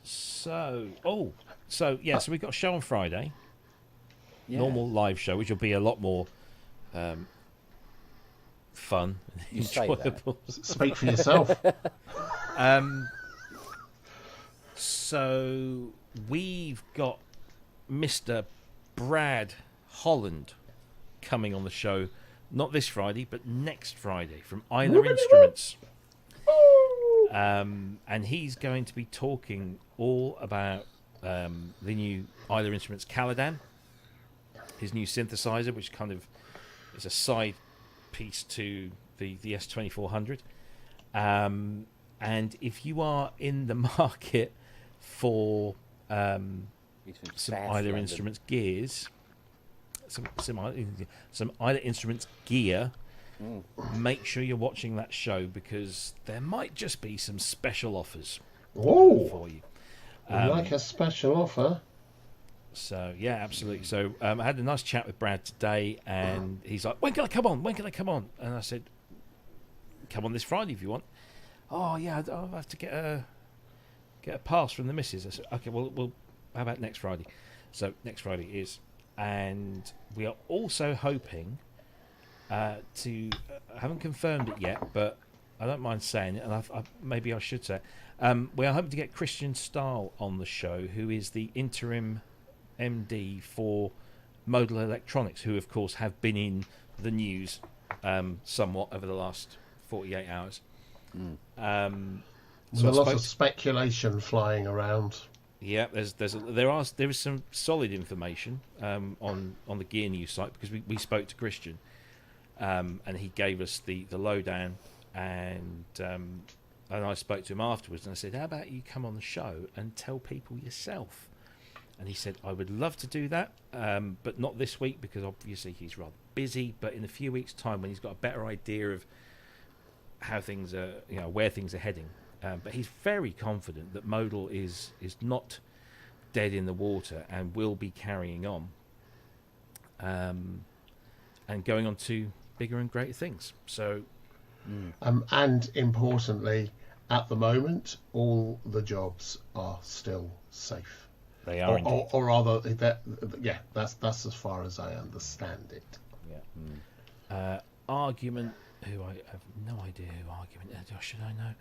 Speaker 1: So we've got a show on Friday. Normal live show, which will be a lot more fun and enjoyable.
Speaker 2: Speak for yourself.
Speaker 1: So we've got Mr. Brad Holland coming on the show, not this Friday, but next Friday from Isla Instruments. And he's going to be talking all about the new Isla Instruments Caladan, his new synthesizer, which kind of is a side piece to the S2400. And if you are in the market for some Isla Instruments gears, some Isla Instruments gear, make sure you're watching that show, because there might just be some special offers for you.
Speaker 2: Like a special offer.
Speaker 1: So yeah, absolutely. So I had a nice chat with Brad today, and he's like, "When can I come on? When can I come on?" And I said, "Come on this Friday if you want." Oh yeah, I'll have to get a pass from the missus. I said, "Okay, well, how about next Friday?" So next Friday is, and we are also hoping to. I haven't confirmed it yet, but I don't mind saying it, and maybe I should say it. We are hoping to get Christian Stahl on the show, who is the interim MD for Modal Electronics, who of course have been in the news somewhat over the last 48 hours.
Speaker 2: There's a lot of speculation flying around.
Speaker 1: Yeah, there is some solid information on the Gear News site, because we spoke to Christian, and he gave us the lowdown, and I spoke to him afterwards, and I said, "How about you come on the show and tell people yourself?" And he said, "I would love to do that, but not this week, because obviously he's rather busy. But in a few weeks' time, when he's got a better idea of how things are, where things are heading." But he's very confident that Modal is not dead in the water and will be carrying on, and going on to bigger and greater things. So,
Speaker 2: and importantly, at the moment, all the jobs are still safe.
Speaker 1: They are,
Speaker 2: or rather, that's as far as I understand it.
Speaker 1: Yeah. Argument. Who I have no idea who Argument is. Should I know?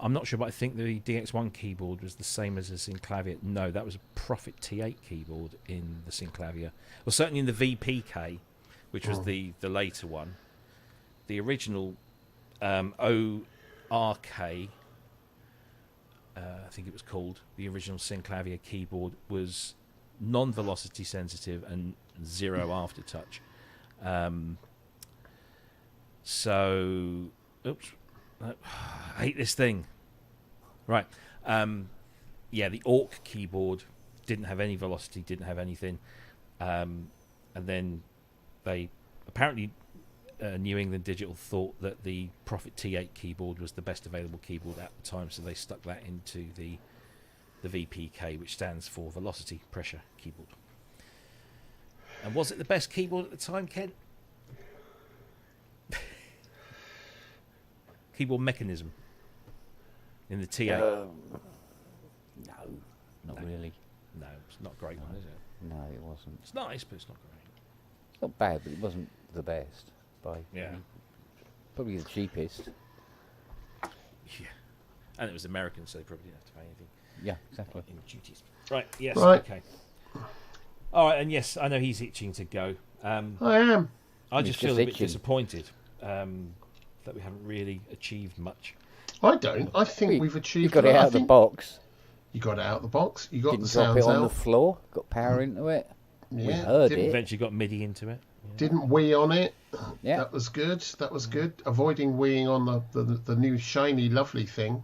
Speaker 1: I'm not sure, but I think the DX1 keyboard was the same as the Synclavier. No, that was a Prophet T8 keyboard in the Synclavier. Well, certainly in the VPK, which was the later one. The original ORK, I think it was called, the original Synclavier keyboard was non-velocity sensitive and zero aftertouch. So, oops, I hate this thing. Right, the ORK keyboard didn't have any velocity, didn't have anything, and then they apparently New England Digital thought that the Prophet T8 keyboard was the best available keyboard at the time, so they stuck that into the VPK, which stands for Velocity Pressure Keyboard. And was it the best keyboard at the time, Ken? Keyboard mechanism in the T8.
Speaker 3: No, not really.
Speaker 1: No, it's not a great one, is it?
Speaker 3: No, it wasn't.
Speaker 1: It's nice, but it's not great.
Speaker 3: It's not bad, but it wasn't the best.
Speaker 1: Yeah.
Speaker 3: Probably the cheapest.
Speaker 1: Yeah. And it was American, so they probably didn't have to pay anything.
Speaker 3: Yeah, exactly.
Speaker 1: In duties. Right, yes,
Speaker 2: right.
Speaker 1: Okay. All right, and yes, I know he's itching to go.
Speaker 2: I am.
Speaker 1: I just feel a bit disappointed that we haven't really achieved much.
Speaker 2: I don't. I think we've achieved.
Speaker 3: You got it out of the box.
Speaker 2: You got it out of the box. You got
Speaker 3: Didn't
Speaker 2: the sounds
Speaker 3: drop it on
Speaker 2: out.
Speaker 3: the floor. Got power into it.
Speaker 2: Yeah.
Speaker 3: We heard it.
Speaker 1: Eventually got MIDI into it. Yeah.
Speaker 2: Didn't wee on it.
Speaker 3: Yeah.
Speaker 2: That was good. That was good. Avoiding weeing on the new shiny lovely thing.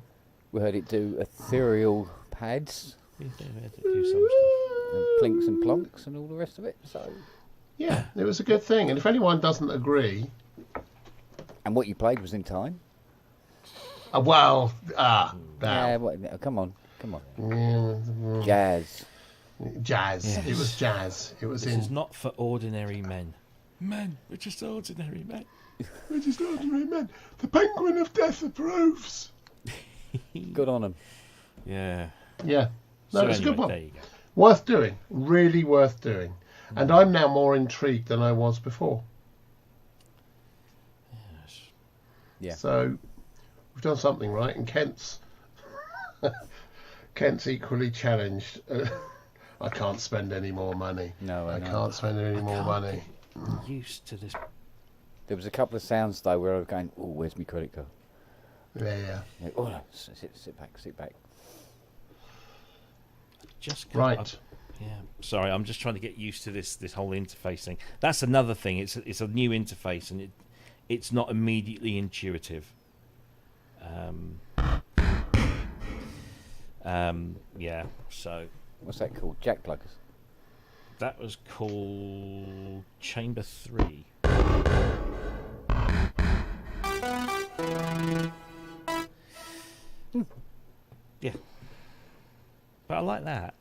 Speaker 3: We heard it do ethereal pads.
Speaker 1: Yeah, we had to do some stuff.
Speaker 3: And plinks and plonks and all the rest of it. So.
Speaker 2: Yeah, it was a good thing. And if anyone doesn't agree.
Speaker 3: And what you played was in time.
Speaker 2: Now.
Speaker 3: Yeah, come on. Jazz.
Speaker 2: Yes. It was jazz. It was
Speaker 1: This is not for ordinary men. Men, we're just ordinary men.
Speaker 2: We're just ordinary men. The Penguin of Death approves.
Speaker 3: Good on them.
Speaker 1: Yeah.
Speaker 2: Yeah. No,
Speaker 1: So
Speaker 2: it's a good
Speaker 1: anyway,
Speaker 2: one.
Speaker 1: there you go.
Speaker 2: Worth doing. Really worth doing. And I'm now more intrigued than I was before.
Speaker 1: Yes.
Speaker 3: Yeah.
Speaker 2: So we've done something right. And Kent's equally challenged. I can't spend any more money.
Speaker 3: No,
Speaker 2: I can't spend any more money.
Speaker 1: Used to this.
Speaker 3: There was a couple of sounds though where I was going, "Oh, where's my credit card?"
Speaker 2: Yeah.
Speaker 3: Oh, no, sit back.
Speaker 1: Just
Speaker 2: right.
Speaker 1: Yeah. Sorry, I'm just trying to get used to this whole interface thing. That's another thing. It's a new interface, and it's not immediately intuitive. Yeah. So.
Speaker 3: What's that called? Jack pluggers.
Speaker 1: That was called Chamber 3. Yeah. But I like that.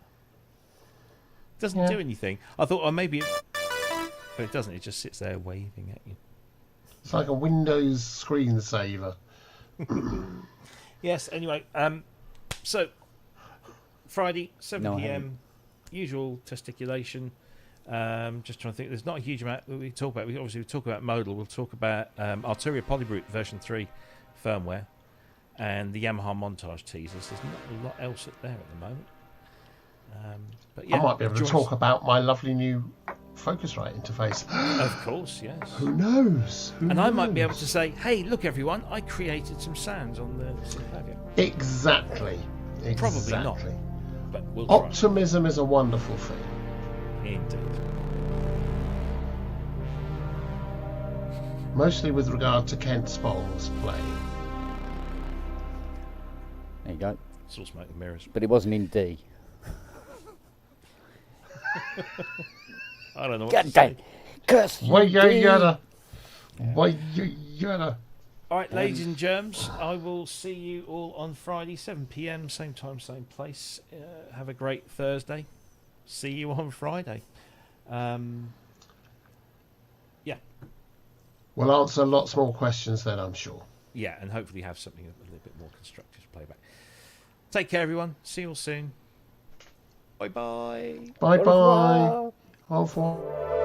Speaker 1: It doesn't do anything. I thought, oh, maybe but it doesn't. It just sits there waving at you.
Speaker 2: It's like a Windows screensaver.
Speaker 1: Yes, anyway. So, Friday, 7 p.m., usual testiculation. Just trying to think. There's not a huge amount that we talk about. We talk about modal. We'll talk about Arturia Polybrute version 3 firmware and the Yamaha montage teasers. There's not a lot else there at the moment. But yeah,
Speaker 2: I might be able to talk about my lovely new Focusrite interface.
Speaker 1: Of course, yes.
Speaker 2: Who knows?
Speaker 1: I might be able to say, hey, look everyone, I created some sounds on the Synclavier.
Speaker 2: Exactly.
Speaker 1: Probably not. But we'll try.
Speaker 2: Optimism is a wonderful thing.
Speaker 1: Indeed.
Speaker 2: Mostly with regard to Kent Spong's playing.
Speaker 3: There you go.
Speaker 1: It's all smoke and mirrors.
Speaker 3: But it wasn't in D.
Speaker 1: I don't know what
Speaker 3: God
Speaker 1: to
Speaker 3: dang.
Speaker 1: say.
Speaker 3: Curse you,
Speaker 2: Yada.
Speaker 1: All right, ladies and germs, I will see you all on Friday, 7 p.m, same time, same place. Have a great Thursday. See you on Friday. Yeah.
Speaker 2: We'll answer lots more questions then, I'm sure.
Speaker 1: Yeah, and hopefully have something a little bit more constructive to play back. Take care, everyone. See you all soon. Bye-bye.
Speaker 2: Bye-bye. Au revoir.